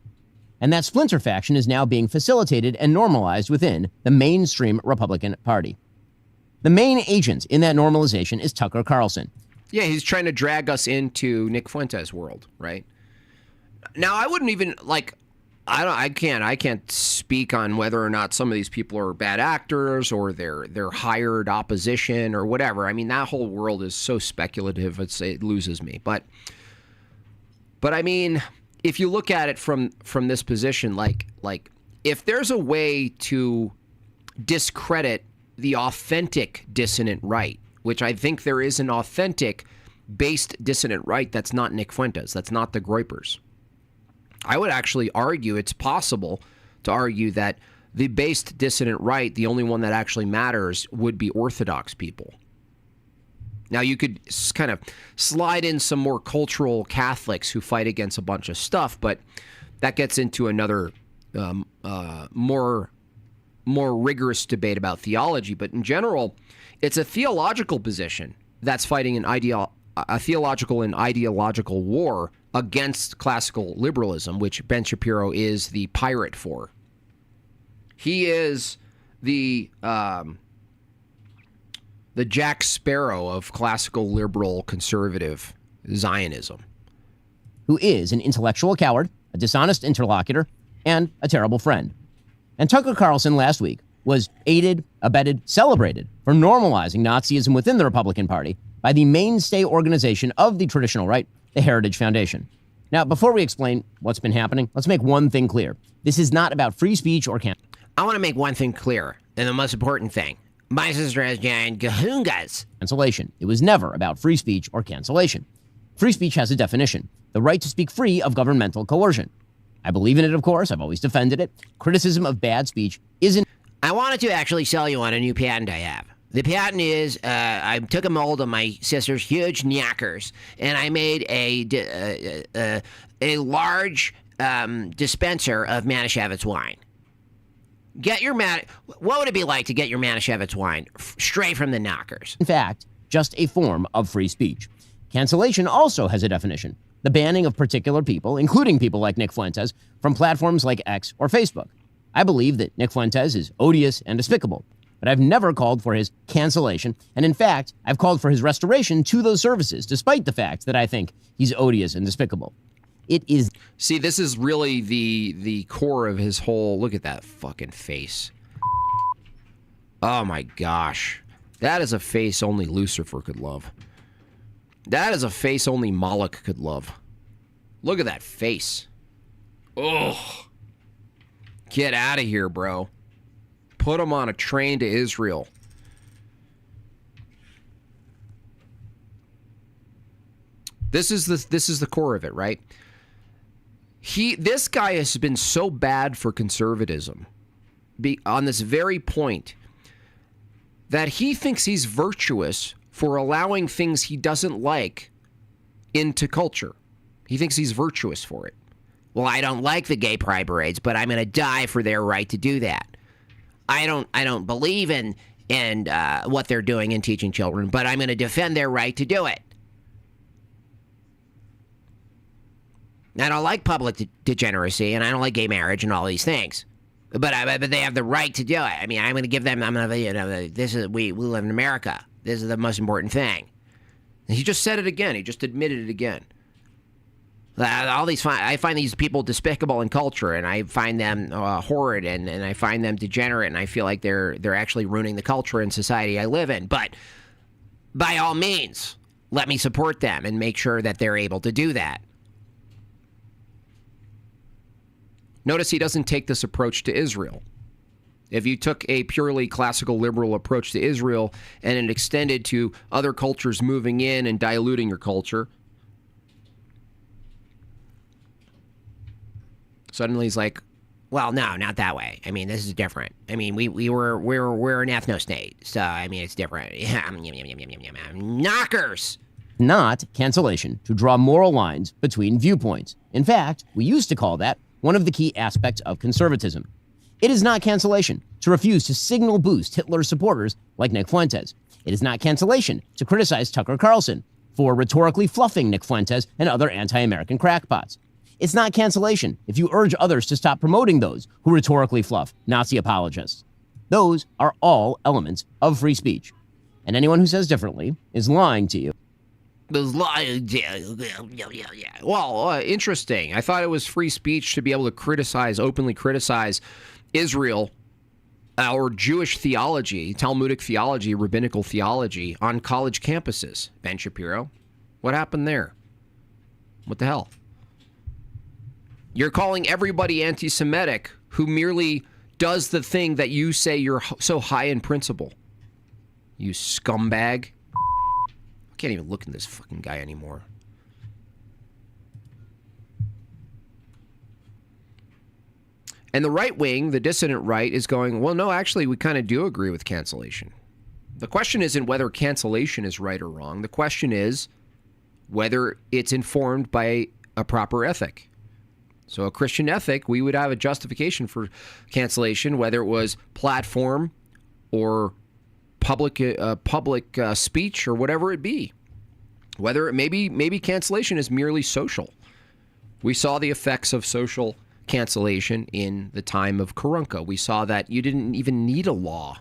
And that splinter faction is now being facilitated and normalized within the mainstream Republican Party. The main agent in that normalization is Tucker Carlson. Yeah, he's trying to drag us into Nick Fuentes' world, right? Now, I wouldn't even, I can't speak on whether or not some of these people are bad actors or they're hired opposition or whatever. I mean, that whole world is so speculative, it loses me. But I mean, if you look at it from this position, like if there's a way to discredit the authentic dissident right, which I think there is an authentic based dissident right that's not Nick Fuentes, that's not the Groypers. I would actually argue it's possible to argue that the based dissident right, the only one that actually matters, would be Orthodox people. Now, you could kind of slide in some more cultural Catholics who fight against a bunch of stuff, but that gets into another more rigorous debate about theology. But in general, it's a theological position that's fighting a theological and ideological war against classical liberalism, which Ben Shapiro is the pirate for. He is the Jack Sparrow of classical liberal conservative Zionism. Who is an intellectual coward, a dishonest interlocutor, and a terrible friend. And Tucker Carlson last week was aided, abetted, celebrated for normalizing Nazism within the Republican Party by the mainstay organization of the traditional right, the Heritage Foundation. Now, before we explain what's been happening, let's make one thing clear. This is not about free speech or I want to make one thing clear, and the most important thing. My sister has giant kahungas. Cancellation. It was never about free speech or cancellation. Free speech has a definition, the right to speak free of governmental coercion. I believe in it, of course. I've always defended it. Criticism of bad speech isn't... I wanted to actually sell you on a new patent I have. The patent is, I took a mold of my sister's huge knackers, and I made a large dispenser of Manischewitz wine. What would it be like to get your Manischewitz wine straight from the knockers? In fact, just a form of free speech. Cancellation also has a definition, the banning of particular people, including people like Nick Fuentes, from platforms like X or Facebook. I believe that Nick Fuentes is odious and despicable, but I've never called for his cancellation, and in fact, I've called for his restoration to those services, despite the fact that I think he's odious and despicable. It is... See, this is really the core of his whole... Look at that fucking face. Oh my gosh. That is a face only Lucifer could love. That is a face only Moloch could love. Look at that face. Ugh. Get out of here, bro. Put him on a train to Israel. This is the core of it, right? This guy has been so bad for conservatism on this very point that he thinks he's virtuous for allowing things he doesn't like into culture. He thinks he's virtuous for it. Well, I don't like the gay pride parades, but I'm going to die for their right to do that. I don't believe in what they're doing in teaching children, but I'm going to defend their right to do it. I don't like public degeneracy, and I don't like gay marriage and all these things. But they have the right to do it. I mean, I'm going to give them. We live in America. This is the most important thing. And he just said it again. He just admitted it again. I find these people despicable in culture, and I find them horrid, and I find them degenerate, and I feel like they're actually ruining the culture and society I live in. But by all means, let me support them and make sure that they're able to do that. Notice he doesn't take this approach to Israel. If you took a purely classical liberal approach to Israel and it extended to other cultures moving in and diluting your culture, suddenly he's like, well, no, not that way. I mean, this is different. I mean, we're an ethno state, so I mean, it's different. Knockers. Not cancellation to draw moral lines between viewpoints. In fact, we used to call that one of the key aspects of conservatism. It is not cancellation to refuse to signal boost Hitler's supporters like Nick Fuentes. It is not cancellation to criticize Tucker Carlson for rhetorically fluffing Nick Fuentes and other anti-American crackpots. It's not cancellation if you urge others to stop promoting those who rhetorically fluff Nazi apologists. Those are all elements of free speech. And anyone who says differently is lying to you. Well, interesting. I thought it was free speech to be able to openly criticize Israel or Jewish theology, Talmudic theology, rabbinical theology on college campuses. Ben Shapiro, what happened there? What the hell? You're calling everybody anti-Semitic who merely does the thing that you say you're so high in principle. You scumbag. I can't even look at this fucking guy anymore. And the right wing, the dissident right, is going, well, no, actually, we kind of do agree with cancellation. The question isn't whether cancellation is right or wrong. The question is whether it's informed by a proper ethic. So a Christian ethic, we would have a justification for cancellation, whether it was platform or public speech or whatever it be. Whether it maybe cancellation is merely social. We saw the effects of social cancellation in the time of Karunka. We saw that you didn't even need a law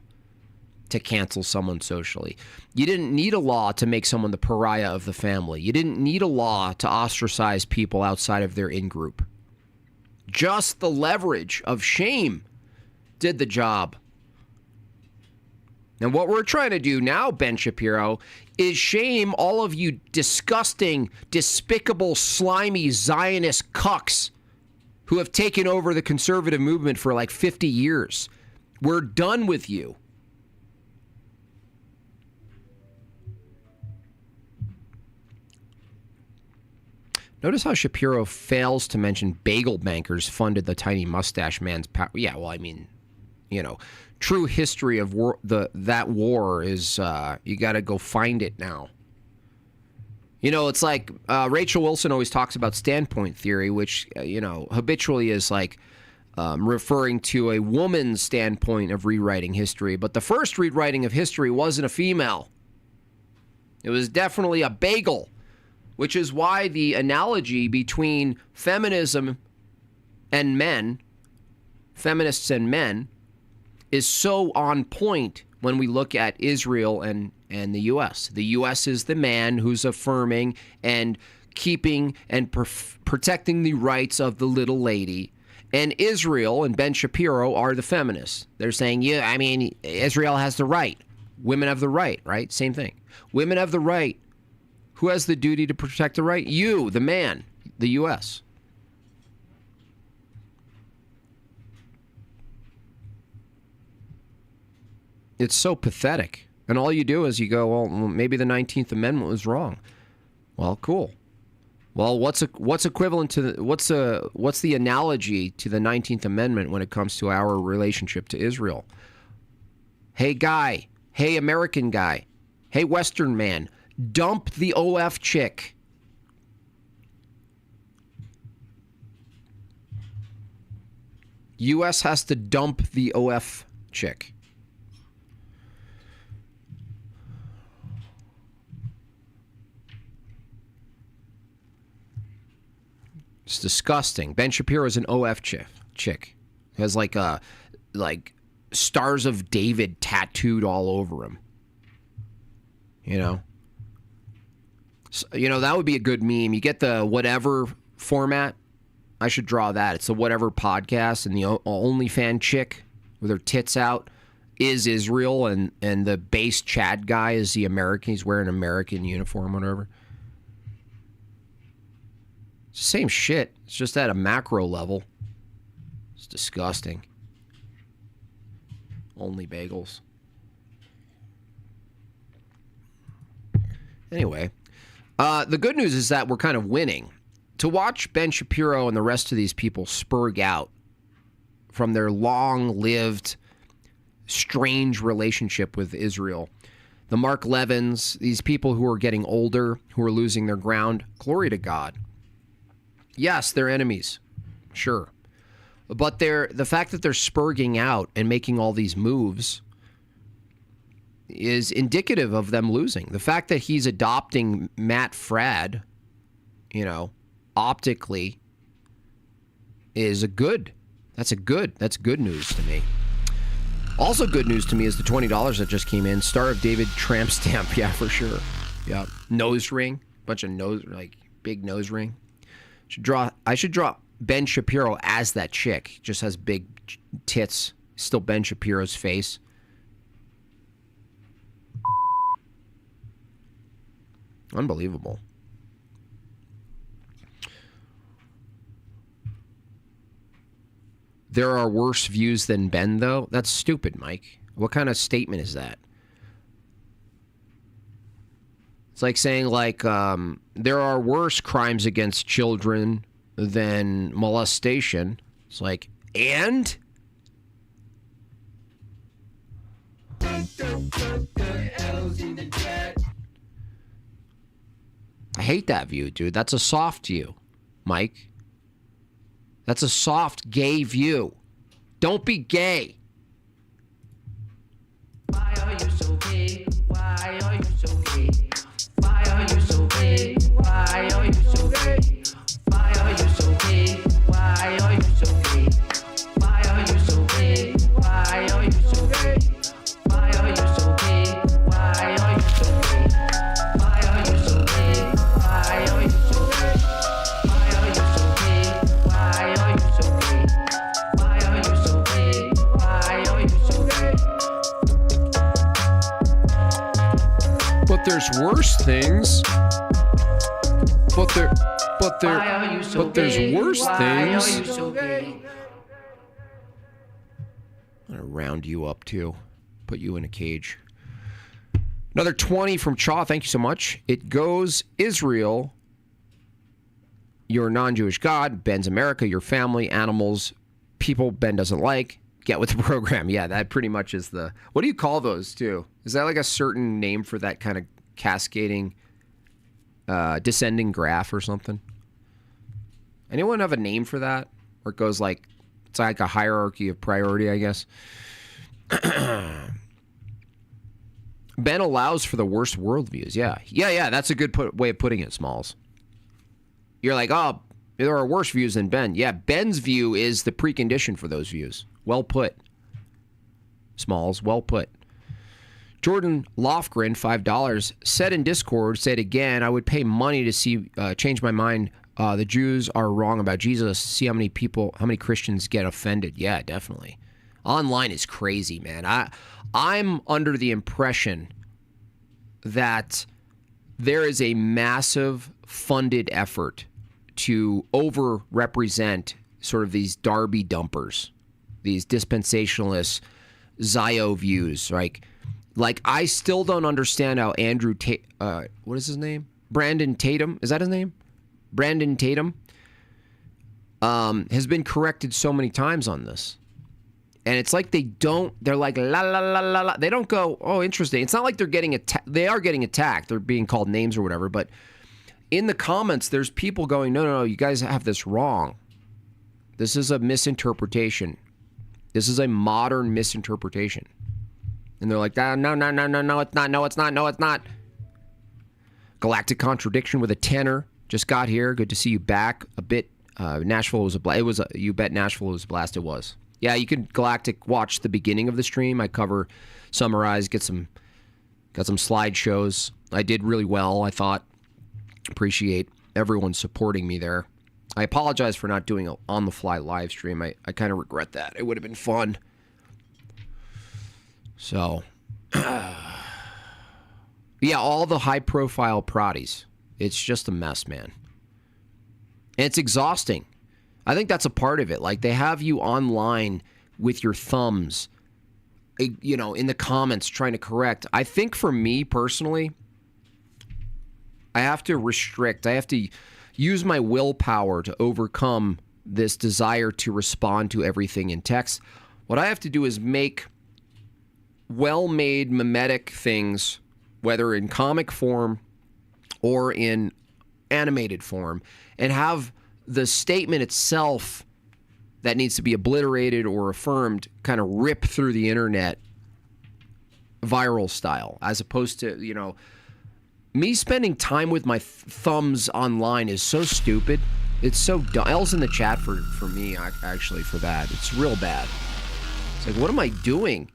to cancel someone socially. You didn't need a law to make someone the pariah of the family. You didn't need a law to ostracize people outside of their in-group. Just the leverage of shame did the job. And what we're trying to do now, Ben Shapiro, is shame all of you disgusting, despicable, slimy Zionist cucks who have taken over the conservative movement for like 50 years. We're done with you. Notice how Shapiro fails to mention bagel bankers funded the tiny mustache man's power. Yeah, well, I mean, true history of that war is you got to go find it now. It's like Rachel Wilson always talks about standpoint theory, which, habitually is like referring to a woman's standpoint of rewriting history. But the first rewriting of history wasn't a female. It was definitely a bagel, which is why the analogy between feminism and men, feminists and men, is so on point when we look at Israel and the U.S. The U.S. is the man who's affirming and keeping and protecting the rights of the little lady. And Israel and Ben Shapiro are the feminists. They're saying, Israel has the right. Women have the right, right? Same thing. Women have the right. Who has the duty to protect the right? You, the man, the U.S. It's so pathetic. And all you do is you go, well, maybe the 19th Amendment was wrong. Well, cool. Well, what's equivalent to what's the analogy to the 19th Amendment when it comes to our relationship to Israel? Hey guy, hey American guy, hey Western man, dump the OF chick. U.S. has to dump the OF chick. It's disgusting. Ben Shapiro is an OF chick. He has like Stars of David tattooed all over him. So, that would be a good meme. You get the whatever format. I should draw that. It's the whatever podcast, and the OnlyFan chick with her tits out is Israel, and the base Chad guy is the American. He's wearing an American uniform, whatever. It's the same shit. It's just at a macro level. It's disgusting. Only bagels. Anyway, the good news is that we're kind of winning. To watch Ben Shapiro and the rest of these people spurg out from their long-lived, strange relationship with Israel, the Mark Levins, these people who are getting older, who are losing their ground, glory to God. Yes, they're enemies. Sure. But the fact that they're spurging out and making all these moves is indicative of them losing. The fact that he's adopting Matt Fradd, optically is that's good news to me. Also good news to me is the $20 that just came in. Star of David tramp stamp. Yeah, for sure. Yeah. Nose ring. Bunch of big nose ring. I should draw Ben Shapiro as that chick. Just has big tits. Still Ben Shapiro's face. Unbelievable. There are worse views than Ben, though? That's stupid, Mike. What kind of statement is that? It's like saying, there are worse crimes against children than molestation. It's like, and? I hate that view, dude. That's a soft view, Mike. That's a soft gay view. Don't be gay. Why are you so gay? Why are you so gay? Why are you so gay? Why are you so gay? Why are you so gay? Why are you so gay? Why are you so gay? Why are you so gay? Why are you so gay? Why are you so gay? Why are you so gay? Why are you so gay? Why are you so gay? Why are you so gay? Why are you so gay? Why are you so gay? But there's worse things. But there's worse things. I'm gonna round you up too. Put you in a cage. Another 20 from Chaw. Thank you so much. It goes Israel, your non-Jewish God. Ben's America, your family, animals, people Ben doesn't like. Get with the program. Yeah, that pretty much is the... What do you call those, too? Is that like a certain name for that kind of cascading, descending graph or something? Anyone have a name for that? Or it goes like... It's like a hierarchy of priority, I guess. Ben allows for the worst worldviews. Yeah. That's a good way of putting it, Smalls. You're like, oh, there are worse views than Ben. Yeah, Ben's view is the precondition for those views. Well put. Smalls, well put. Jordan Lofgren, $5, said in Discord, said again, I would pay money to see change my mind. The Jews are wrong about Jesus. See how many Christians get offended. Yeah, definitely. Online is crazy, man. I'm under the impression that there is a massive funded effort to over-represent sort of these Darby dumpers, these dispensationalist Zio views. Like I still don't understand how Andrew what is his name? Brandon Tatum. Is that his name? Brandon Tatum has been corrected so many times on this. And it's like they're like, la, la, la, la, la. They don't go, oh, interesting. It's not like they're getting attacked. They are getting attacked. They're being called names or whatever. But in the comments, there's people going, no, you guys have this wrong. This is a misinterpretation. This is a modern misinterpretation. And they're like, no, it's not. No, it's not. No, it's not. Galactic Contradiction with a tenor. Just got here. Good to see you back. A bit. Nashville was a blast. You bet Nashville was a blast. It was. Yeah, you can Galactic watch the beginning of the stream. I summarize, got some slideshows. I did really well, I thought. Appreciate everyone supporting me there. I apologize for not doing an on-the-fly live stream. I kind of regret that. It would have been fun. So, yeah, all the high-profile proddies. It's just a mess, man. And it's exhausting. I think that's a part of it. Like, they have you online with your thumbs, in the comments trying to correct. I think for me personally, I have to restrict. I have to use my willpower to overcome this desire to respond to everything in text. What I have to do is make well-made mimetic things, whether in comic form or in animated form, and have the statement itself that needs to be obliterated or affirmed kind of rip through the internet viral style, as opposed to, you know, me spending time with my thumbs online is so stupid. It's so dumb. L's in the chat for me, actually, for that. It's real bad. It's like, what am I doing?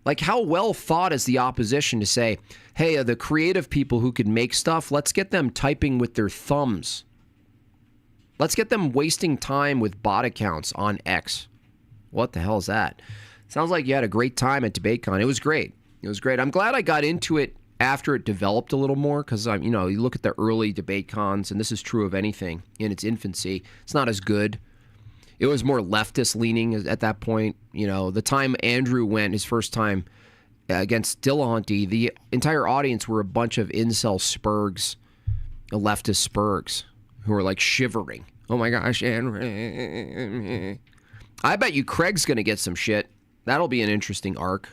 Like, how well thought is the opposition to say, hey, the creative people who could make stuff, let's get them typing with their thumbs. Let's get them wasting time with bot accounts on X. What the hell is that? Sounds like you had a great time at DebateCon. It was great. It was great. I'm glad I got into it after it developed a little more, because, you know, you look at the early DebateCons, and this is true of anything in its infancy, it's not as good. It was more leftist leaning at that point. You know, the time Andrew went his first time against Dillahunty, the entire audience were a bunch of incel spurgs, leftist spurgs, who were like shivering. Oh my gosh, Andrew. I bet you Craig's going to get some shit. That'll be an interesting arc.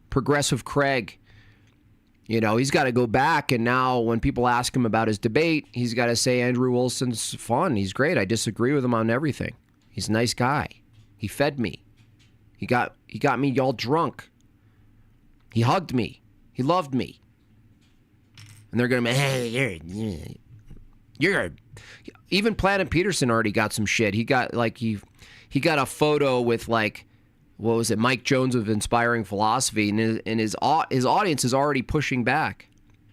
Progressive Craig. You know, he's got to go back, and now when people ask him about his debate, he's got to say Andrew Wilson's fun. He's great. I disagree with him on everything. He's a nice guy. He fed me. He got me all drunk. He hugged me. He loved me. And they're going to be, hey, you're even Planet Peterson already got some shit. He got like he got a photo with like, what was it, Mike Jones of Inspiring Philosophy, and his audience is already pushing back.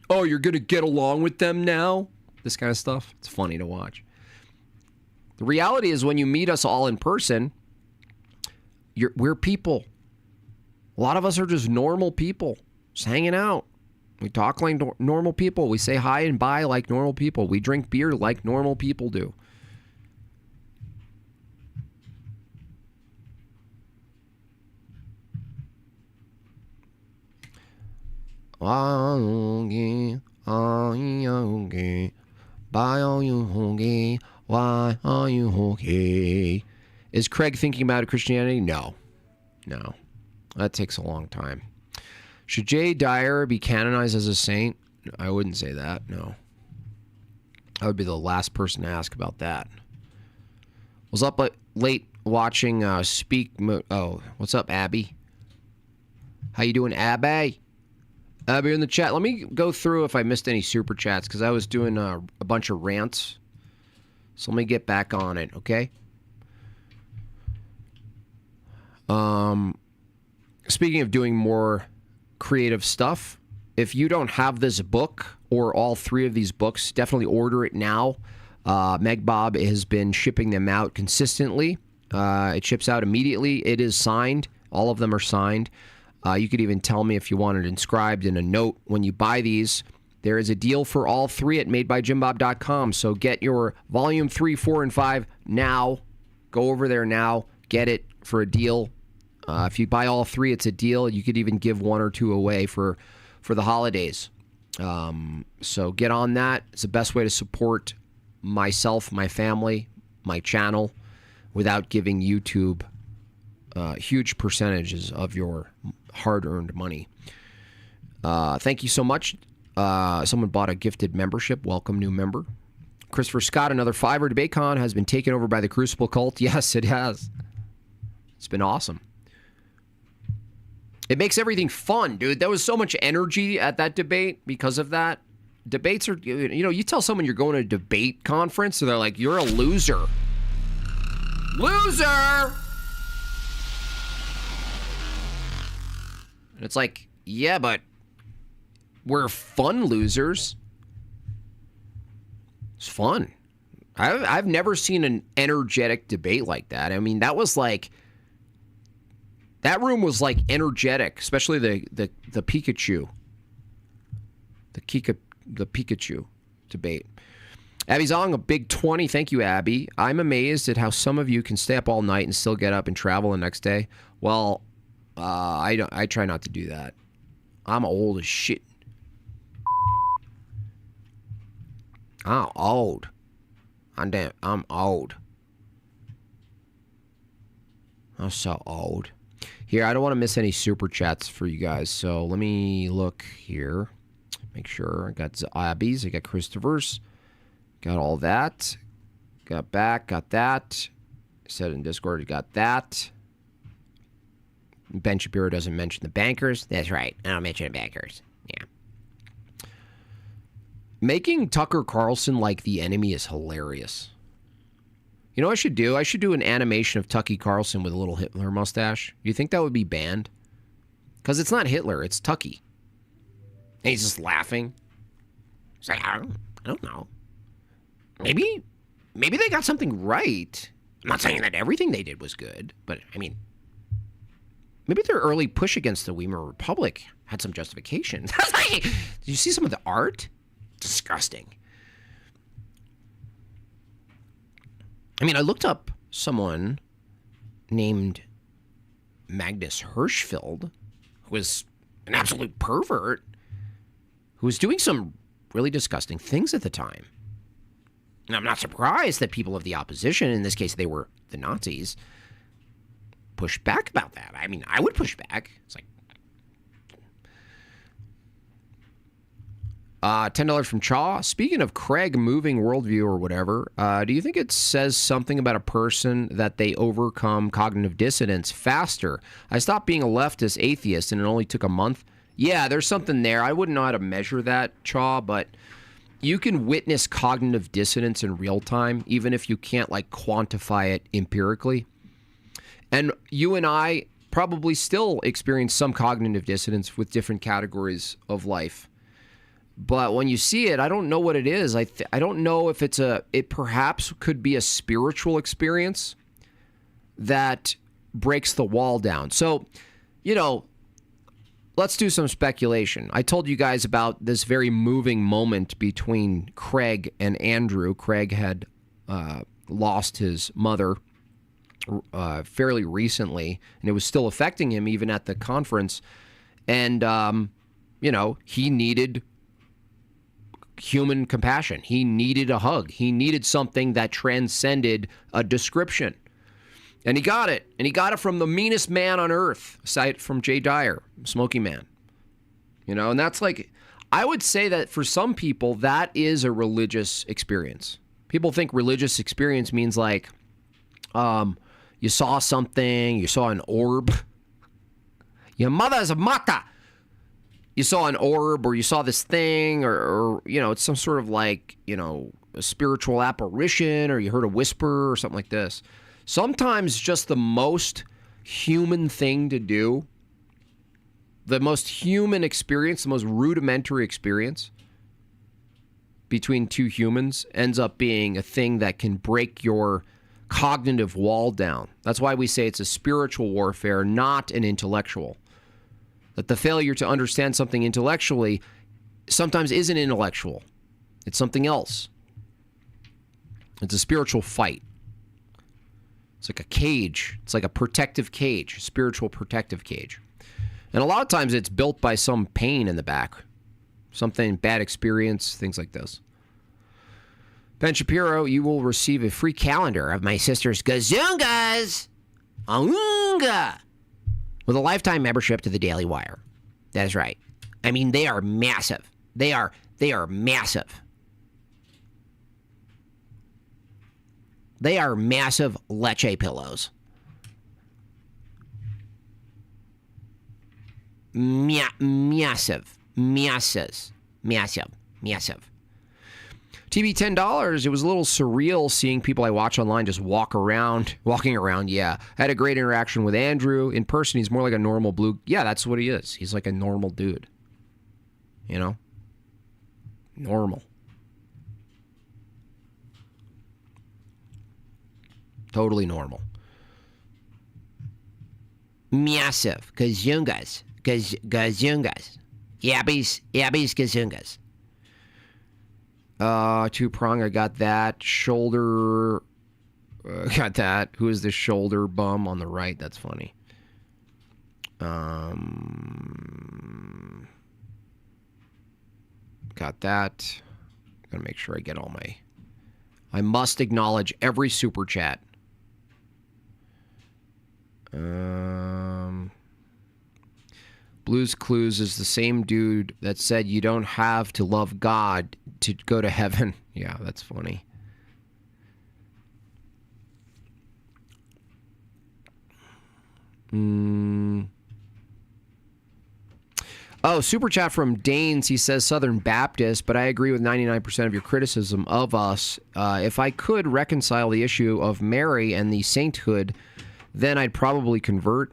Oh, you're going to get along with them now? This kind of stuff. It's funny to watch. The reality is when you meet us all in person, we're people. A lot of us are just normal people, just hanging out. We talk like normal people. We say hi and bye like normal people. We drink beer like normal people do. Why are you okay? Is Craig thinking about Christianity? No. That takes a long time. Should Jay Dyer be canonized as a saint? I wouldn't say that, no. I would be the last person to ask about that. Was up late watching Oh, what's up, Abby? How you doing, Abby? Abby in the chat. Let me go through if I missed any super chats, because I was doing a bunch of rants. So let me get back on it, okay? Speaking of doing more creative stuff, if you don't have this book or all three of these books, definitely order it now. Meg Bob has been shipping them out consistently. It ships out immediately. It is signed. All of them are signed. You could even tell me if you want it inscribed in a note when you buy these. There is a deal for all three at madebyjimbob.com. So get your volume 3, 4, and 5 now. Go over there now. Get it for a deal. If you buy all three, it's a deal. You could even give one or two away for the holidays. So get on that. It's the best way to support myself, my family, my channel, without giving YouTube huge percentages of your hard-earned money. Thank you so much. Someone bought a gifted membership. Welcome, new member. Christopher Scott, another $5 DebateCon has been taken over by the Crucible cult. Yes, it has. It's been awesome. It makes everything fun, dude. There was so much energy at that debate because of that. Debates are, you know, you tell someone you're going to a debate conference, so they're like, you're a loser. Loser! And it's like, yeah, but we're fun losers. It's fun. I've never seen an energetic debate like that. I mean, that was like, that room was like energetic, especially the Pikachu. The Pikachu debate. Abby Zong, a big 20. Thank you, Abby. I'm amazed at how some of you can stay up all night and still get up and travel the next day. Well, I try not to do that. I'm old as shit. I'm old. I'm old. I'm so old. Here, I don't want to miss any super chats for you guys, so let me look here. Make sure I got Abby's, I got Christopher's, got all that. Got back, got that. Said in Discord, got that. Ben Shapiro doesn't mention the bankers. That's right. I don't mention the bankers. Yeah. Making Tucker Carlson like the enemy is hilarious. You know what I should do? I should do an animation of Tucky Carlson with a little Hitler mustache. You think that would be banned? Because it's not Hitler, it's Tucky. And he's just laughing. It's like, I don't know. Maybe they got something right. I'm not saying that everything they did was good, but I mean, maybe their early push against the Weimar Republic had some justification. Did you see some of the art? Disgusting. I mean, I looked up someone named Magnus Hirschfeld, who was an absolute pervert, who was doing some really disgusting things at the time. And I'm not surprised that people of the opposition, in this case they were the Nazis, pushed back about that. I mean, I would push back. It's like, $10 from Chaw. Speaking of Craig moving worldview or whatever, do you think it says something about a person that they overcome cognitive dissonance faster? I stopped being a leftist atheist and it only took a month. Yeah, there's something there. I wouldn't know how to measure that, Chaw, but you can witness cognitive dissonance in real time, even if you can't like quantify it empirically. And you and I probably still experience some cognitive dissonance with different categories of life. But when you see it, I don't know what it is. I don't know if it perhaps could be a spiritual experience that breaks the wall down. So, you know, let's do some speculation. I told you guys about this very moving moment between Craig and Andrew. Craig had lost his mother fairly recently, and it was still affecting him even at the conference. And, you know, he needed human compassion. He needed a hug. He needed something that transcended a description. And he got it. And he got it from the meanest man on earth, aside from Jay Dyer, Smokey Man. You know, and that's like, I would say that for some people, that is a religious experience. People think religious experience means like, you saw something, you saw an orb. Your mother's a maka. You saw an orb, or you saw this thing, or you know, it's some sort of like, you know, a spiritual apparition, or you heard a whisper or something like this. Sometimes just the most human thing to do, the most human experience, the most rudimentary experience between two humans ends up being a thing that can break your cognitive wall down. That's why we say it's a spiritual warfare, not an intellectual. That the failure to understand something intellectually sometimes isn't intellectual. It's something else. It's a spiritual fight. It's like a cage. It's like a protective cage, a spiritual protective cage. And a lot of times it's built by some pain in the back. Something, bad experience, things like this. Ben Shapiro, you will receive a free calendar of my sister's Gazungas. Aunga. With a lifetime membership to the Daily Wire. That is right. I mean, they are massive. They are massive. They are massive leche pillows. Massive. TV $10. It was a little surreal seeing people I watch online just walking around. Yeah. I had a great interaction with Andrew. In person, he's more like a normal blue. Yeah, that's what he is. He's like a normal dude. You know? Normal. Totally normal. Massive. Gazungas. Gazungas. Yabbies gazungas. Two-prong, I got that. Shoulder, got that. Who is the shoulder bum on the right? That's funny. Got that. Gotta make sure I get all my... I must acknowledge every super chat. Blues Clues is the same dude that said you don't have to love God to go to heaven. Yeah, that's funny. Oh, super chat from Danes. He says Southern Baptist, but I agree with 99% of your criticism of us. If I could reconcile the issue of Mary and the sainthood, then I'd probably convert.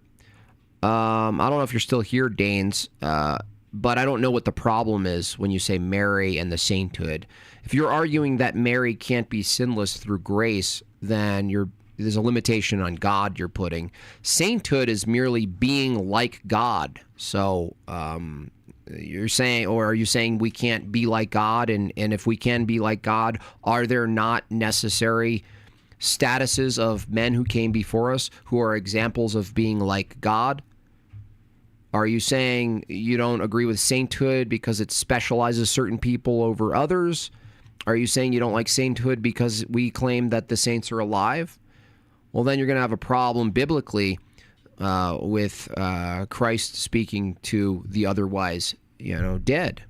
I don't know if you're still here, Danes, but I don't know what the problem is when you say Mary and the sainthood. If you're arguing that Mary can't be sinless through grace, then there's a limitation on God you're putting. Sainthood is merely being like God. So you're saying, or are you saying we can't be like God? And if we can be like God, are there not necessary statuses of men who came before us who are examples of being like God? Are you saying you don't agree with sainthood because it specializes certain people over others? Are you saying you don't like sainthood because we claim that the saints are alive? Well, then you're going to have a problem biblically with Christ speaking to the otherwise, dead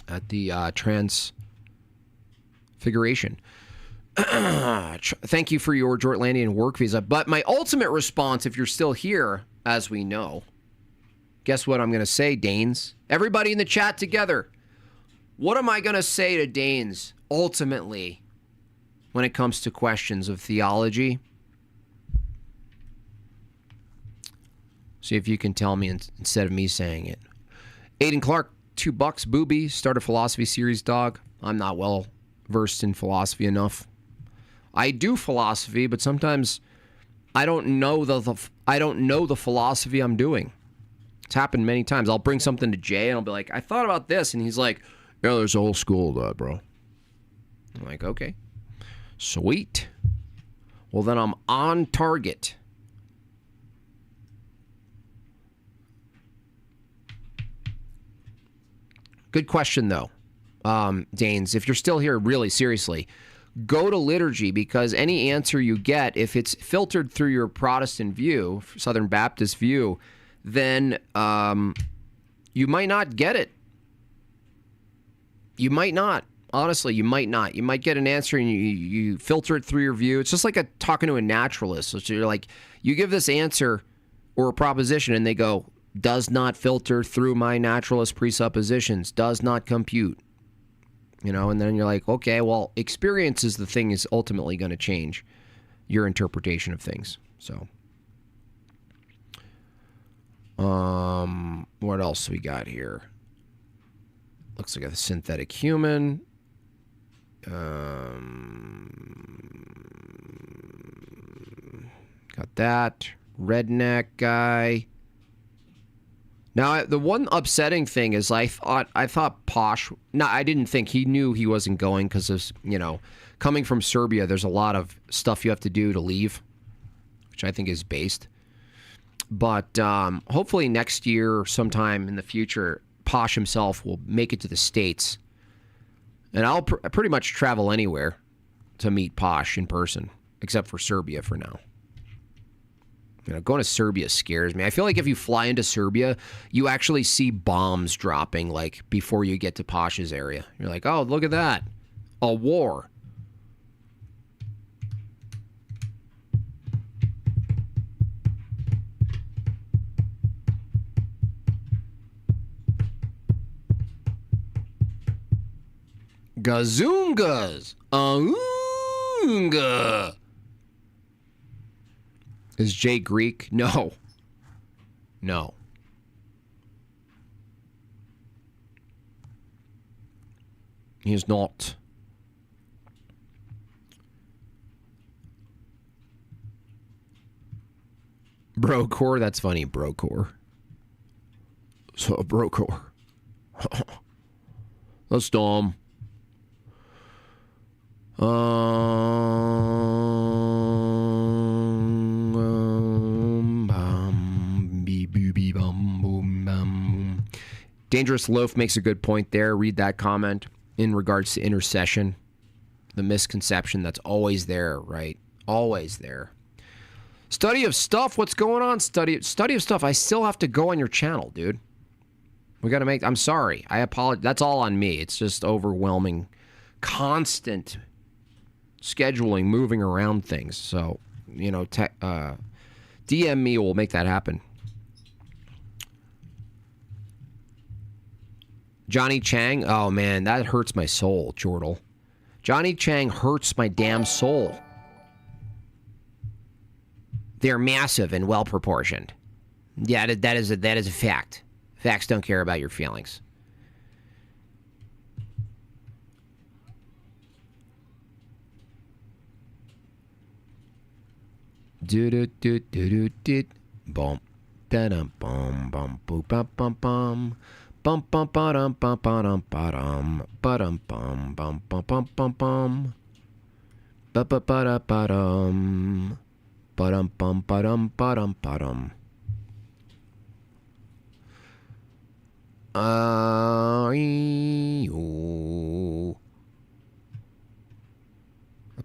at the transfiguration. Thank you for your Jortlandian work visa. But my ultimate response, if you're still here, as we know, guess what I'm going to say, Danes? Everybody in the chat together. What am I going to say to Danes ultimately when it comes to questions of theology? See if you can tell me instead of me saying it. Aiden Clark, $2, booby. Start a philosophy series, dog. I'm not well versed in philosophy enough. I do philosophy, but sometimes I don't know the philosophy I'm doing. It's happened many times. I'll bring something to Jay and I'll be like, I thought about this, and he's like, yeah, there's a whole school of that, bro. I'm like, okay, sweet. Well, then I'm on target. Good question, though, Danes. If you're still here, really, seriously, go to liturgy, because any answer you get, if it's filtered through your Protestant view, Southern Baptist view, then you might not get it. You might not. Honestly, you might not. You might get an answer and you filter it through your view. It's just like talking to a naturalist. So you're like, you give this answer or a proposition and they go, does not filter through my naturalist presuppositions, does not compute. And then you're like, okay, well, experience is the thing is ultimately going to change your interpretation of things. So, what else we got here? Looks like a synthetic human. Got that. Redneck guy. Now, the one upsetting thing is I thought Posh... No, I didn't think he knew he wasn't going because of, coming from Serbia, there's a lot of stuff you have to do to leave, which I think is based. But hopefully next year or sometime in the future, Posh himself will make it to the States. And I'll pretty much travel anywhere to meet Posh in person, except for Serbia for now. Going to Serbia scares me. I feel like if you fly into Serbia, you actually see bombs dropping, like, before you get to Posh's area. You're like, oh, look at that. A war. Gazoongas. Aunga. Is Jay Greek? No. No. He is not. Brocore? That's funny, Brocore. So, Brocore. That's dumb. Dangerous Loaf makes a good point there. Read that comment in regards to intercession. The misconception that's always there, right? Always there. Study of stuff. What's going on? Study of stuff. I still have to go on your channel, dude. We got to make... I'm sorry. I apologize. That's all on me. It's just overwhelming. Constant scheduling, moving around things. So, DM me, we'll make that happen. Johnny Chang, oh man, that hurts my soul, Jordal. Johnny Chang hurts my damn soul. They're massive and well proportioned. Yeah, that is a fact. Facts don't care about your feelings. Do do do do do do. Bum. Da dum bum bum boop bum bum bum. Bum bum ba dum bum ba dum ba dum ba dum bum bum bum bum bum bum. Ba ba ba da ba dum. Ba dum bum ba dum ba dum ba dum. I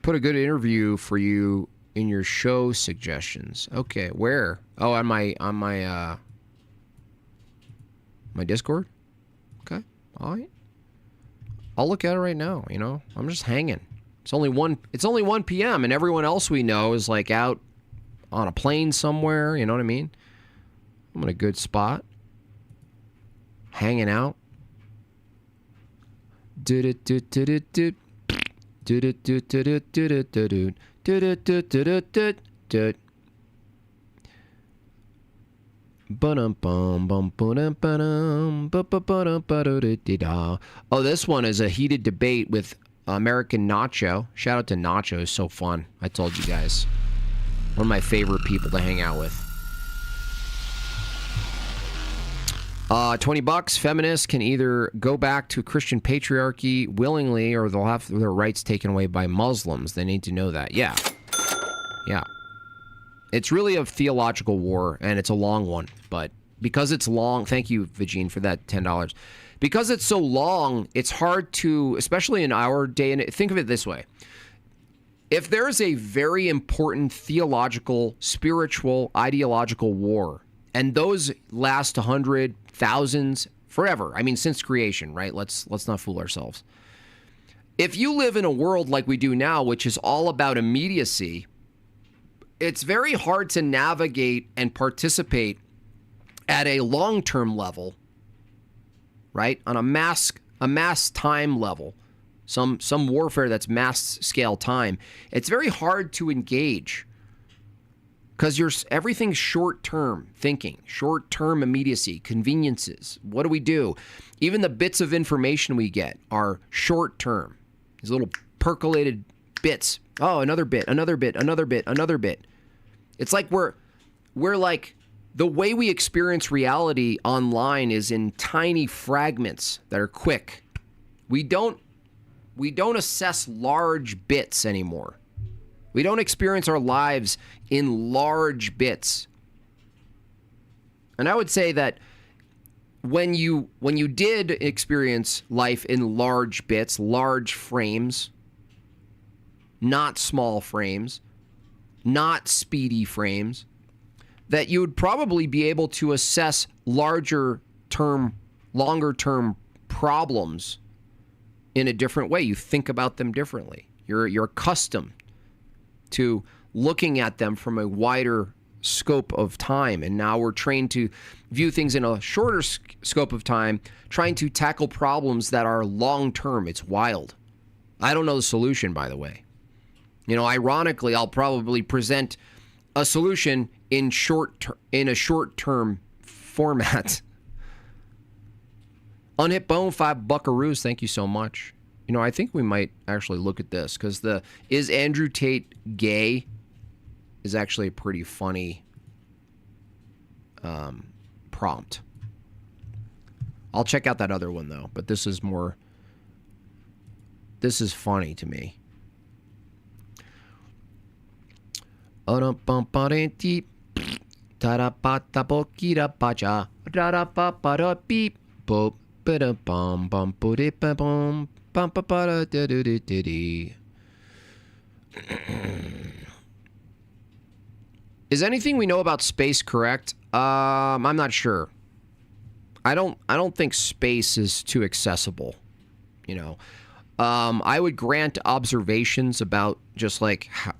put a good interview for you in your show suggestions. Okay, where? Oh, on my my Discord. Okay, all right. I'll look at it right now. You know, I'm just hanging. It's only 1 p.m. and everyone else we know is like out on a plane somewhere. You know what I mean? I'm in a good spot, hanging out. Do do do do do do do do do do do do do. Oh, this one is a heated debate with American Nacho. Shout out to Nacho, it's so fun. I told you guys. One of my favorite people to hang out with. $20. Feminists can either go back to Christian patriarchy willingly or they'll have their rights taken away by Muslims. They need to know that. Yeah. Yeah. It's really a theological war, and it's a long one. But because it's long, thank you, Vagine, for that $10. Because it's so long, it's hard to, especially in our day, and think of it this way. If there's a very important theological, spiritual, ideological war, and those last 100, thousands, forever. I mean, since creation, right? Let's not fool ourselves. If you live in a world like we do now, which is all about immediacy, it's very hard to navigate and participate at a long-term level, right? On a mass time level, some warfare that's mass scale time. It's very hard to engage. Because everything's short-term thinking, short-term immediacy, conveniences. What do we do? Even the bits of information we get are short-term. These little percolated bits. Oh, another bit, another bit, another bit, another bit. It's like we're like, the way we experience reality online is in tiny fragments that are quick. We don't assess large bits anymore. We don't experience our lives in large bits. And I would say that when you did experience life in large bits, large frames, not small frames, not speedy frames, that you would probably be able to assess longer term problems in a different way. You think about them differently. You're accustomed to looking at them from a wider scope of time. And now we're trained to view things in a shorter scope of time, trying to tackle problems that are long-term. It's wild. I don't know the solution, by the way. You know, ironically, I'll probably present a solution in a short-term format. Unhit Bone, $5 buckaroos. Thank you so much. You know, I think we might actually look at this because the "Is Andrew Tate gay?" is actually a pretty funny prompt. I'll check out that other one though, but this is funny to me. Is anything we know about space correct? I'm not sure. I don't think space is too accessible. You know, I would grant observations about just like how,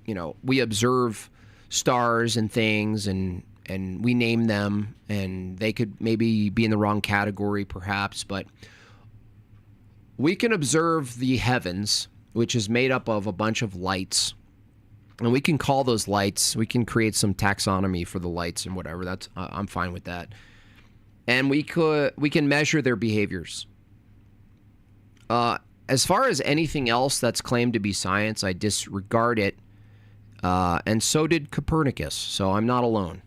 you know, we observe stars and things, and we name them, and they could maybe be in the wrong category perhaps, but we can observe the heavens, which is made up of a bunch of lights, and we can call those lights, we can create some taxonomy for the lights and whatever. That's I'm fine with that. And we can measure their behaviors. As far as anything else that's claimed to be science, I disregard it, and so did Copernicus, so I'm not alone.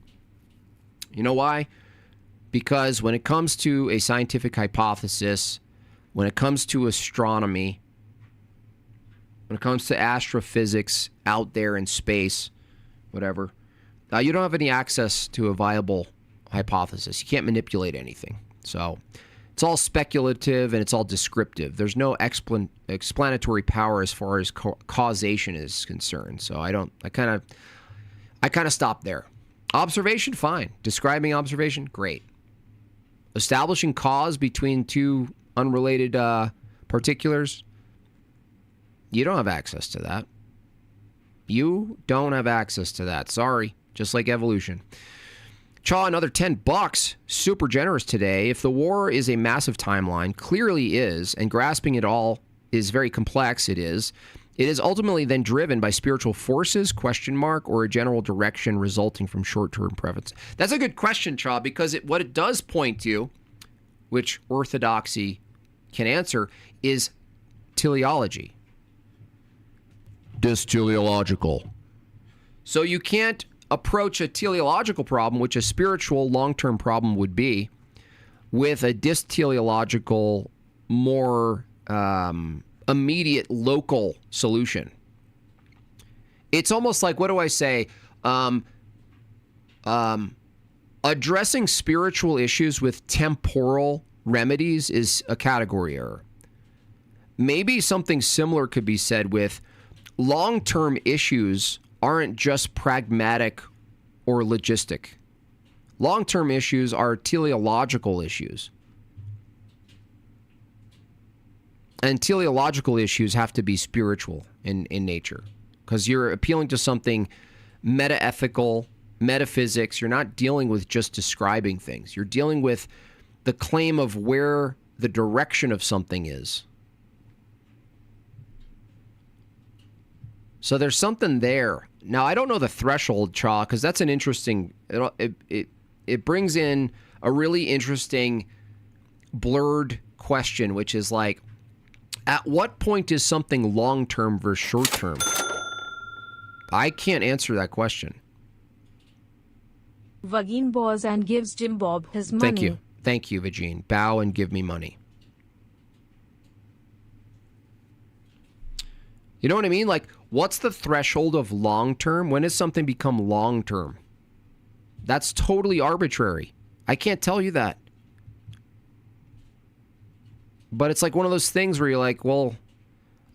You know why? Because when it comes to a scientific hypothesis, when it comes to astronomy, when it comes to astrophysics out there in space, whatever, you don't have any access to a viable hypothesis. You can't manipulate anything. So it's all speculative and it's all descriptive. There's no explanatory power as far as causation is concerned. So I kind of stop there. Observation, fine. Describing observation, great. Establishing cause between two unrelated particulars, you don't have access to that. You don't have access to that. Sorry. Just like evolution. Chaw, another $10. Super generous today. If the war is a massive timeline, clearly is, and grasping it all is very complex, it is ultimately then driven by spiritual forces, ? Or a general direction resulting from short-term preference? That's a good question, Chaw, because what it does point to, which orthodoxy can answer, is teleology. Dysteleological. So you can't approach a teleological problem, which a spiritual long-term problem would be, with a dysteleological, more immediate local solution. It's almost like, what do I say? Addressing spiritual issues with temporal remedies is a category error. Maybe something similar could be said with long-term issues aren't just pragmatic or logistic. Long-term issues are teleological issues. And teleological issues have to be spiritual in nature, because you're appealing to something meta-ethical, metaphysics. You're not dealing with just describing things. You're dealing with the claim of where the direction of something is. So there's something there. Now, I don't know the threshold, Chaw, because that's an interesting... It brings in a really interesting blurred question, which is like, at what point is something long-term versus short-term? I can't answer that question. Vagine bows and gives Jim Bob his money. Thank you. Thank you, Vagine. Bow and give me money. You know what I mean? Like, what's the threshold of long-term? When does something become long-term? That's totally arbitrary. I can't tell you that. But it's like one of those things where you're like, well,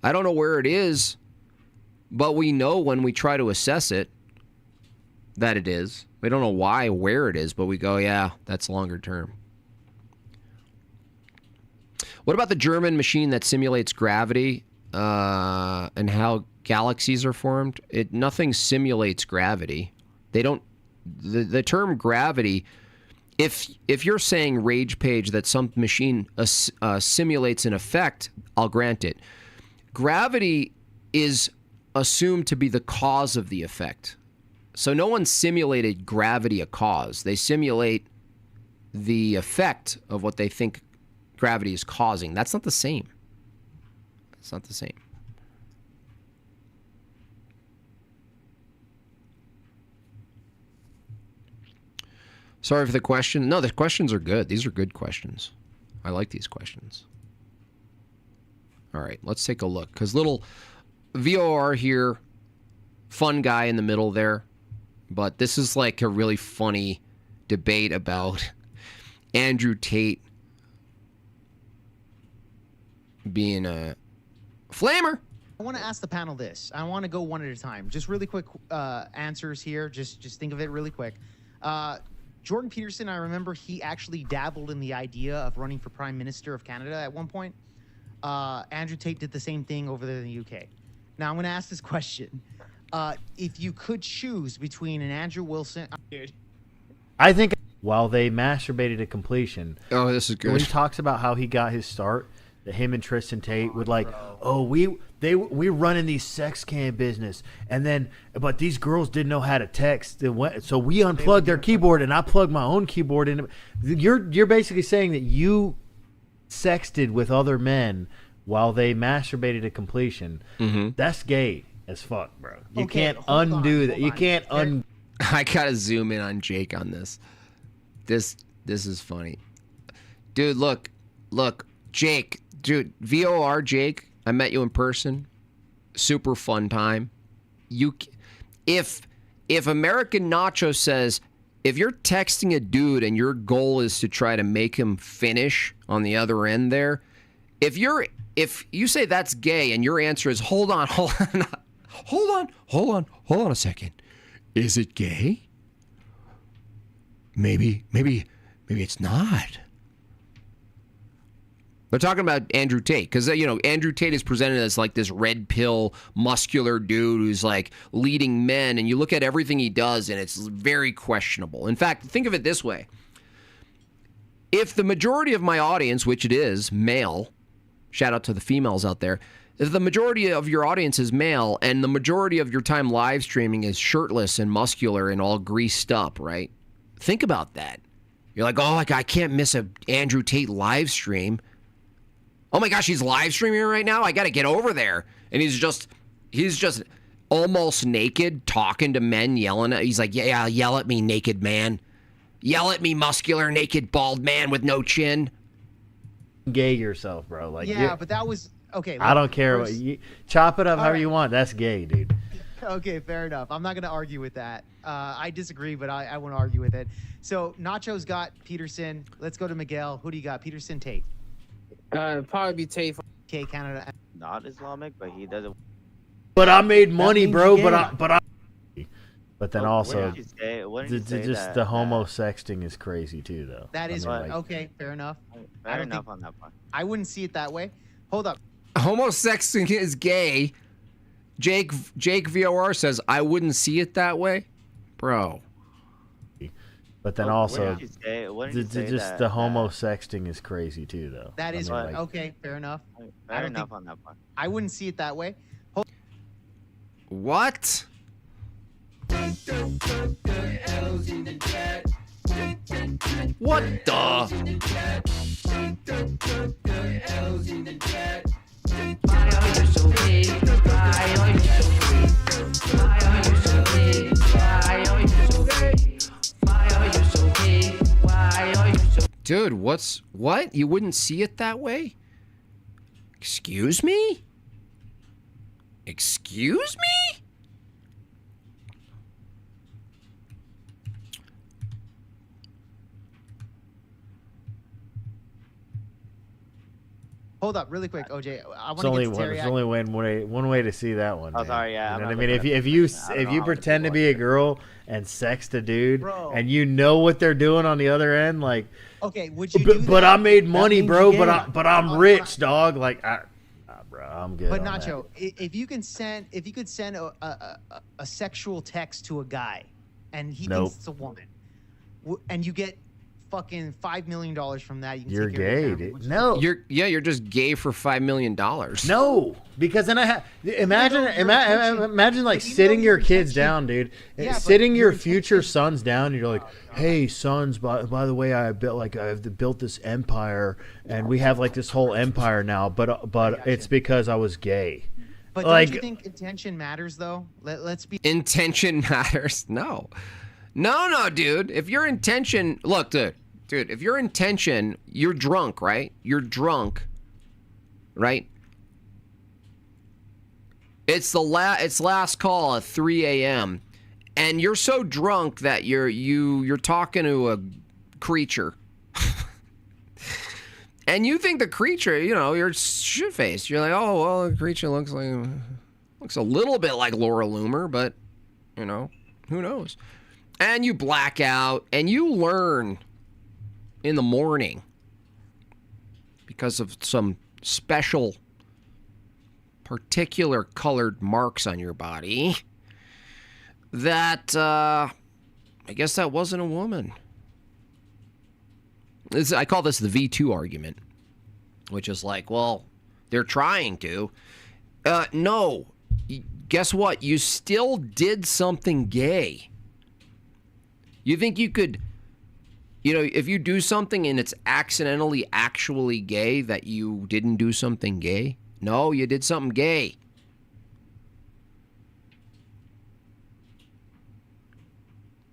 I don't know where it is, but we know when we try to assess it that it is. We don't know where it is, but we go, yeah, that's longer term. What about the German machine that simulates gravity and how galaxies are formed? Nothing simulates gravity. They don't. The term gravity. If you're saying, Rage Page, that some machine simulates an effect, I'll grant it. Gravity is assumed to be the cause of the effect. So no one simulated gravity a cause. They simulate the effect of what they think gravity is causing. That's not the same. It's not the same. Sorry for the question. No, the questions are good. These are good questions. I like these questions. All right, let's take a look. Because little VOR here, fun guy in the middle there. But this is like a really funny debate about Andrew Tate being a flamer. I want to ask the panel this. I want to go one at a time. Just really quick answers here. Just think of it really quick. Jordan Peterson, I remember he actually dabbled in the idea of running for Prime Minister of Canada at one point. Andrew Tate did the same thing over there in the UK. Now, I'm going to ask this question. if you could choose between an Andrew Wilson, I think while they masturbated to completion. Oh, this is good. When he talks about how he got his start, that him and Tristan Tate would like, we running these sex cam business, and then but these girls didn't know how to text, so we unplugged their keyboard and I plugged my own keyboard in. You're basically saying that you sexted with other men while they masturbated to completion. Mm-hmm. That's gay as fuck, bro. You can't undo that. You can't I gotta zoom in on Jake on this. This is funny, dude. Look, Jake, dude. VOR, Jake. I met you in person. Super fun time. If American Nacho says, if you're texting a dude and your goal is to try to make him finish on the other end there, if you say that's gay and your answer is hold on a second, is it gay? Maybe it's not. They're talking about Andrew Tate because, Andrew Tate is presented as like this red pill, muscular dude who's like leading men. And you look at everything he does and it's very questionable. In fact, think of it this way. If the majority of my audience, which it is, male, shout out to the females out there, if the majority of your audience is male and the majority of your time live streaming is shirtless and muscular and all greased up, right? Think about that. You're like, oh, I can't miss a Andrew Tate live stream. Oh my gosh, he's live streaming right now? I got to get over there. And he's just almost naked, talking to men, yelling at. He's like, yeah, yell at me, naked man. Yell at me, muscular, naked, bald man with no chin. Gay yourself, bro. Like, yeah, but that was okay. I don't care what you chop it up however you want. That's gay, dude. Okay, fair enough. I'm not going to argue with that. I disagree, but I won't argue with it. So Nacho's got Peterson. Let's go to Miguel. Who do you got? Peterson, Tate. Probably be Tate. Okay, Canada. Not Islamic, but he doesn't. But I made money, bro. But then also, just the homo sexting is crazy too, though. That is okay. Fair enough. Fair enough on that part. I wouldn't see it that way. Hold up. Homo sexting is gay. Jake VOR says I wouldn't see it that way, bro. But then also, the homo sexting is crazy too, though. That is okay. Fair enough. Fair enough on that part. I wouldn't see it that way. What? What the? Dude, what? You wouldn't see it that way? Excuse me? Excuse me? Hold up, really quick, OJ. I want It's to only get to one. Terry. It's only one way to see that one. Oh, man. sorry, yeah. You know I'm what I not mean? looking If you pretend to be a girl and sext a dude, and you know what they're doing on the other end, like, okay, would you? Do but that? I made money, That bro. means you But I'm rich, dog. Like, bro, I'm good. But on Nacho, if you could send a sexual text to a guy, and he Nope. thinks it's a woman, and you get fucking $5 million from that, you can You're take care of your gay, family. dude. No, You're just gay for $5 million. No, because then imagine like sitting your kids down, dude. Sitting your future sons down, and you're like, "Hey, sons, by the way, I've built this empire, and we have like this whole empire now, but it's because I was gay." But like, don't you think intention matters, though? Let's be. Intention matters. No, dude. If your intention, look, dude. If your intention, you're drunk, right? You're drunk, right? It's last call at 3 a.m. and you're so drunk that you're talking to a creature, and you think the creature, you're shit faced. You're like, oh well, the creature looks a little bit like Laura Loomer, but who knows? And you black out, and you learn in the morning because of some special particular colored marks on your body that I guess that wasn't a woman. I call this the V2 argument, which is like, well, they're trying to. No. Guess what? You still did something gay. You think you could, if you do something and it's accidentally actually gay, that you didn't do something gay? No, you did something gay.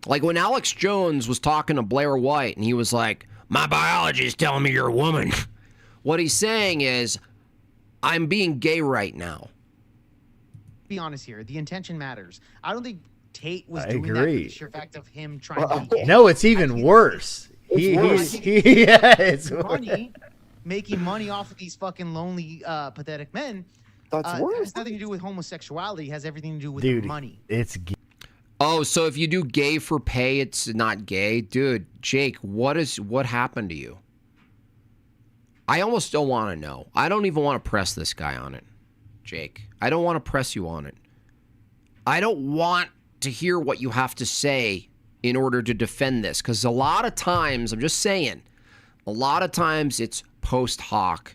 Like when Alex Jones was talking to Blair White and he was like, my biology is telling me you're a woman. What he's saying is, I'm being gay right now. Be honest here. The intention matters. I don't think Tate was I doing that for agree. the sheer fact of him trying to be gay. No, it's even worse. It's making money off of these fucking lonely, pathetic men. That's worse. Has nothing to do with homosexuality. It has everything to do with Dude, money. It's Oh, so if you do gay for pay, it's not gay? Dude, Jake, what happened to you? I almost don't want to know. I don't even want to press this guy on it, Jake. I don't want to press you on it. I don't want to hear what you have to say in order to defend this, because a lot of times, I'm just saying, a lot of times it's post hoc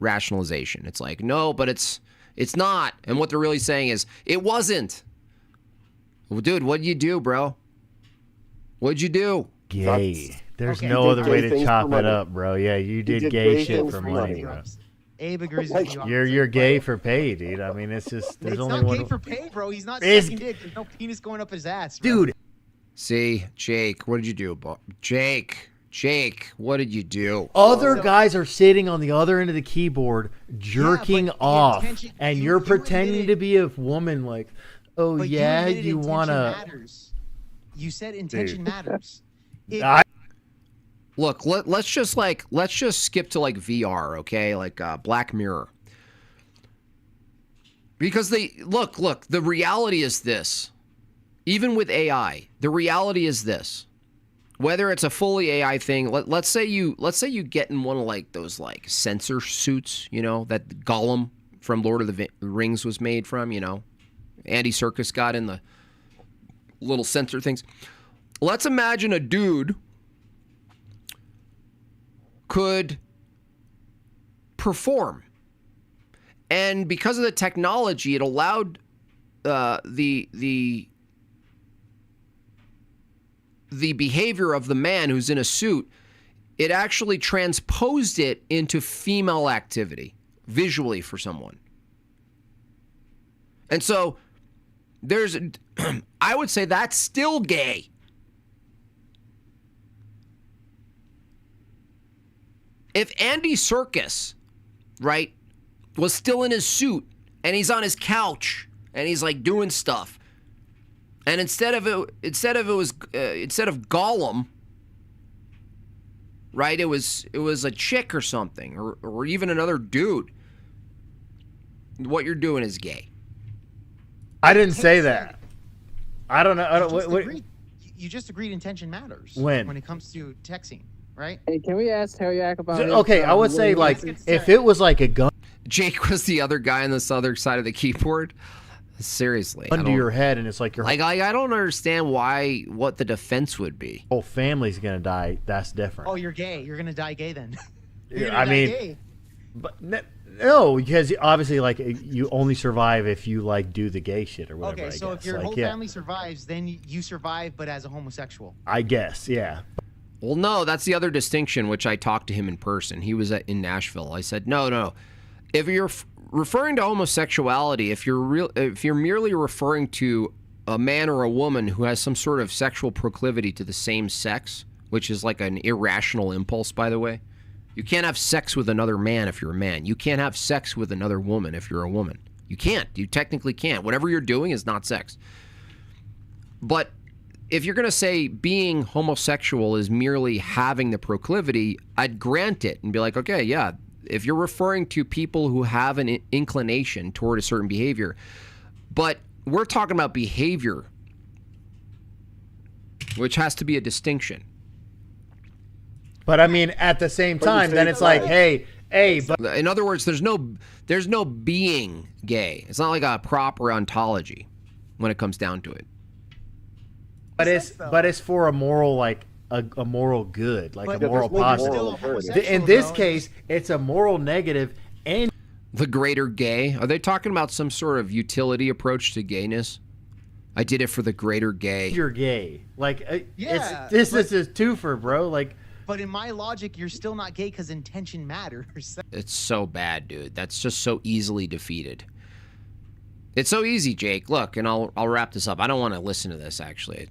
rationalization. It's like, no, but it's not. And what they're really saying is, it wasn't. Well, dude, what'd you do, bro? What'd you do? Gay. There's no other way to chop it up, bro. Yeah, you did gay shit for money, bro. Abe agrees with you. You're gay for pay, dude. I mean, it's just there's It's only not one. gay for pay, bro. He's not sucking dick. There's no penis going up his ass, bro. Dude. See, Jake, what did you do? Jake, what did you do? Other guys are sitting on the other end of the keyboard jerking off, and you're pretending to be a woman like, oh, But yeah, admitted you intention want to... matters. You said intention matters. Look, let's just skip to like VR, okay? Like Black Mirror. Because look, the reality is this. Even with AI, the reality is this. Whether it's a fully AI thing, let's say you get in one of like those like sensor suits, that Gollum from Lord of the Rings was made from, Andy Serkis got in the little sensor things. Let's imagine a dude could perform. And because of the technology, it allowed the behavior of the man who's in a suit, it actually transposed it into female activity visually for someone. And so I would say that's still gay. If Andy Serkis, right, was still in his suit and he's on his couch and he's like doing stuff, and instead of Gollum, right, it was a chick or something, or even another dude, what you're doing is gay. I didn't say that. I don't know. You just agreed intention matters When it comes to texting, right? Hey, can we ask Teriak about his, Okay, I would say like if it was like a gun Jake was the other guy on this other side of the keyboard. Seriously, under your head, and it's like I don't understand what the defense would be. Whole family's gonna die. That's different. Oh, you're gay. You're gonna die gay then. I mean, gay. But no, because obviously, like you only survive if you like do the gay shit or whatever. Okay, so if your whole family survives, then you survive, but as a homosexual. I guess, yeah. Well, no, that's the other distinction, which I talked to him in person. He was in Nashville. I said, no. If you're referring to homosexuality, if you're merely referring to a man or a woman who has some sort of sexual proclivity to the same sex, which is like an irrational impulse, by the way. You can't have sex with another man if you're a man. You can't have sex with another woman if you're a woman. You can't. You technically can't. Whatever you're doing is not sex. But if you're going to say being homosexual is merely having the proclivity, I'd grant it and be like, okay, yeah, if you're referring to people who have an inclination toward a certain behavior, but we're talking about behavior, which has to be a distinction. But I mean, at the same time, then it's like, hey, but in other words, there's no being gay. It's not like a proper ontology when it comes down to it. But it's for a moral, like a moral good, like But a moral you're positive. still homosexual, In this though. case, it's a moral negative and The greater gay. Are they talking about some sort of utility approach to gayness? I did it for the greater gay. you're gay. Like Yeah, this is a twofer, bro. Like But in my logic, you're still not gay because intention matters. It's so bad, dude. That's just so easily defeated. It's so easy, Jake. Look, and I'll wrap this up. I don't want to listen to this, actually.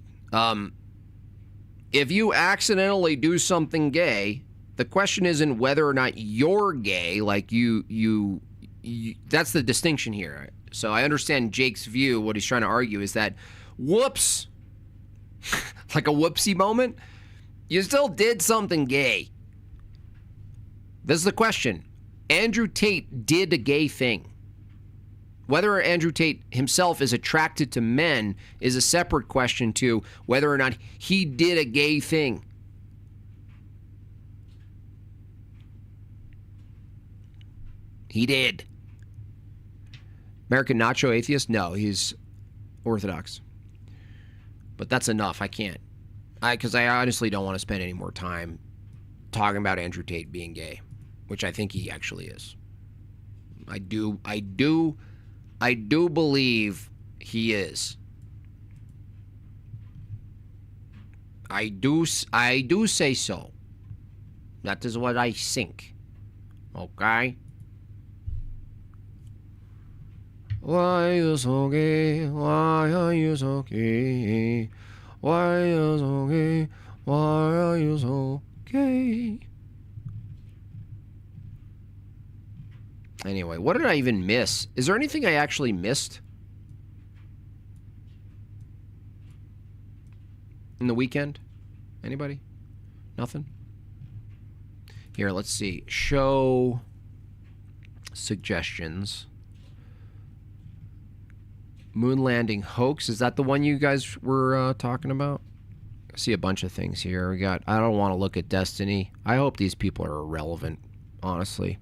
If you accidentally do something gay, the question isn't whether or not you're gay. Like you that's the distinction here. So I understand Jake's view. What he's trying to argue is that, whoops, like a whoopsie moment, you still did something gay. This is the question. Andrew Tate did a gay thing. Whether Andrew Tate himself is attracted to men is a separate question to whether or not he did a gay thing. He did. American Nacho Atheist? No, he's Orthodox. But that's enough. I can't. Because I honestly don't want to spend any more time talking about Andrew Tate being gay, which I think he actually is. I do believe he is. I do say so. That is what I think. Okay? Why are you so gay? Why are you so gay? Why are you so gay? Why are you so gay? Anyway, what did I even miss? Is there anything I actually missed in the weekend? Anybody? Nothing? Here, let's see. Show suggestions. Moon landing hoax. Is that the one you guys were talking about? I see a bunch of things here. We got, I don't want to look at Destiny. I hope these people are irrelevant, honestly.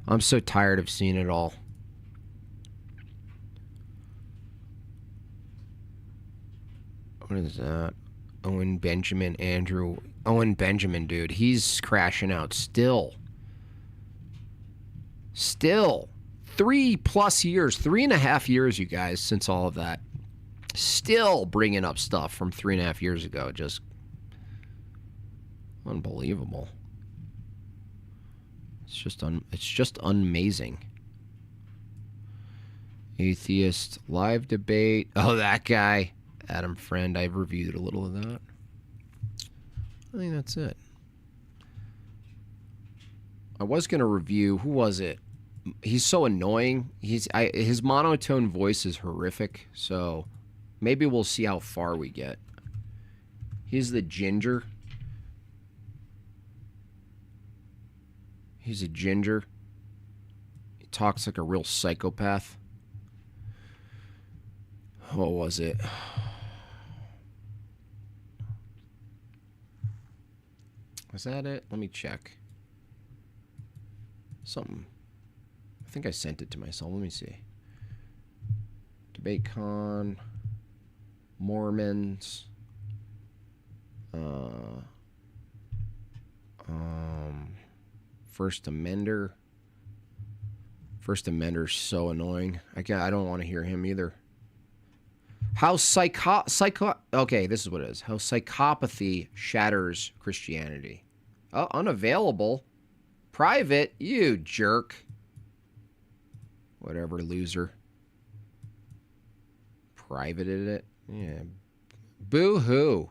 I'm so tired of seeing it all. What is that? Owen Benjamin, Andrew. Owen Benjamin, dude. He's crashing out still. Still. 3+ years, 3.5 years, you guys, since all of that. Still bringing up stuff from 3.5 years ago. Just unbelievable. It's just amazing. Atheist live debate. Oh, that guy, Adam Friend. I've reviewed a little of that. I think that's it. I was gonna review. Who was it? He's so annoying. His monotone voice is horrific. So maybe we'll see how far we get. He's the ginger. He's a ginger. He talks like a real psychopath. What was it? Was that it? Let me check. Something. I think I sent it to myself. Let me see. DebateCon. Mormons. First Amender. First Amender's so annoying. I don't want to hear him either. How okay, this is what it is. How psychopathy shatters Christianity. Oh, unavailable. Private, you jerk. Whatever, loser. Privated it. Yeah. Boo-hoo. Why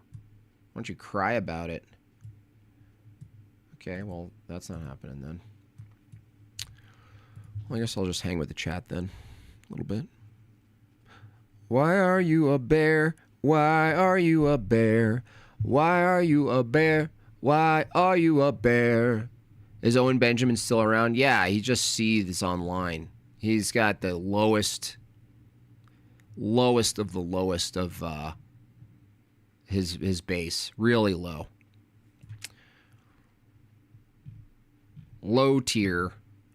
don't you cry about it? Okay, well, that's not happening then. Well, I guess I'll just hang with the chat then. A little bit. Why are you a bear? Why are you a bear? Why are you a bear? Why are you a bear? Is Owen Benjamin still around? Yeah, he just seethes online. He's got the lowest of the lowest of his base. Really low. Low tier.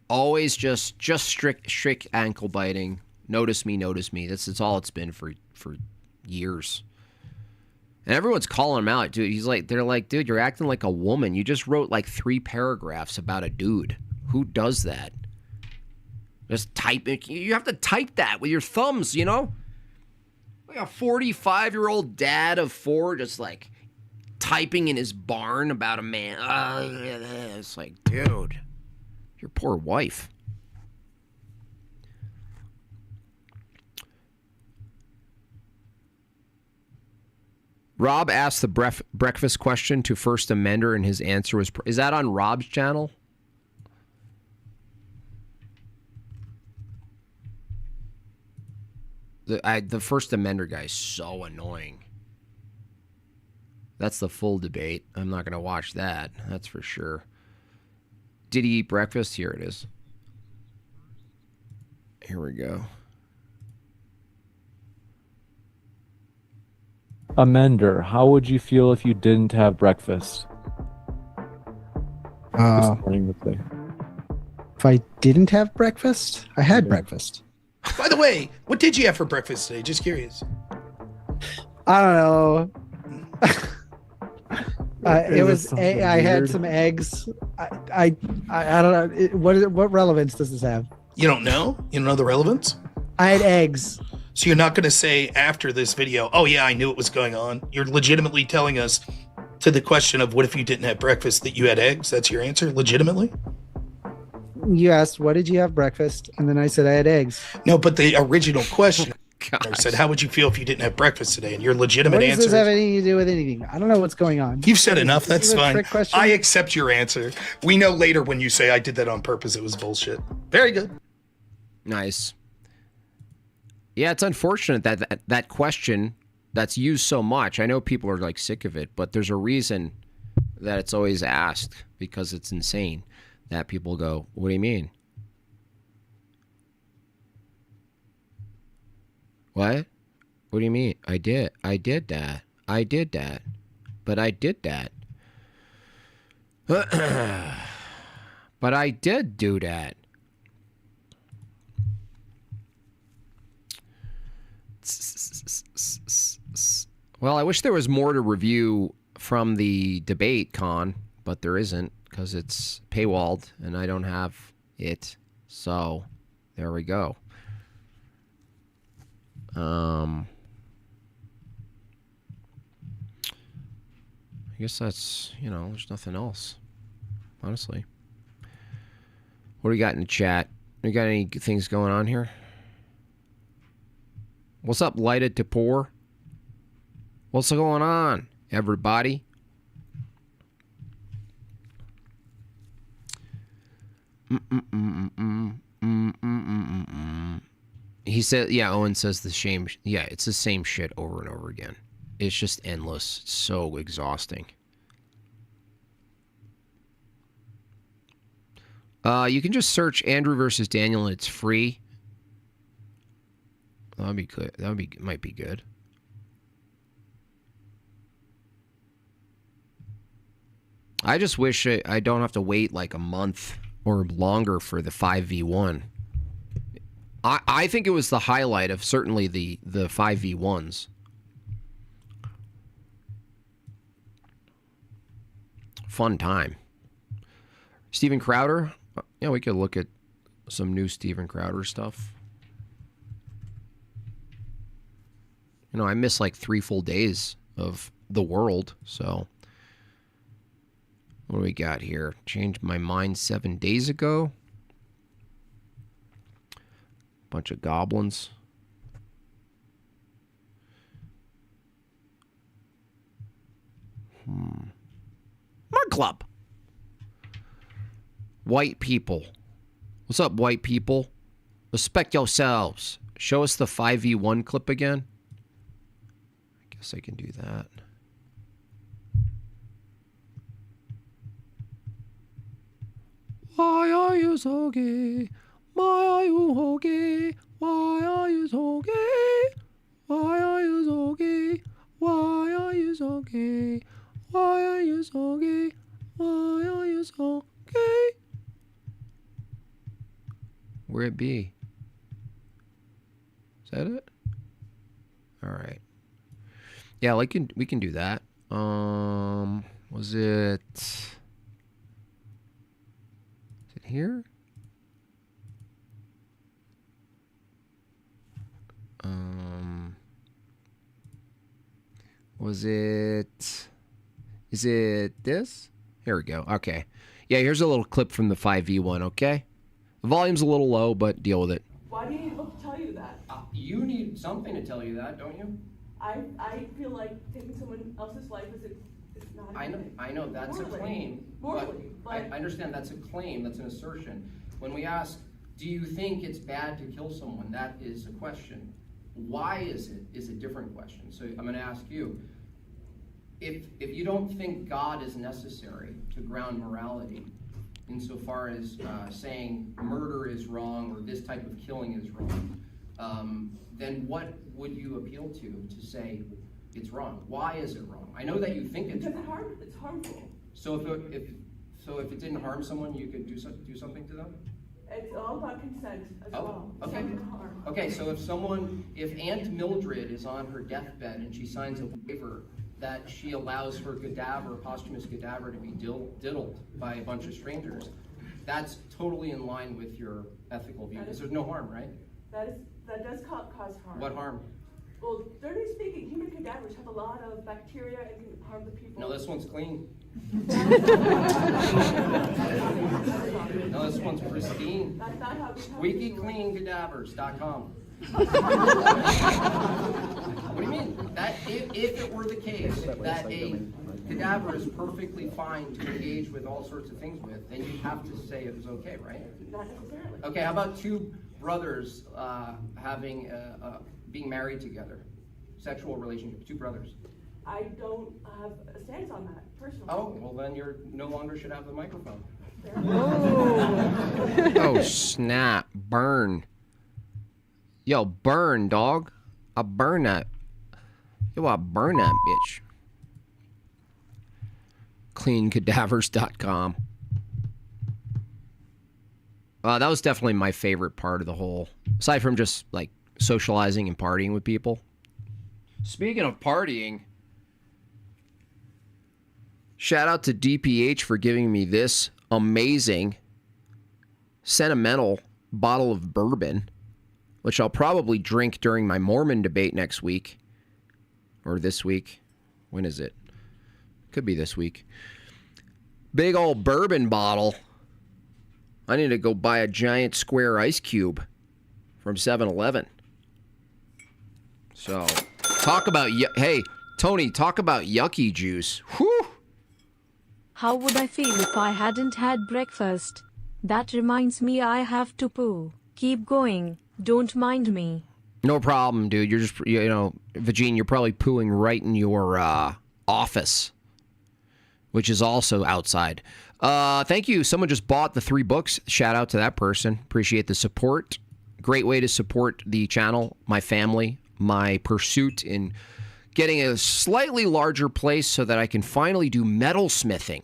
Always just strict ankle biting. Notice me, notice me. That's all it's been for years. And everyone's calling him out, dude. They're like, dude, you're acting like a woman. You just wrote like 3 paragraphs about a dude. Who does that? Just type it. You have to type that with your thumbs, you know? Like a 45-year-old dad of 4 just like typing in his barn about a man. It's like, dude, your poor wife. Rob asked the breakfast question to First Amender, and his answer was... Is that on Rob's channel? The First Amender guy is so annoying. That's the full debate. I'm not going to watch that. That's for sure. Did he eat breakfast? Here it is. Here we go. Amender, how would you feel if you didn't have breakfast? This morning, let's say. If I didn't have breakfast, I had breakfast. By the way, what did you have for breakfast today? Just curious. I don't know. It was. I had some eggs. I don't know. What relevance does this have? You don't know? You don't know the relevance? I had eggs. So you're not going to say after this video, oh yeah, I knew it was going on. You're legitimately telling us to the question of what if you didn't have breakfast that you had eggs? That's your answer? Legitimately? You asked, what did you have breakfast? And then I said I had eggs. No, but the original question said, how would you feel if you didn't have breakfast today? And your legitimate answer. What does this have anything to do with anything? I don't know what's going on. You've said enough. This That's is a fine. trick question? I accept your answer. We know later when you say I did that on purpose, it was bullshit. Very good. Nice. Yeah, it's unfortunate that that question that's used so much. I know people are like sick of it, but there's a reason that it's always asked, because it's insane that people go, what do you mean? What? What do you mean? I did that. I did that. But I did that. But I did do that. Well, I wish there was more to review from the DebateCon, but there isn't, because it's paywalled and I don't have it. So there we go. I guess that's, there's nothing else, honestly. What do you got in the chat? You got any things going on here? What's up, Lighted to Pour? What's going on, everybody? He said, yeah, Owen says the same. Yeah, it's the same shit over and over again. It's just endless. It's so exhausting. You can just search Andrew versus Daniel, and it's free. That'd be good. Might be good. I just wish I don't have to wait like a month or longer for the 5v1. I think it was the highlight of certainly the 5v1s. Fun time. Steven Crowder. Yeah, we could look at some new Steven Crowder stuff. I missed like 3 full days of the world, so what do we got here? Changed my mind 7 days ago. Bunch of goblins. Mud Club. White people. What's up, white people? Respect yourselves. Show us the 5v1 clip again. I guess I can do that. Why are you so gay? Why are you so gay? Why are you so gay? Why are you so gay? Why are you so gay? Why are you so gay? Why are you so gay? Where it be? Is that it? All right. Yeah, we can do that. Was it here? Is it this? Here we go. Okay. Yeah, here's a little clip from the 5v1, okay? The volume's a little low, but deal with it. Why do you need book to tell you that? You need something to tell you that, don't you? I feel like taking someone else's life is not a good thing. I know that's Morally. a claim. Morally, I understand that's a claim, that's an assertion. When we ask, do you think it's bad to kill someone? That is a question. Why is a different question. So I'm going to ask you, if you don't think God is necessary to ground morality, insofar as saying murder is wrong or this type of killing is wrong, then what would you appeal to say it's wrong? Why is it wrong? I know that you think it's wrong. It's harmful. So if it didn't harm someone, you could do something to them? It's all about consent as well. Okay. Consent and harm. Okay, so if Aunt Mildred is on her deathbed and she signs a waiver that she allows her posthumous cadaver to be diddled by a bunch of strangers, that's totally in line with your ethical view, because there's no harm, right? That does cause harm. What harm? Well, generally speaking, human cadavers have a lot of bacteria and can harm the people. No, this one's clean. No, this one's pristine. That's not how SqueakyCleanCadavers.com. What do you mean? That if it were the case that a cadaver is perfectly fine to engage with all sorts of things with, then you have to say it was okay, right? Not necessarily. Okay, how about two brothers being married together? Sexual relationship, two brothers. I don't have a stance on that, personally. Oh, well then you no longer should have the microphone. Oh. Oh, snap. Burn. Yo, burn, dog. I'll burn that. Yo, I'll burn that bitch. CleanCadavers.com. That was definitely my favorite part of the whole, aside from just like socializing and partying with people. Speaking of partying, shout out to DPH for giving me this amazing, sentimental bottle of bourbon, which I'll probably drink during my Mormon debate next week. Or this week. When is it? Could be this week. Big old bourbon bottle. I need to go buy a giant square ice cube from 7-Eleven. So, talk about... Hey, Tony, talk about yucky juice. Whew! How would I feel if I hadn't had breakfast? That reminds me I have to poo. Keep going. Don't mind me. No problem, dude. You're just, Vagine, you're probably pooing right in your office, which is also outside. Thank you. Someone just bought the 3 books. Shout out to that person. Appreciate the support. Great way to support the channel, my family, my pursuit in getting a slightly larger place so that I can finally do metalsmithing.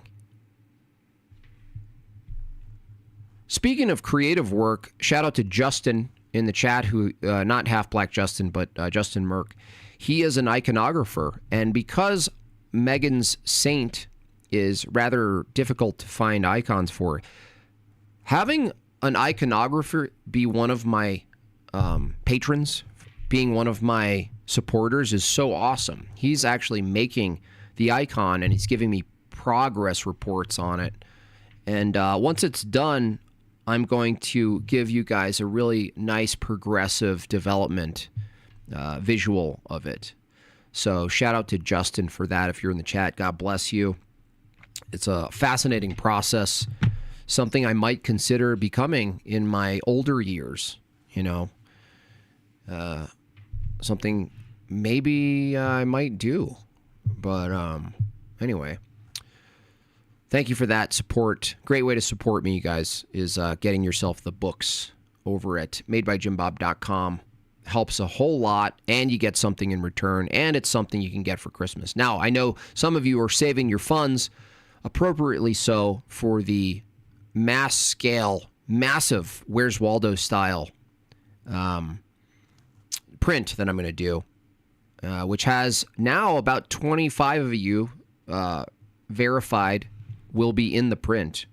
Speaking of creative work, shout out to Justin in the chat, who, not Half Black Justin, but Justin Merck. He is an iconographer, and because Megan's Saint is rather difficult to find icons for, having an iconographer be one of my patrons, being one of my supporters, is so awesome. He's actually making the icon, and he's giving me progress reports on it. And once it's done, I'm going to give you guys a really nice progressive development visual of it. So shout out to Justin for that if you're in the chat. God bless you. It's a fascinating process, something I might consider becoming in my older years, something maybe I might do. But anyway. Thank you for that support. Great way to support me, you guys, is getting yourself the books over at madebyjimbob.com. Helps a whole lot, and you get something in return, and it's something you can get for Christmas. Now, I know some of you are saving your funds, appropriately so, for the mass-scale, massive Where's Waldo style print that I'm going to do. which has now about 25 of you verified, will be in the print.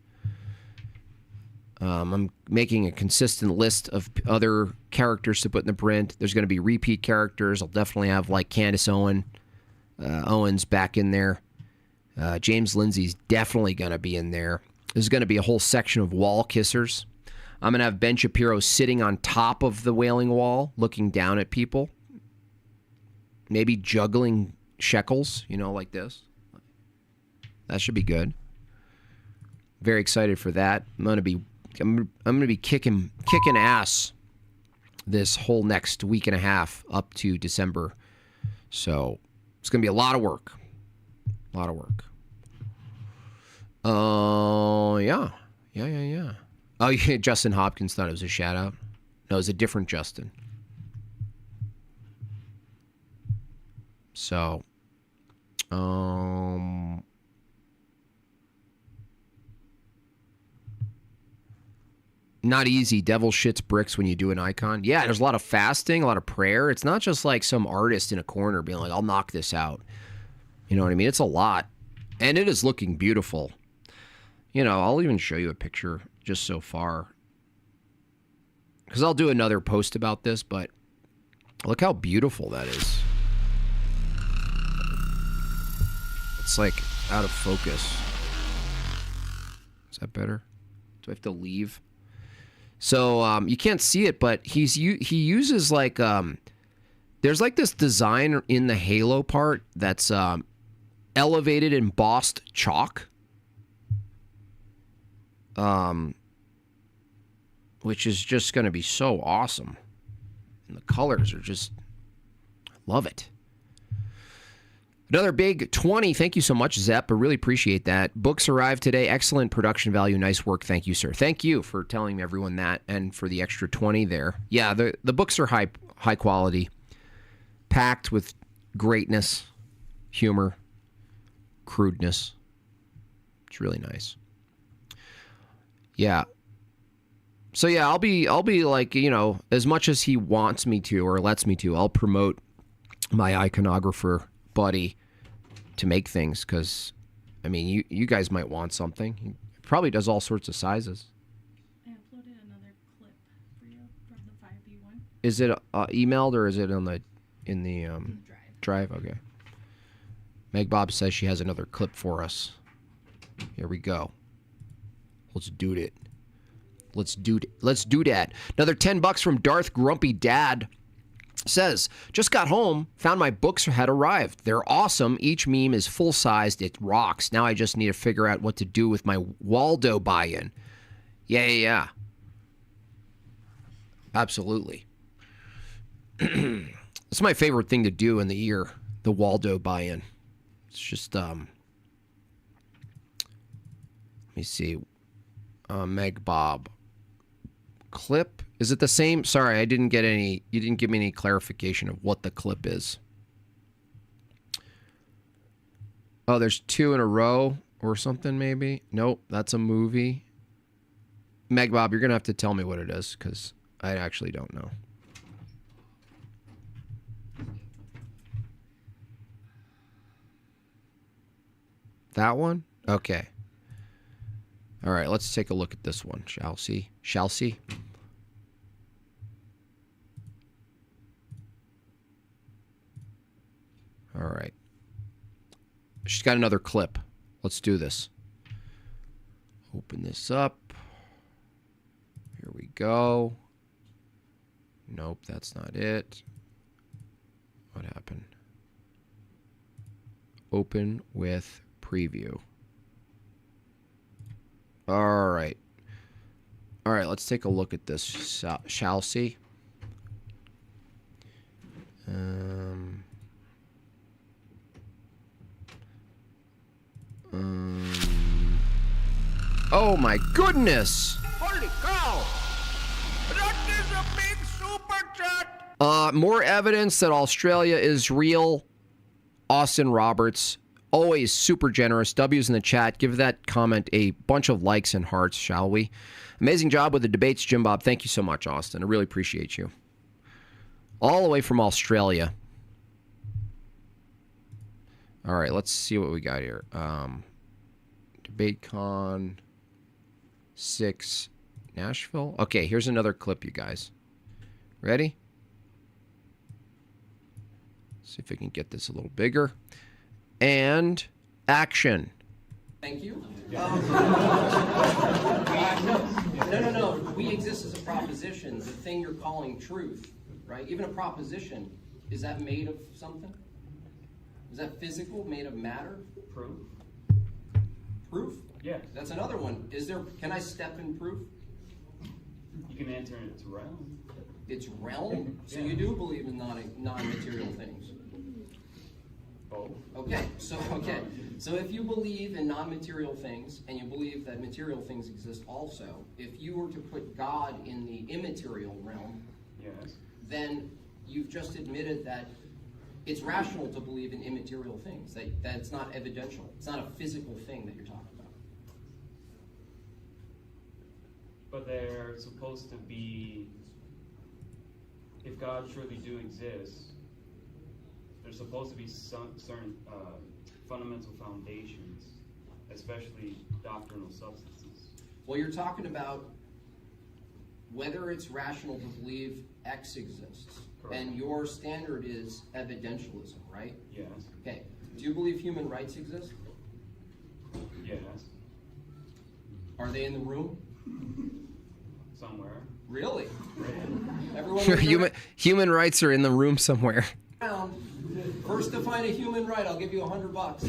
I'm making a consistent list of other characters to put in the print. There's going to be repeat characters. I'll definitely have like Candace Owens back in there. James Lindsay's definitely going to be in there. There's going to be a whole section of wall kissers. I'm going to have Ben Shapiro sitting on top of the Wailing Wall, looking down at people. Maybe juggling shekels, like this. That should be good. Very excited for that. I'm going to be kicking ass this whole next week and a half up to December. So it's going to be a lot of work. A lot of work. Oh, yeah. Yeah. Oh, yeah, Justin Hopkins thought it was a shout-out. No, it was a different Justin. So, not easy. Devil shits bricks when you do an icon. Yeah, there's a lot of fasting, a lot of prayer. It's not just like some artist in a corner being like, I'll knock this out. You know what I mean? It's a lot. And it is looking beautiful. I'll even show you a picture just so far. Because I'll do another post about this, but look how beautiful that is. It's like out of focus. Is that better? Do I have to leave? So you can't see it, but he uses like there's like this design in the halo part that's elevated embossed chalk, which is just going to be so awesome, and the colors are just, I love it. Another big 20. Thank you so much, Zepp. I really appreciate that. Books arrived today. Excellent production value. Nice work. Thank you, sir. Thank you for telling everyone that and for the extra 20 there. Yeah, the books are high quality, packed with greatness, humor, crudeness. It's really nice. Yeah. So yeah, I'll be like, as much as he wants me to or lets me to, I'll promote my iconographer buddy to make things, because I mean you guys might want something. He probably does all sorts of sizes. I uploaded another clip for you from the 5v1. Is it emailed or is it in the drive? Okay. Meg Bob says she has another clip for us. Here we go. Let's do it. Let's do that. Another $10 from Darth Grumpy Dad. Says, just got home, found my books had arrived. They're awesome. Each meme is full-sized. It rocks. Now I just need to figure out what to do with my Waldo buy-in. Yeah. Absolutely. It's my favorite thing to do in the year, the Waldo buy-in. It's just, let me see. Meg Bob. Clip. Is it the same? Sorry, you didn't give me any clarification of what the clip is. Oh, there's 2 in a row or something maybe? Nope, that's a movie. Meg Bob, you're going to have to tell me what it is, because I actually don't know. That one? Okay. All right, let's take a look at this one, shall see? All right. She's got another clip. Let's do this. Open this up. Here we go. Nope, that's not it. What happened? Open with preview. All right. All right, let's take a look at this. Shall see? Oh my goodness! Holy cow! That is a big super chat! More evidence that Australia is real. Austin Roberts, always super generous. W's in the chat. Give that comment a bunch of likes and hearts, shall we? Amazing job with the debates, Jim Bob. Thank you so much, Austin. I really appreciate you. All the way from Australia. All right, let's see what we got here. DebateCon 6 Nashville. Okay, here's another clip, you guys. Ready? See if we can get this a little bigger. And action. Thank you. No. We exist as a proposition. The thing you're calling truth, right? Even a proposition, is that made of something? Is that physical, made of matter? Proof. Proof? Yeah. That's another one. Can I step in proof? You can enter its realm. Its realm? So Yeah. you do believe in non-material things? Both. Okay. So if you believe in non-material things and you believe that material things exist also, if you were to put God in the immaterial realm, Yes. then you've just admitted that it's rational to believe in immaterial things, that it's not evidential. It's not a physical thing that you're talking about. But they're supposed to be, if God truly do exist, there's supposed to be certain fundamental foundations, especially doctrinal substances. Well, you're talking about whether it's rational to believe X exists. Correct. And your standard is evidentialism, right? Yes. Okay. Do you believe human rights exist? Yes. Are they in the room? Somewhere. Really? Everyone Human rights are in the room somewhere. First to find a human right, I'll give you $100.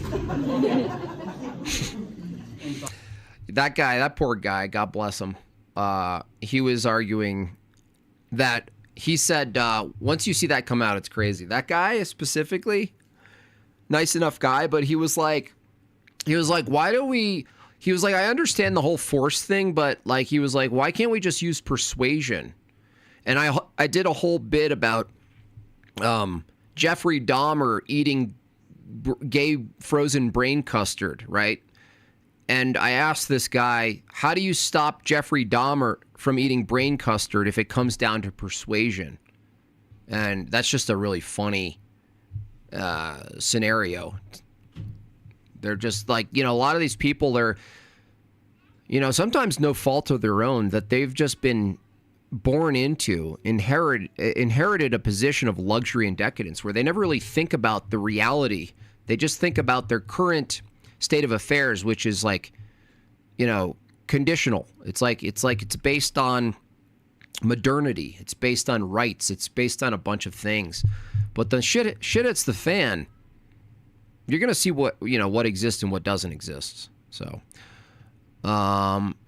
That guy, that poor guy, God bless him. He was arguing that he said, once you see that come out, it's crazy. That guy specifically, nice enough guy, but he was like, why do we? He was like, I understand the whole force thing, but like, he was like, why can't we just use persuasion? And I did a whole bit about Jeffrey Dahmer eating gay frozen brain custard, right? And I asked this guy, how do you stop Jeffrey Dahmer from eating brain custard if it comes down to persuasion? And that's just a really funny scenario. They're just like, a lot of these people, they're, sometimes no fault of their own, that they've just been born into, inherited a position of luxury and decadence where they never really think about the reality. They just think about their current state of affairs, which is like, conditional. It's based on modernity. It's based on rights. It's based on a bunch of things. But the shit hits the fan, you're gonna see what exists and what doesn't exist. So,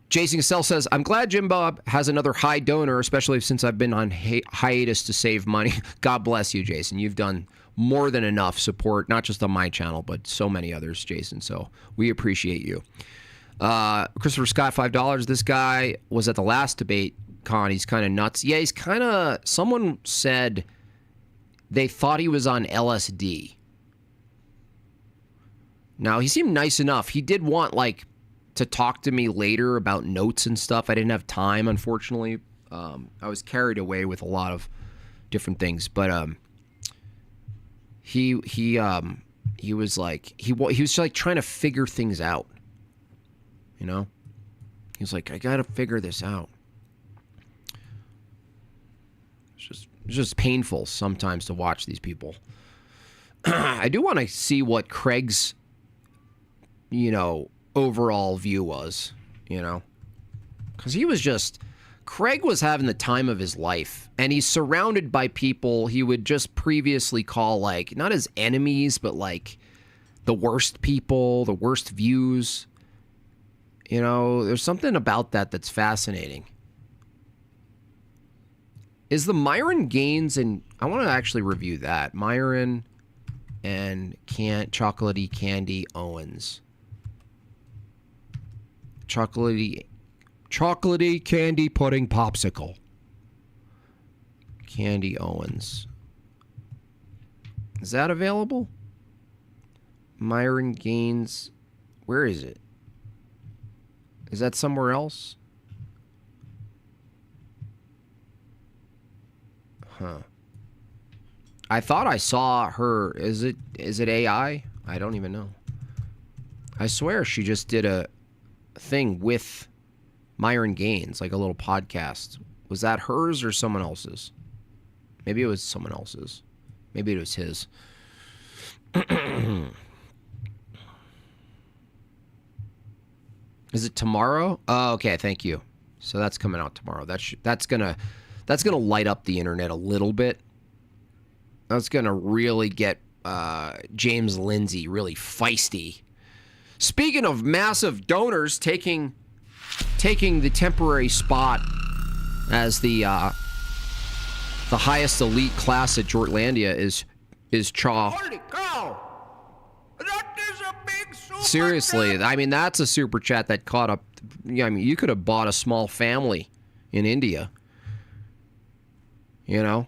Jason Cassell says, I'm glad Jim Bob has another high donor, especially since I've been on hiatus to save money. God bless you, Jason. You've done more than enough support, not just on my channel, but so many others, Jason. So we appreciate you. Christopher Scott, $5. This guy was at the last DebateCon. He's kind of nuts. Yeah, he's kind of, someone said they thought he was on LSD. Now, he seemed nice enough. He did want, to talk to me later about notes and stuff. I didn't have time, unfortunately. I was carried away with a lot of different things, but he was like he was like trying to figure things out. He was like, I gotta figure this out. It's just painful sometimes to watch these people. I do want to see what Craig's overall view was, because Craig was having the time of his life, and he's surrounded by people he would just previously call not his enemies, but the worst people, the worst views. There's something about that that's fascinating. Is the Myron Gaines, and I want to actually review that, Myron and Chocolatey Candy Owens. Chocolatey candy pudding popsicle. Candy Owens. Is that available? Myron Gaines. Where is it? Is that somewhere else? Huh. I thought I saw her. Is it AI? I don't even know. I swear she just did a thing with Myron Gaines, like a little podcast. Was that hers or someone else's? Maybe it was someone else's. Maybe it was his. Is it tomorrow? Oh, okay, thank you. So that's coming out tomorrow. That's gonna light up the internet a little bit. That's gonna really get James Lindsay really feisty. Speaking of massive donors taking the temporary spot as the highest elite class at Jortlandia is Chaw. Holy cow! That is a big super Seriously, I mean, that's a super chat that caught up. Yeah, I mean, you could have bought a small family in India. You know,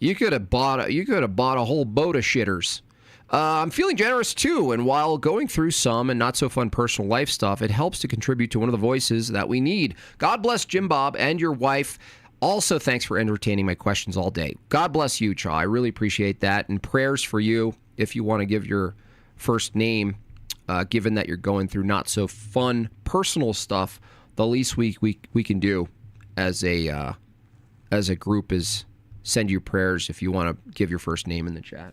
you could have bought a whole boat of shitters. I'm feeling generous too, and while going through some and not so fun personal life stuff, it helps to contribute to one of the voices that we need. God bless Jim Bob and your wife. Also, thanks for entertaining my questions all day. God bless you, Chaw. I really appreciate that, and prayers for you if you want to give your first name, given that you're going through not so fun personal stuff. The least we can do as a group is send you prayers if you want to give your first name in the chat.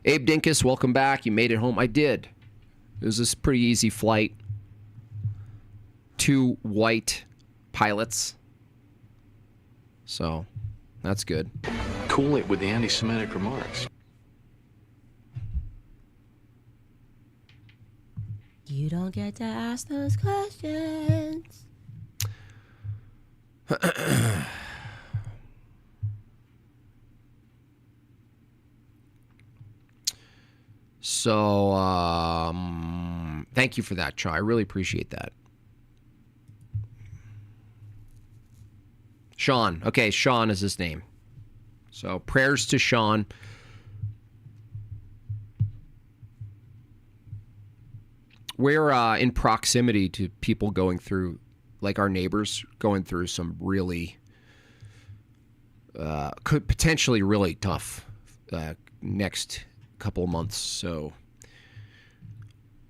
Abe Dinkus, welcome back. You made it home. I did. It was this pretty easy flight. 2 white pilots. So, that's good. Cool it with the anti-Semitic remarks. You don't get to ask those questions. So, thank you for that, Chaw. I really appreciate that. Sean. Okay, Sean is his name. So, prayers to Sean. We're in proximity to people going through, like our neighbors, going through some really, could potentially really tough next couple of months. So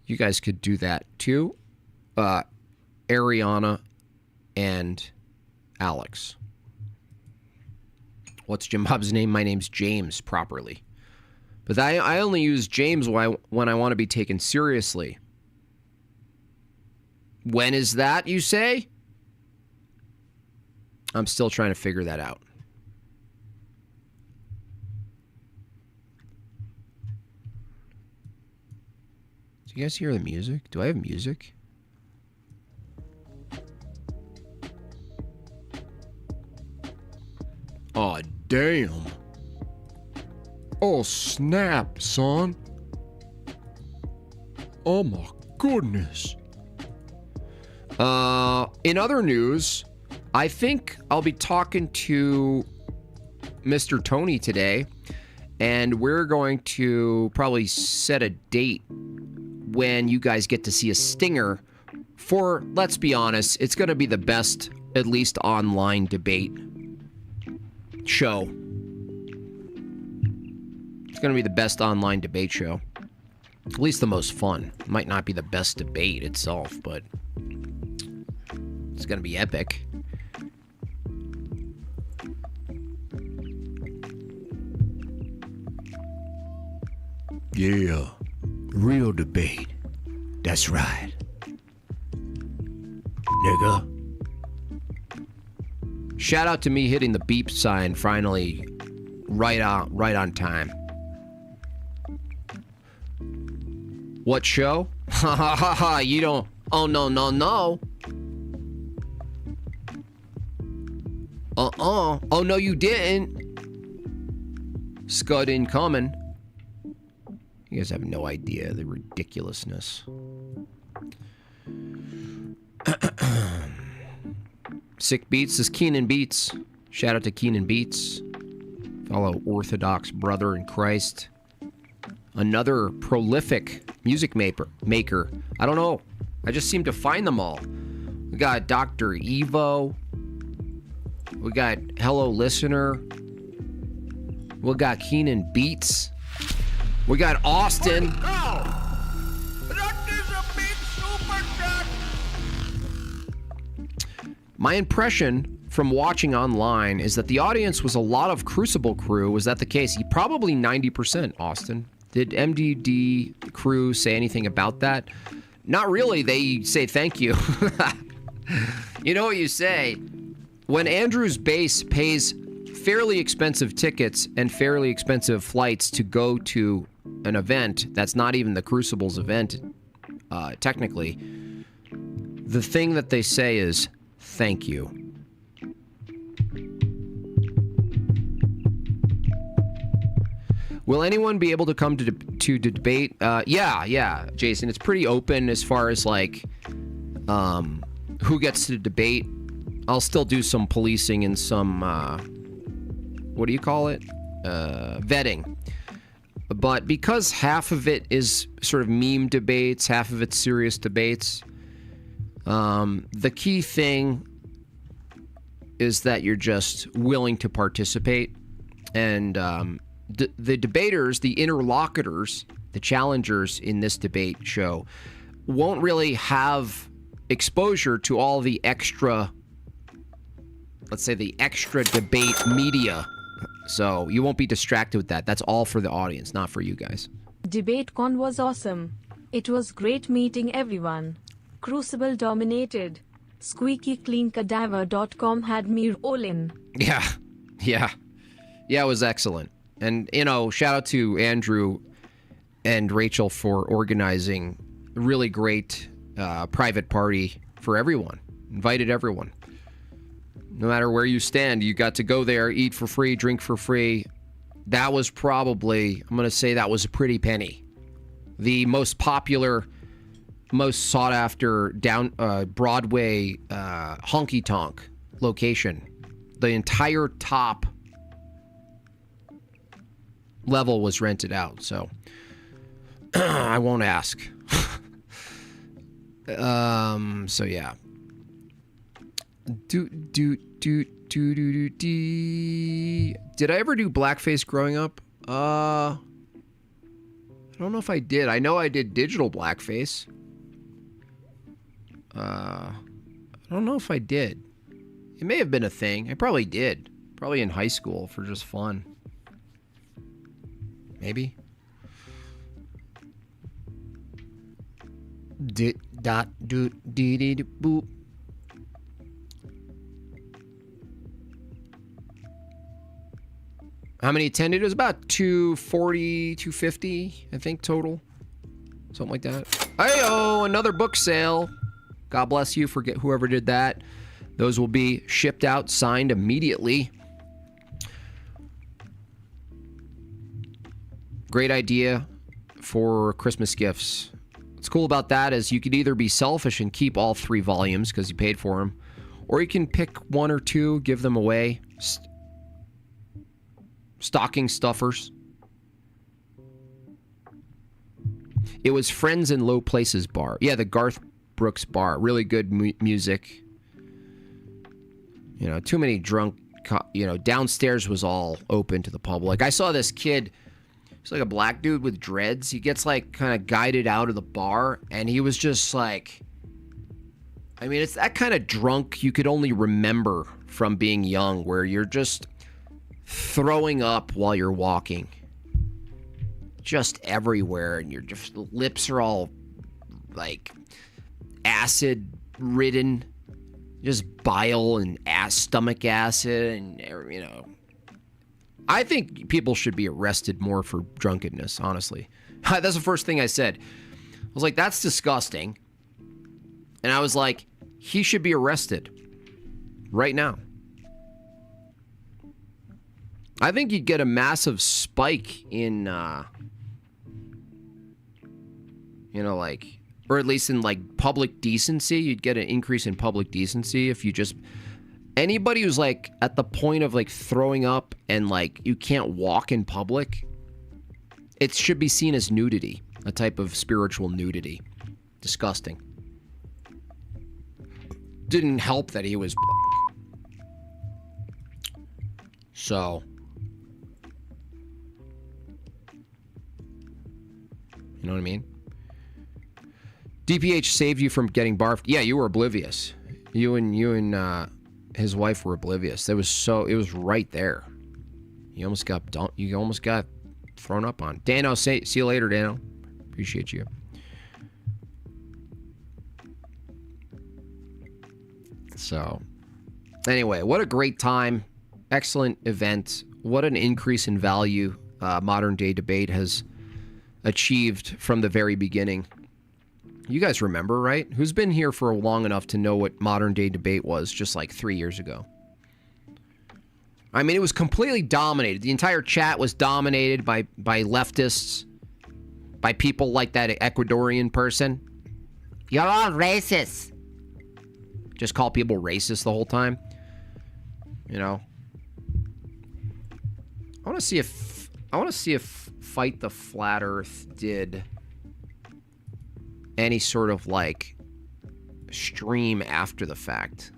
you guys could do that too. Ariana and Alex. What's Jim Bob's name? My name's James properly. But I only use James when I want to be taken seriously. When is that, you say? I'm still trying to figure that out. Do you guys hear the music? Do I have music? Aw, damn. Oh, snap, son. Oh, my goodness. In other news, I think I'll be talking to Mr. Tony today, and we're going to probably set a date when you guys get to see a stinger for, let's be honest, it's going to be the best, at least online debate show. It's going to be the best online debate show. At least the most fun. Might not be the best debate itself, but it's going to be epic. Yeah, real debate. That's right. Nigga. Shout out to me hitting the beep sign finally right on time. What show? Ha ha ha ha, you don't. Oh no. Oh no, you didn't. Scud incoming. You guys have no idea the ridiculousness. Sick Beats is Keenan Beats. Shout out to Keenan Beats. Fellow Orthodox brother in Christ. Another prolific music maker. I don't know. I just seem to find them all. We got Dr. Evo. We got Hello Listener. We got Keenan Beats. We got Austin. My impression from watching online is that the audience was a lot of Crucible crew. Was that the case? Probably 90%, Austin. Did MDD crew say anything about that? Not really. They say thank you. You know what you say? When Andrew's base pays fairly expensive tickets and fairly expensive flights to go to an event that's not even the Crucible's event, technically, the thing that they say is thank you. Will anyone be able to come to debate? Yeah, Jason. It's pretty open as far as like who gets to debate. I'll still do some policing and some what do you call it? Vetting. But because half of it is sort of meme debates, half of it's serious debates, the key thing is that you're just willing to participate. And the debaters, the interlocutors, the challengers in this debate show won't really have exposure to all the extra, let's say the extra debate media. So you won't be distracted with that. That's all for the audience, not for you guys. DebateCon was awesome. It was great meeting everyone. Crucible dominated. SqueakyCleanCadaver.com had me rolling. Yeah, it was excellent. And, you know, shout out to Andrew and Rachel for organizing a really great private party for everyone. Invited everyone. No matter where you stand, you got to go there, eat for free, drink for free. That was probably, I'm going to say that was a pretty penny. The most popular, most sought after down Broadway honky tonk location. The entire top level was rented out, so I won't ask. So yeah. Did I ever do blackface growing up? I don't know if I did. I know I did digital blackface. I don't know if I did. It may have been a thing. I probably did. Probably in high school for just fun. Maybe. Boop. How many attended? It was about 240, 250, I think, total. Something like that. Hey-oh, another book sale. God bless you for whoever did that. Those will be shipped out, signed immediately. Great idea for Christmas gifts. What's cool about that is you could either be selfish and keep all 3 volumes because you paid for them, or you can pick 1 or 2, give them away. Stocking stuffers. It was Friends in Low Places bar. Yeah, the Garth Brooks bar. Really good music. You know, too many drunk, downstairs was all open to the public. I saw this kid. He's like a black dude with dreads. He gets like kind of guided out of the bar, and he was just like, I mean, it's that kind of drunk you could only remember from being young, where you're just throwing up while you're walking. Just everywhere, and your lips are all like acid ridden, just bile and stomach acid, and I think people should be arrested more for drunkenness, honestly. That's the first thing I said. I was like, that's disgusting. And I was like, he should be arrested right now. I think you'd get a massive spike in, or at least in like public decency. You'd get an increase in public decency if you just, anybody who's like at the point of like throwing up and like you can't walk in public, it should be seen as nudity, a type of spiritual nudity. Disgusting. Didn't help that he was. So. know what I mean? DPH saved you from getting barfed. Yeah, you were oblivious. You and his wife were oblivious. It was right there. You almost got thrown up on. Dano, see you later, Dano. Appreciate you. So, anyway, what a great time. Excellent event. What an increase in value modern day debate has achieved from the very beginning. You guys remember, right? Who's been here for long enough to know what modern day debate was just like 3 years ago? I mean, it was completely dominated. The entire chat was dominated by leftists, by people like that Ecuadorian person. You're all racist. Just call people racist the whole time. You know? I want to see if Fight the Flat Earth did any sort of like stream after the fact.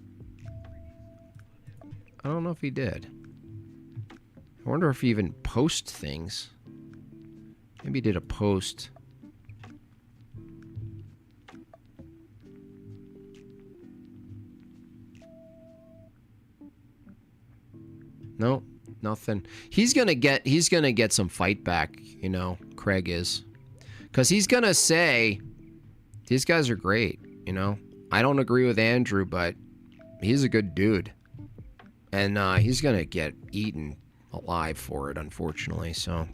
I don't know if he did. I wonder if he even post things. Maybe he did a post. No, nothing. He's gonna get some fight back, you know, Craig is. Because he's gonna say these guys are great, you know. I don't agree with Andrew, but he's a good dude. And he's gonna get eaten alive for it, unfortunately, so.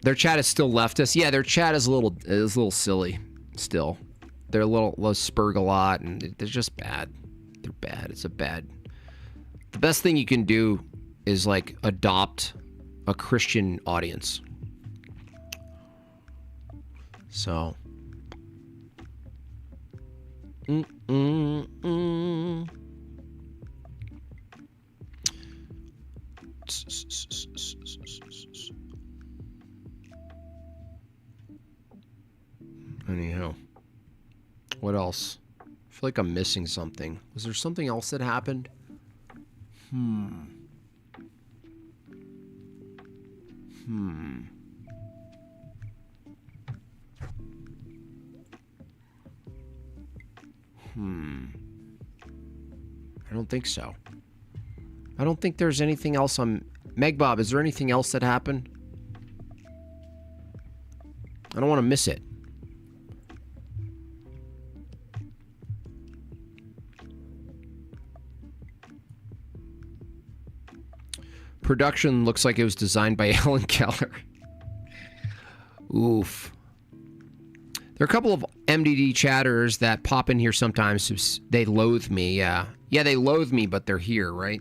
Their chat is still leftist. Yeah, their chat is a little silly still. They're a little spurg a lot, and they're just bad. They're bad. It's a bad. The best thing you can do is like adopt a Christian audience. So. Anyhow, what else? I feel like I'm missing something. Was there something else that happened? I don't think so. I don't think there's anything else on... Megbob, is there anything else that happened? I don't want to miss it. Production looks like it was designed by Alan Keller. Oof. There are a couple of MDD chatters that pop in here sometimes. They loathe me, yeah. Yeah, they loathe me, but they're here, right?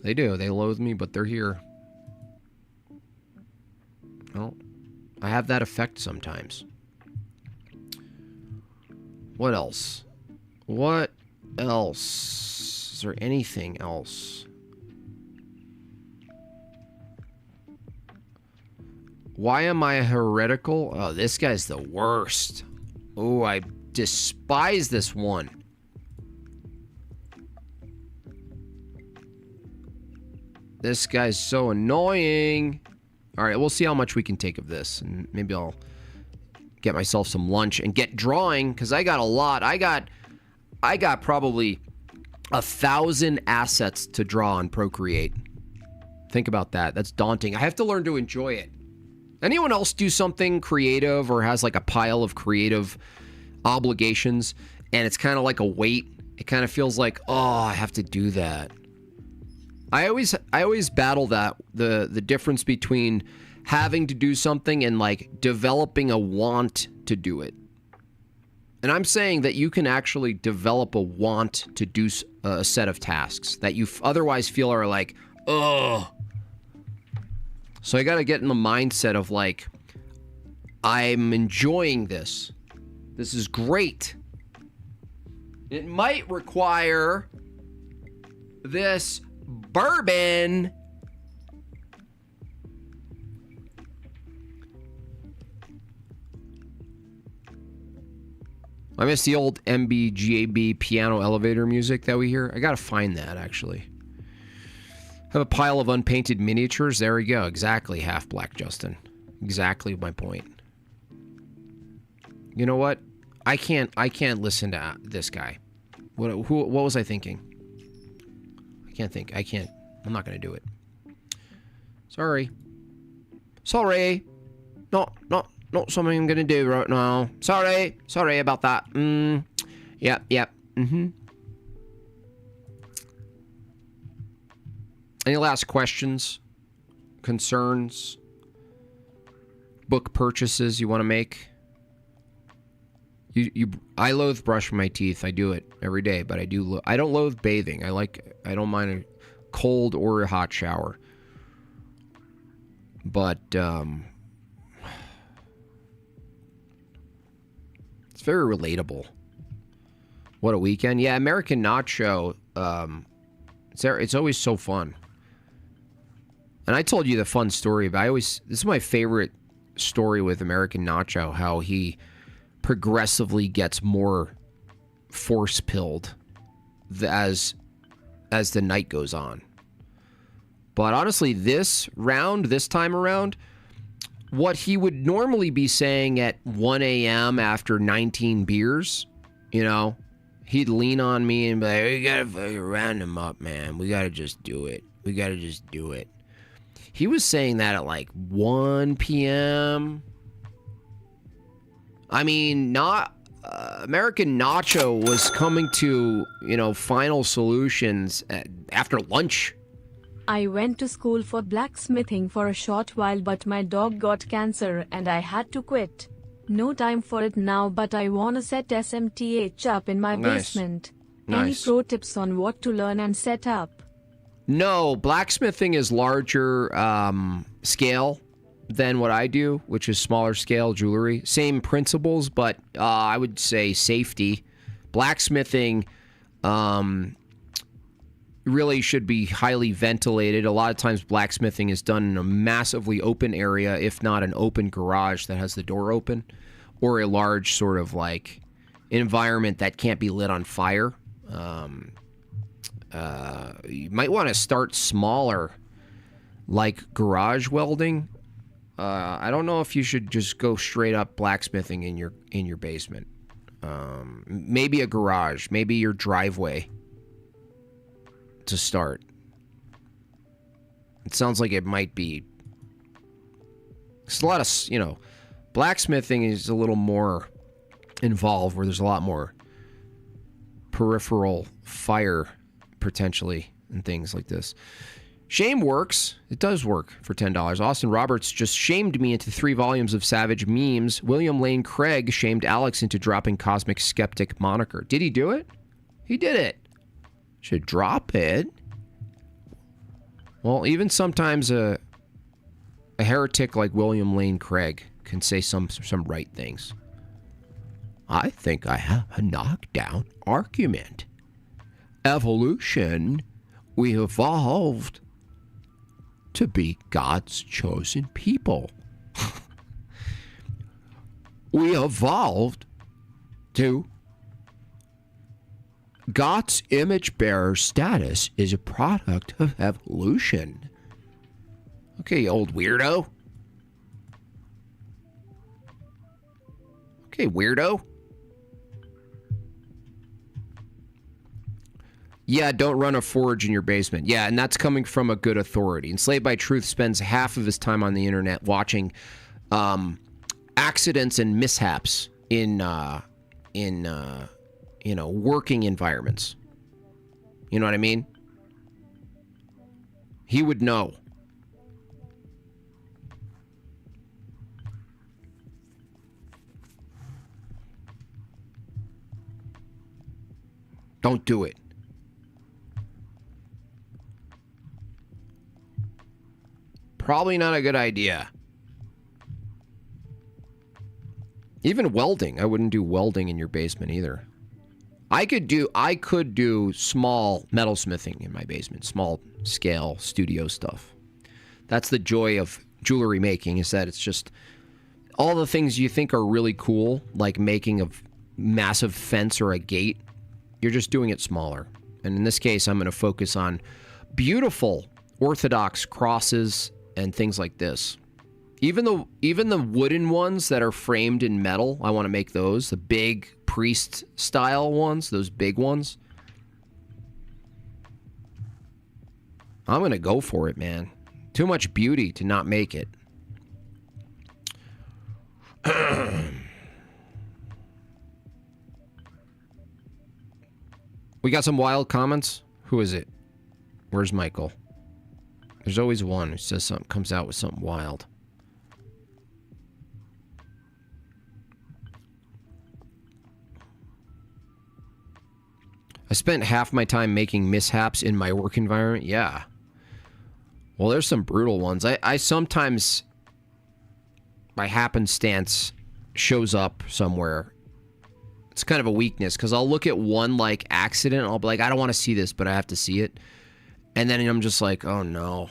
They do. They loathe me, but they're here. Well, I have that effect sometimes. What else? What else? Is there anything else? Why am I heretical? Oh, this guy's the worst. Oh, I despise this one. This guy's so annoying. All right, we'll see how much we can take of this, and maybe I'll get myself some lunch and get drawing, because I got a lot. I got probably 1,000 assets to draw on Procreate. Think about that. That's daunting. I have to learn to enjoy it. Anyone else do something creative or has like a pile of creative obligations and it's kind of like a weight? It kind of feels like, oh, I have to do that. I always battle that, the difference between having to do something and like developing a want to do it. And I'm saying that you can actually develop a want to do a set of tasks that you otherwise feel are like, ugh. So I got to get in the mindset of like, I'm enjoying this. This is great. It might require this bourbon. I miss the old MBGAB piano elevator music that we hear. I gotta find that, actually. Have a pile of unpainted miniatures. There we go. Exactly, Half Black Justin. Exactly my point. You know what? I can't listen to this guy. What was I thinking? I can't think. I'm not gonna do it. Sorry. Not something I'm gonna do right now. Sorry about that. Yep. Any last questions? Concerns? Book purchases you want to make? I loathe brushing my teeth. I do it every day, but I don't loathe bathing. I don't mind a cold or a hot shower. But it's very relatable. What a weekend. Yeah, American Nacho, it's always so fun. And I told you the fun story, but this is my favorite story with American Nacho, how he progressively gets more force-pilled as the night goes on. But honestly, this time around, what he would normally be saying at 1 a.m. after 19 beers, he'd lean on me and be like, we gotta fucking round him up, man. We gotta just do it. He was saying that at like 1 p.m. I mean, American Nacho was coming to, final solutions after lunch. I went to school for blacksmithing for a short while, but my dog got cancer and I had to quit. No time for it now, but I wanna set SMTH up in my basement. Any pro tips on what to learn and set up? No, blacksmithing is larger scale than what I do, which is smaller scale jewelry. Same principles, but I would say safety. Blacksmithing really should be highly ventilated. A lot of times blacksmithing is done in a massively open area, if not an open garage that has the door open, or a large sort of like environment that can't be lit on fire. You might want to start smaller, like garage welding. I don't know if you should just go straight up blacksmithing in your basement. Maybe a garage, maybe your driveway to start. It sounds like it might be. It's a lot of, blacksmithing is a little more involved, where there's a lot more peripheral fire potentially and things like this. Shame works. It does work for $10. Austin Roberts just shamed me into 3 volumes of Savage memes. William Lane Craig shamed Alex into dropping Cosmic Skeptic moniker. Did he do it? He did it. Should drop it. Well, even sometimes a heretic like William Lane Craig can say some right things. I think I have a knockdown argument. Evolution, we evolved to be God's chosen people. We evolved to God's image bearer status is a product of evolution. Okay, old weirdo. Okay, weirdo. Yeah, don't run a forge in your basement. Yeah, and that's coming from a good authority. Enslaved by Truth spends half of his time on the internet watching accidents and mishaps in working environments. You know what I mean? He would know. Don't do it. Probably not a good idea. Even welding. I wouldn't do welding in your basement either. I could do small metalsmithing in my basement. Small scale studio stuff. That's the joy of jewelry making, is that it's just all the things you think are really cool, like making of massive fence or a gate. You're just doing it smaller. And in this case, I'm going to focus on beautiful Orthodox crosses and things like this. Even the wooden ones that are framed in metal, I want to make those. The big priest style ones, those big ones. I'm going to go for it, man. Too much beauty to not make it. We got some wild comments. Who is it? Where's Michael? There's always one who says something, comes out with something wild. I spent half my time making mishaps in my work environment. Yeah. Well, there's some brutal ones. I sometimes, by happenstance, shows up somewhere. It's kind of a weakness because I'll look at one like accident. I'll be like, I don't want to see this, but I have to see it. And then I'm just like, oh no.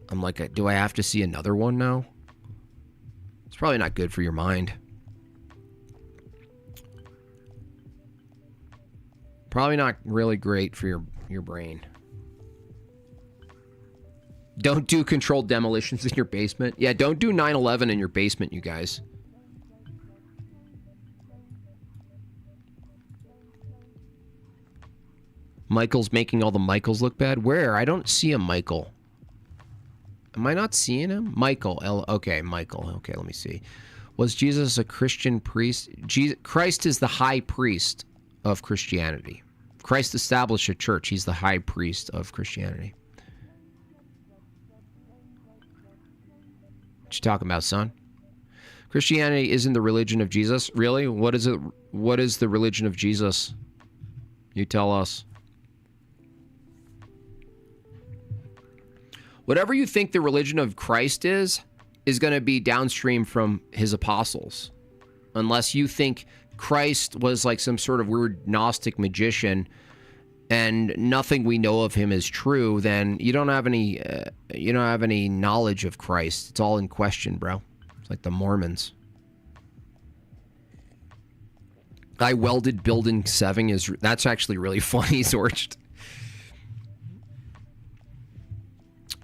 I'm like, do I have to see another one now? It's probably not good for your mind. Probably not really great for your brain. Don't do controlled demolitions in your basement. Yeah, don't do 9/11 in your basement, you guys. Michael's making all the Michaels look bad. Where? I don't see a Michael. Am I not seeing him? Michael. Okay, Michael. Okay, let me see. Was Jesus a Christian priest? Christ is the high priest of Christianity. Christ established a church. He's the high priest of Christianity. What you talking about, son? Christianity isn't the religion of Jesus. Really? What is it? What is the religion of Jesus? You tell us. Whatever you think the religion of Christ is going to be downstream from his apostles. Unless you think Christ was like some sort of weird Gnostic magician and nothing we know of him is true, then you don't have any knowledge of Christ. It's all in question, bro. It's like the Mormons. I welded building 7 that's actually really funny, Zorched.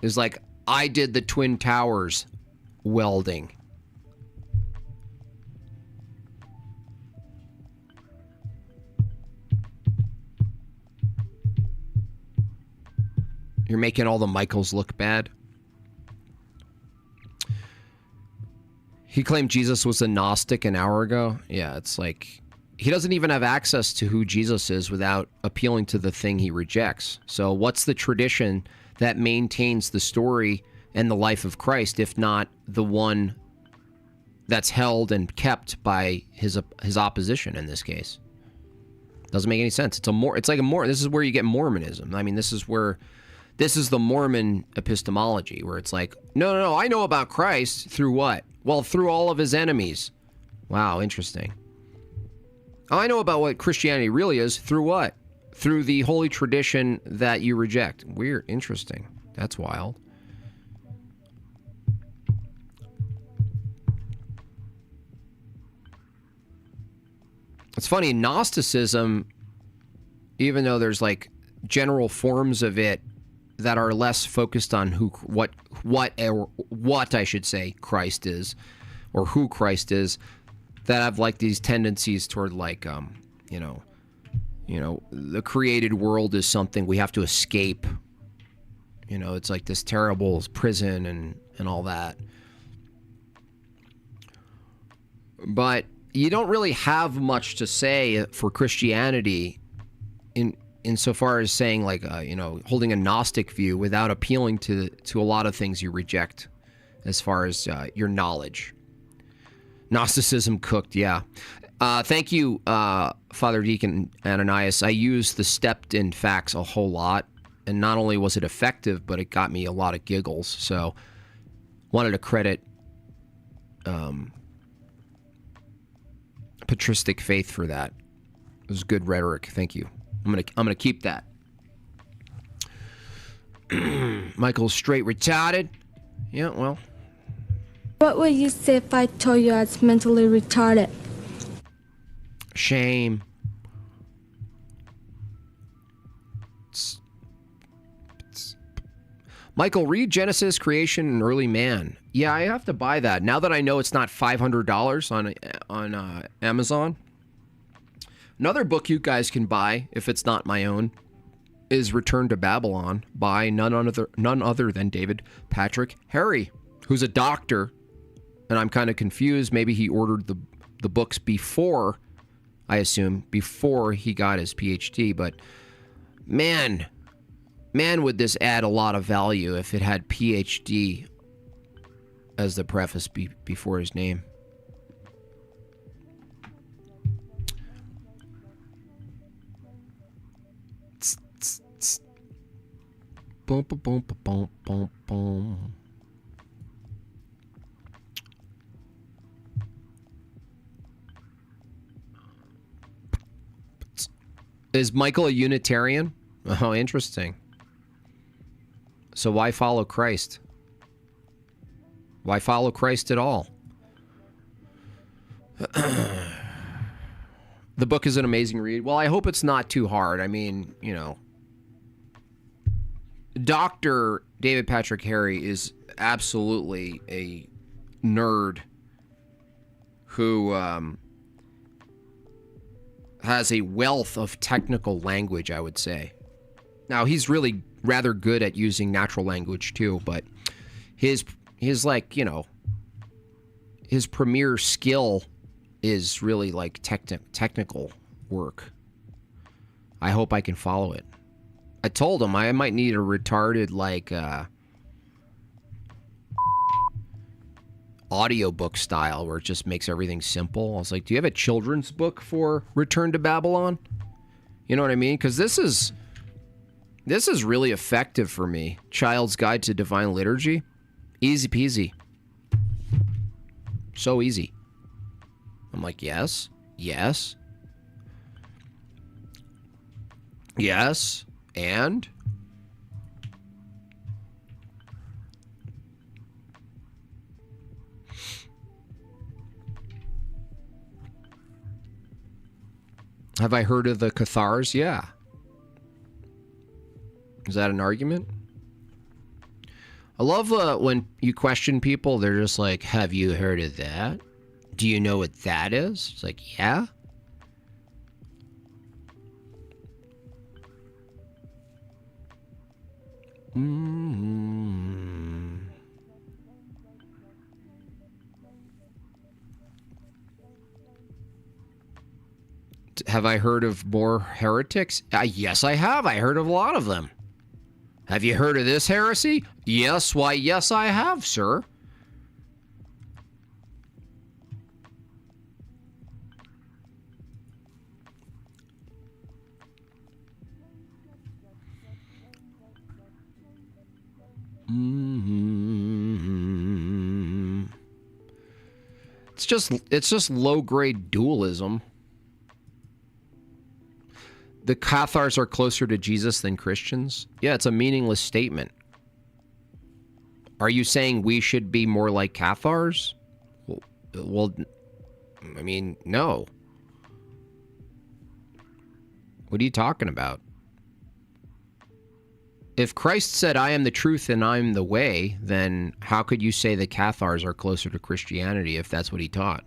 It's like, I did the Twin Towers welding. You're making all the Michaels look bad. He claimed Jesus was a Gnostic an hour ago. Yeah, it's like, he doesn't even have access to who Jesus is without appealing to the thing he rejects. So what's the tradition that maintains the story and the life of Christ, if not the one that's held and kept by his opposition in this case? Doesn't make any sense. It's like a Mormon. This is where you get Mormonism. I mean, this is the Mormon epistemology, where it's like, no, I know about Christ through what? Well, through all of his enemies. Wow, interesting. I know about what Christianity really is through what? Through the holy tradition that you reject. Weird. Interesting. That's wild. It's funny, Gnosticism, even though there's like general forms of it that are less focused on what I should say Christ is, or who Christ is, that have like these tendencies toward like the created world is something we have to escape. It's like this terrible prison and all that. But you don't really have much to say for Christianity insofar as saying like, holding a Gnostic view without appealing to a lot of things you reject as far as your knowledge. Gnosticism cooked, yeah. Thank you, Father Deacon Ananias. I used the stepped-in facts a whole lot, and not only was it effective, but it got me a lot of giggles. So, wanted to credit patristic faith for that. It was good rhetoric. Thank you. I'm gonna keep that. Michael's straight retarded. Yeah, well. What would you say if I told you I was mentally retarded? Shame. Michael, read Genesis, Creation, and Early Man. Yeah, I have to buy that. Now that I know it's not $500 on Amazon. Another book you guys can buy, if it's not my own, is Return to Babylon by none other than David Patrick Harry, who's a doctor. And I'm kind of confused. Maybe he ordered the books before, I assume, before he got his PhD. But man, would this add a lot of value if it had PhD as the preface before his name. Boom, boom, boom, boom, boom, boom. Is Michael a Unitarian? Oh, interesting. So why follow Christ? Why follow Christ at all? The book is an amazing read. Well, I hope it's not too hard. I mean, you know, Dr. David Patrick Harry is absolutely a nerd who has a wealth of technical language, I would say. Now, he's really rather good at using natural language too, but his like, you know, his premier skill is really like technical work. I hope I can follow it. I told him I might need a retarded like audiobook style where it just makes everything simple. I was like, do you have a children's book for Return to Babylon? You know what I mean? Because this is really effective for me. Child's Guide to Divine Liturgy. Easy peasy. So easy. I'm like, yes, yes, yes, and have I heard of the Cathars? Yeah. Is that an argument? I love when you question people, they're just like, have you heard of that? Do you know what that is? It's like, yeah. Have I heard of more heretics? Yes, I have. I heard of a lot of them. Have you heard of this heresy? Yes, why, yes, I have, sir. It's just low-grade dualism. The Cathars are closer to Jesus than Christians? Yeah, it's a meaningless statement. Are you saying we should be more like Cathars? Well, I mean, no. What are you talking about? If Christ said, I am the truth and I'm the way, then how could you say the Cathars are closer to Christianity if that's what he taught?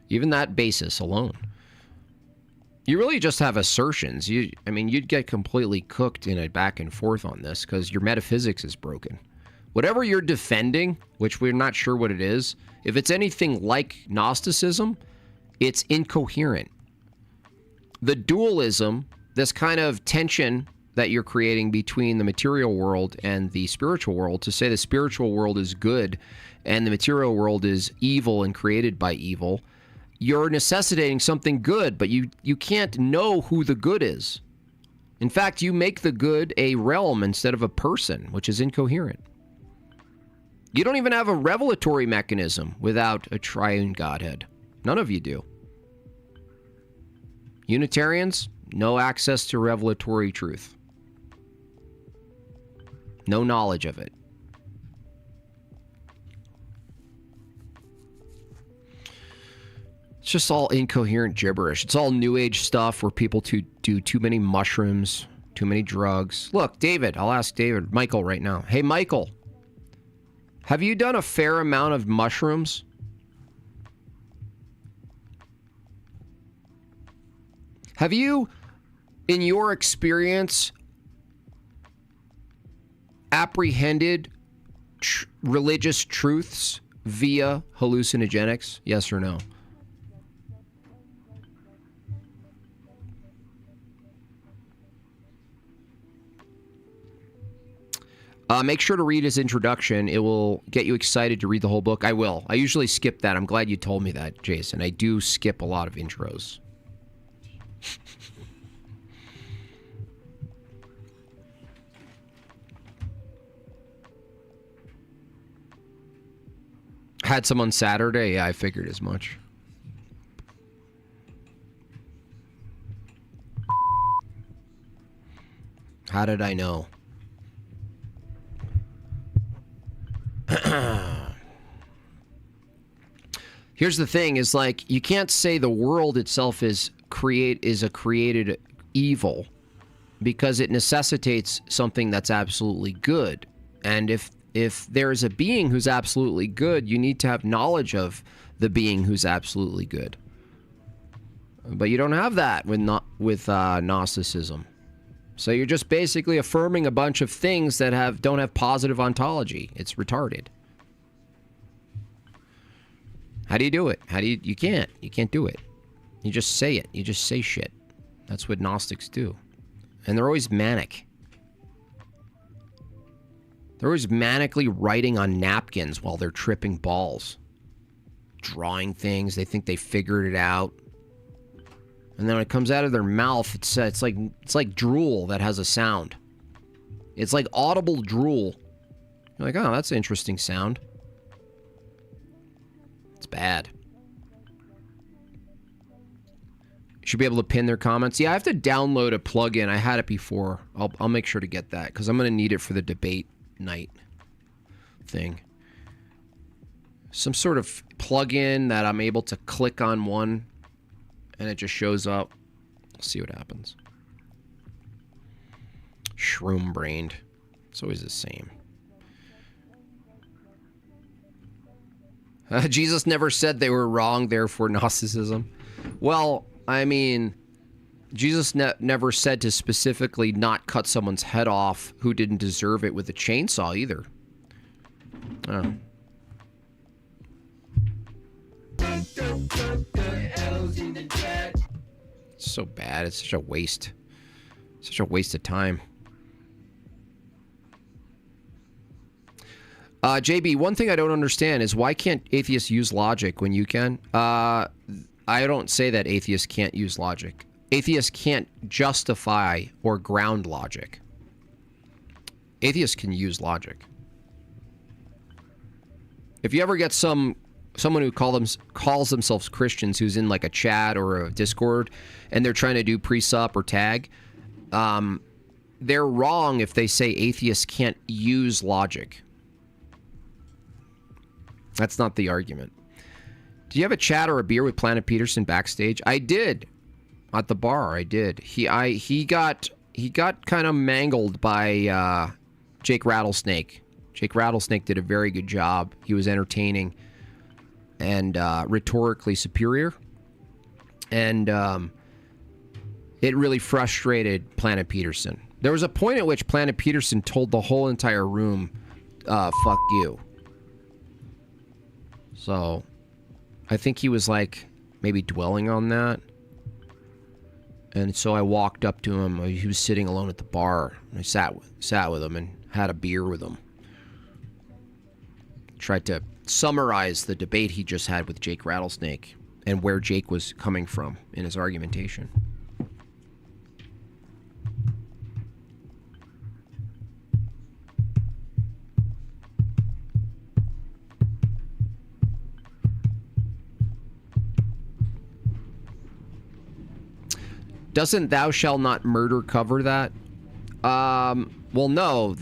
Even that basis alone. You really just have assertions. I mean, you'd get completely cooked in a back and forth on this because your metaphysics is broken. Whatever you're defending, which we're not sure what it is, if it's anything like Gnosticism, it's incoherent. The dualism, this kind of tension that you're creating between the material world and the spiritual world, to say the spiritual world is good and the material world is evil and created by evil, you're necessitating something good, but you can't know who the good is. In fact, you make the good a realm instead of a person, which is incoherent. You don't even have a revelatory mechanism without a triune Godhead. None of you do. Unitarians, no access to revelatory truth. No knowledge of it. It's It's just all incoherent gibberish. It's all new age stuff where people do too many mushrooms, too many drugs. Look, David, I'll ask Michael right now. Hey, Michael, have you done a fair amount of mushrooms? Have you, in your experience, apprehended religious truths via hallucinogenics? Yes or no? Make sure to read his introduction. It will get you excited to read the whole book. I will. I usually skip that. I'm glad you told me that, Jason. I do skip a lot of intros. Had some on Saturday. Yeah, I figured as much. How did I know? Here's the thing, is like, you can't say the world itself is a created evil, because it necessitates something that's absolutely good. And if there is a being who's absolutely good, you need to have knowledge of the being who's absolutely good. But you don't have that with Gnosticism. So you're just basically affirming a bunch of things that don't have positive ontology. It's retarded. How do you do it? You can't do it. You just say it. You just say shit. That's what Gnostics do. And they're always manic. They're always manically writing on napkins while they're tripping balls. Drawing things. They think they figured it out. And then when it comes out of their mouth, it's like drool that has a sound. It's like audible drool. You're like, oh, that's an interesting sound. It's bad. You should be able to pin their comments. Yeah, I have to download a plugin. I had it before. I'll make sure to get that, because I'm going to need it for the debate night thing. Some sort of plugin that I'm able to click on one and it just shows up. We'll see what happens. Shroom brained. It's always the same. Jesus never said they were wrong, therefore Gnosticism. Well, I mean, Jesus never said to specifically not cut someone's head off who didn't deserve it with a chainsaw either. Oh. It's so bad. It's such a waste. Such a waste of time. JB, one thing I don't understand is why can't atheists use logic when you can? I don't say that atheists can't use logic. Atheists can't justify or ground logic. Atheists can use logic. If you ever get someone who calls themselves Christians who's in like a chat or a Discord and they're trying to do pre-sup or tag, they're wrong if they say atheists can't use logic. That's not the argument. Do you have a chat or a beer with Planet Peterson backstage? I did. At the bar, I did. He got kind of mangled by Jake Rattlesnake. Jake Rattlesnake did a very good job. He was entertaining and rhetorically superior. And it really frustrated Planet Peterson. There was a point at which Planet Peterson told the whole entire room, fuck you. So, I think he was like maybe dwelling on that. And so I walked up to him. He was sitting alone at the bar. And I sat with him and had a beer with him. Tried to summarize the debate he just had with Jake Rattlesnake and where Jake was coming from in his argumentation. Doesn't "thou shalt not murder" cover that? Well, no.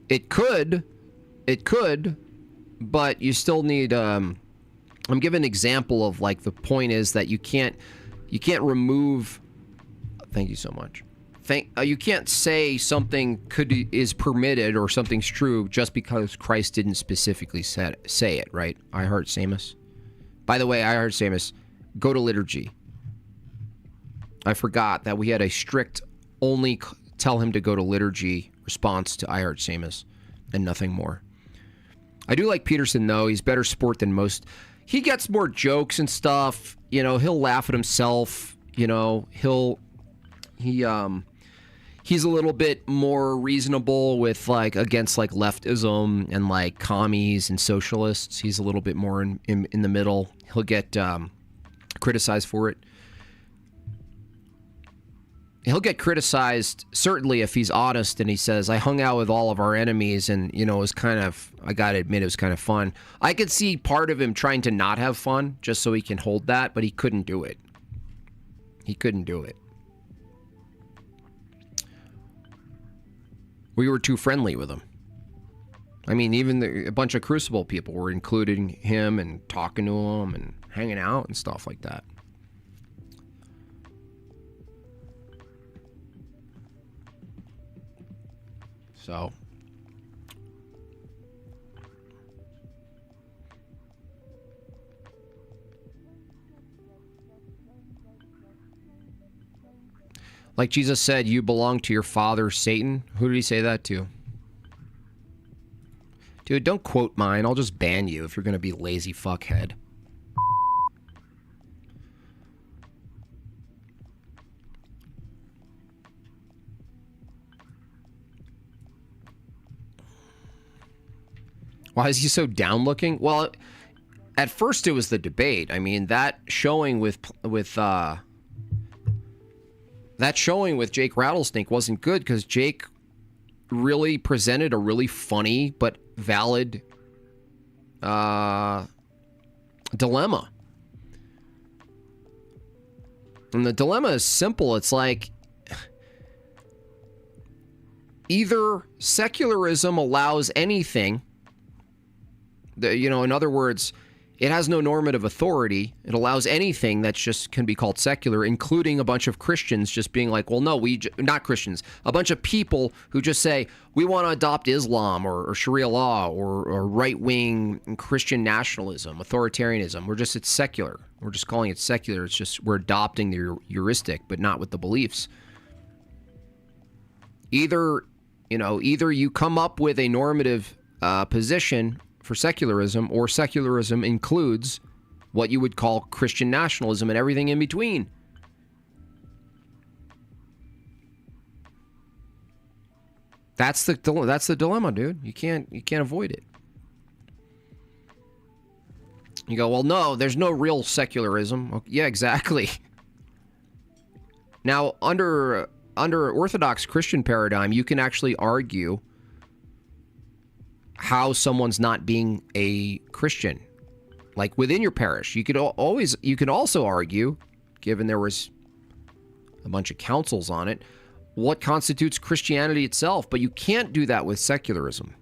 It could, but you still need I'm giving an example of like the point is that you can't remove. Thank you so much. You can't say something is permitted or something's true just because Christ didn't specifically say it, right? I heart Samus. By the way, I heart Samus. Go to liturgy. I forgot that we had a strict only tell him to go to liturgy response to I heart Samus and nothing more. I do like Peterson though. He's better sport than most. He gets more jokes and stuff. You know, he'll laugh at himself. You know, he's a little bit more reasonable with like against like leftism and like commies and socialists. He's a little bit more in the middle. He'll get criticized for it. He'll get criticized certainly if he's honest and he says, I hung out with all of our enemies and, you know, it was kind of, I gotta admit, it was kind of fun. I could see part of him trying to not have fun just so he can hold that, but he couldn't do it. He couldn't do it. We were too friendly with him. I mean, even a bunch of Crucible people were including him and talking to him and hanging out and stuff like that. So, like Jesus said, you belong to your father, Satan. Who did he say that to? Dude, don't quote mine. I'll just ban you if you're going to be lazy fuckhead. Why is he so down looking? Well, at first it was the debate. I mean, that showing with Jake Rattlesnake wasn't good because Jake really presented a really funny but valid dilemma. And the dilemma is simple. It's like either secularism allows anything. You know, in other words, it has no normative authority. It allows anything that just can be called secular, including a bunch of Christians just being like, well, no, not Christians, a bunch of people who just say, we want to adopt Islam or Sharia law or right-wing Christian nationalism, authoritarianism. It's secular. We're just calling it secular. It's just we're adopting the heuristic, but not with the beliefs. Either you come up with a normative position for secularism, or secularism includes what you would call Christian nationalism and everything in between. That's the dilemma, dude. You can't avoid it. You go, well, no, there's no real secularism. Okay, yeah, exactly. Now, under Orthodox Christian paradigm, you can actually argue how someone's not being a Christian, like within your parish. You could also argue, given there was a bunch of councils on it, what constitutes Christianity itself. But you can't do that with secularism.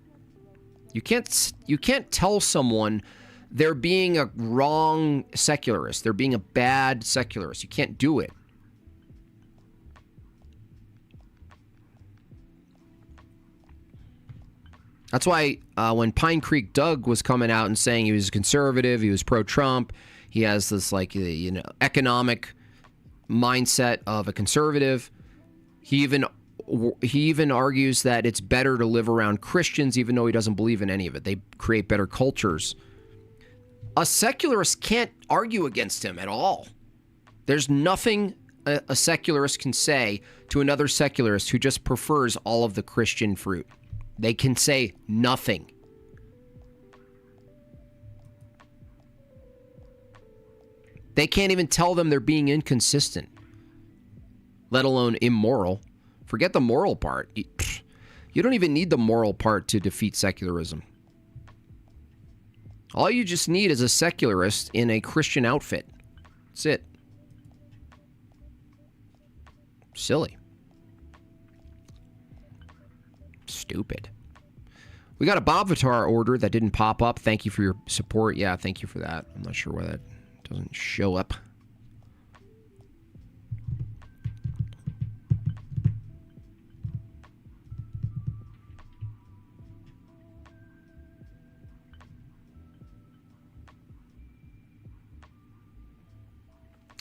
You can't tell someone they're being a wrong secularist, they're being a bad secularist. You can't do it. That's why when Pine Creek Doug was coming out and saying he was conservative, he was pro-Trump, he has this economic mindset of a conservative. He even argues that it's better to live around Christians, even though he doesn't believe in any of it. They create better cultures. A secularist can't argue against him at all. There's nothing a secularist can say to another secularist who just prefers all of the Christian fruit. They can say nothing. They can't even tell them they're being inconsistent, let alone immoral. Forget the moral part. You don't even need the moral part to defeat secularism. All you just need is a secularist in a Christian outfit. That's it. Silly. Stupid. We got a Bobvitar order that didn't pop up. Thank you for your support. Yeah, thank you for that. I'm not sure why that doesn't show up.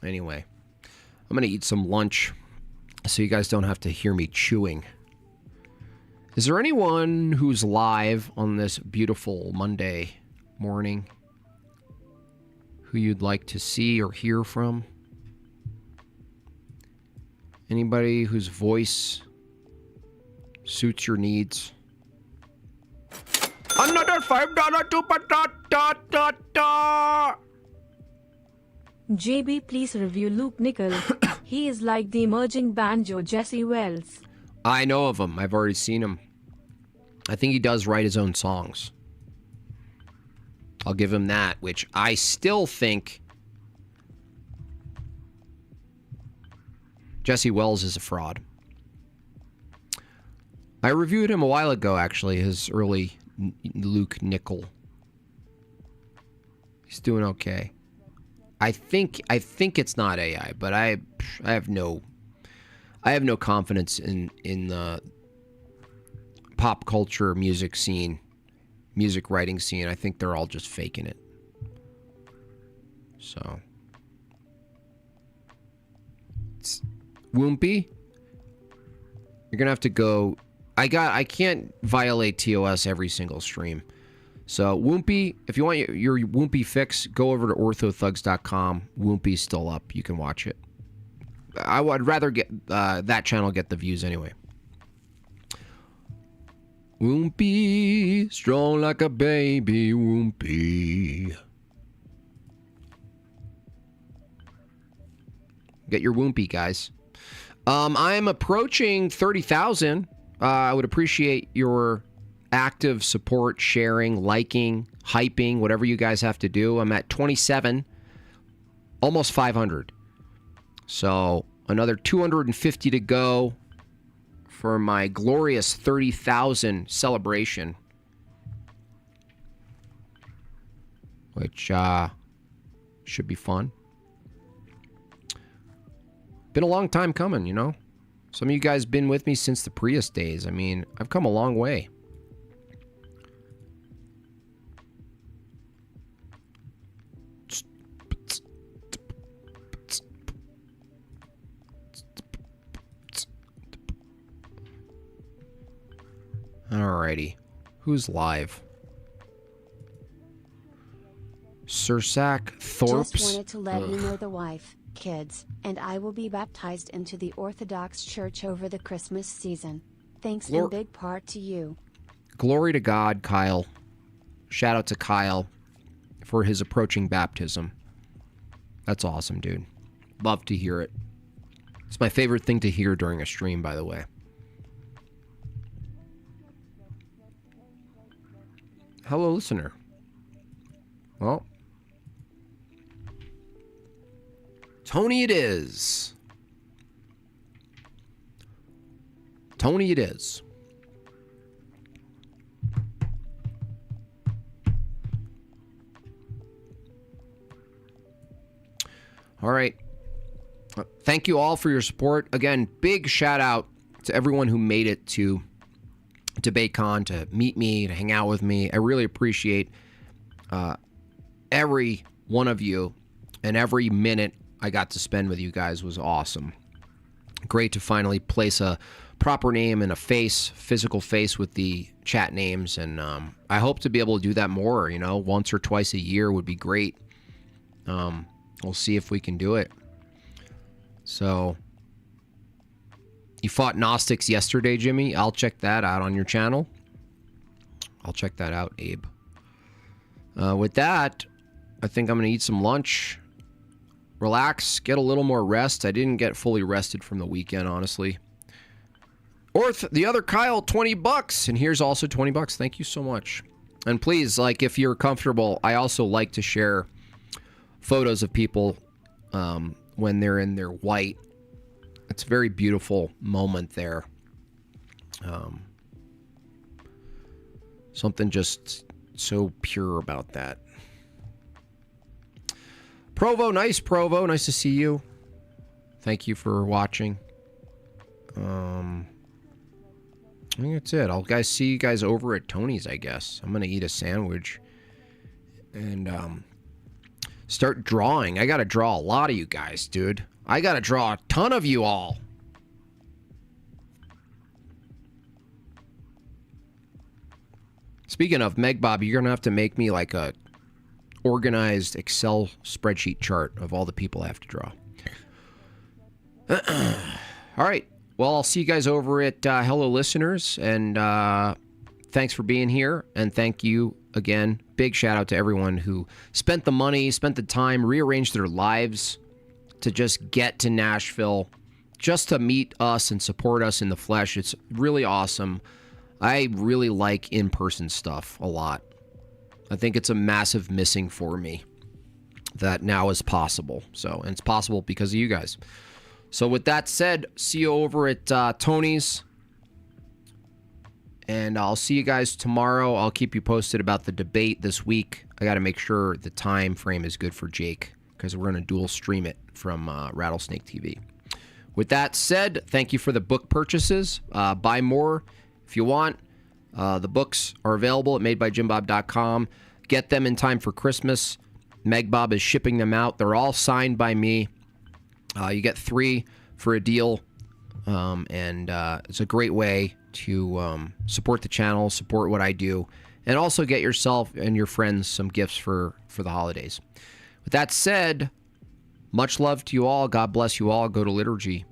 Anyway, I'm going to eat some lunch so you guys don't have to hear me chewing. Is there anyone who's live on this beautiful Monday morning who you'd like to see or hear from? Anybody whose voice suits your needs? Another $5 to JB, please review Luke Nickel. He is like the emerging banjo Jesse Wells. I know of him. I've already seen him. I think he does write his own songs. I'll give him that, which I still think Jesse Wells is a fraud. I reviewed him a while ago, actually, his early Luke Nickel. He's doing okay. I think it's not AI, but I have no confidence in the pop culture music scene, music writing scene. I think they're all just faking it. So, it's Woompy, you're gonna have to go. I can't violate TOS every single stream. So, Woompy, if you want your Woompy fix, go over to orthothugs.com. Woompy's still up. You can watch it. I would rather get that channel get the views anyway. Woompy, strong like a baby, Woompy. Get your Woompy, guys. I'm approaching 30,000. I would appreciate your active support, sharing, liking, hyping, whatever you guys have to do. I'm at 27, almost 500. So another 250 to go for my glorious 30,000 celebration, which should be fun. Been a long time coming, you know. Some of you guys been with me since the Prius days. I mean, I've come a long way. Alrighty. Who's live? Sursac Thorpe's. Just wanted to let you know the wife, kids, and I will be baptized into the Orthodox Church over the Christmas season. Thanks in big part to you. Glory to God, Kyle. Shout out to Kyle for his approaching baptism. That's awesome, dude. Love to hear it. It's my favorite thing to hear during a stream, by the way. Hello, listener. Well, Tony it is. Tony it is. All right. Thank you all for your support. Again, big shout out to everyone who made it to DebateCon, to meet me, to hang out with me. I really appreciate every one of you, and every minute I got to spend with you guys was awesome. Great to finally place a proper name and a face, physical face with the chat names, and I hope to be able to do that more, you know, once or twice a year would be great. We'll see if we can do it. So, you fought Gnostics yesterday, Jimmy. I'll check that out on your channel. I'll check that out, Abe. With that, I think I'm going to eat some lunch, relax, get a little more rest. I didn't get fully rested from the weekend, honestly. Orth, the other Kyle, $20. And here's also $20. Thank you so much. And please, like, if you're comfortable, I also like to share photos of people when they're in their white. It's a very beautiful moment there. Something just so pure about that. Provo, nice to see you. Thank you for watching. I think that's it. I'll see you guys over at Tony's, I guess. I'm gonna eat a sandwich and start drawing. I gotta draw a lot of you guys, dude. I gotta draw a ton of you all. Speaking of, Meg Bob, you're gonna have to make me like a organized Excel spreadsheet chart of all the people I have to draw. All right. Well, I'll see you guys over at Hello Listeners, and thanks for being here, and thank you again. Big shout out to everyone who spent the money, spent the time, rearranged their lives to just get to Nashville, just to meet us and support us in the flesh. It's really awesome. I really like in-person stuff a lot. I think it's a massive missing for me that now is possible. And it's possible because of you guys. So with that said, see you over at Tony's. And I'll see you guys tomorrow. I'll keep you posted about the debate this week. I got to make sure the time frame is good for Jake, because we're going to dual stream it from Rattlesnake TV. With that said, thank you for the book purchases. Buy more if you want. The books are available at madebyjimbob.com. Get them in time for Christmas. Megbob is shipping them out. They're all signed by me. You get 3 for a deal. And it's a great way to support the channel, support what I do, and also get yourself and your friends some gifts for the holidays. With that said, much love to you all. God bless you all. Go to liturgy.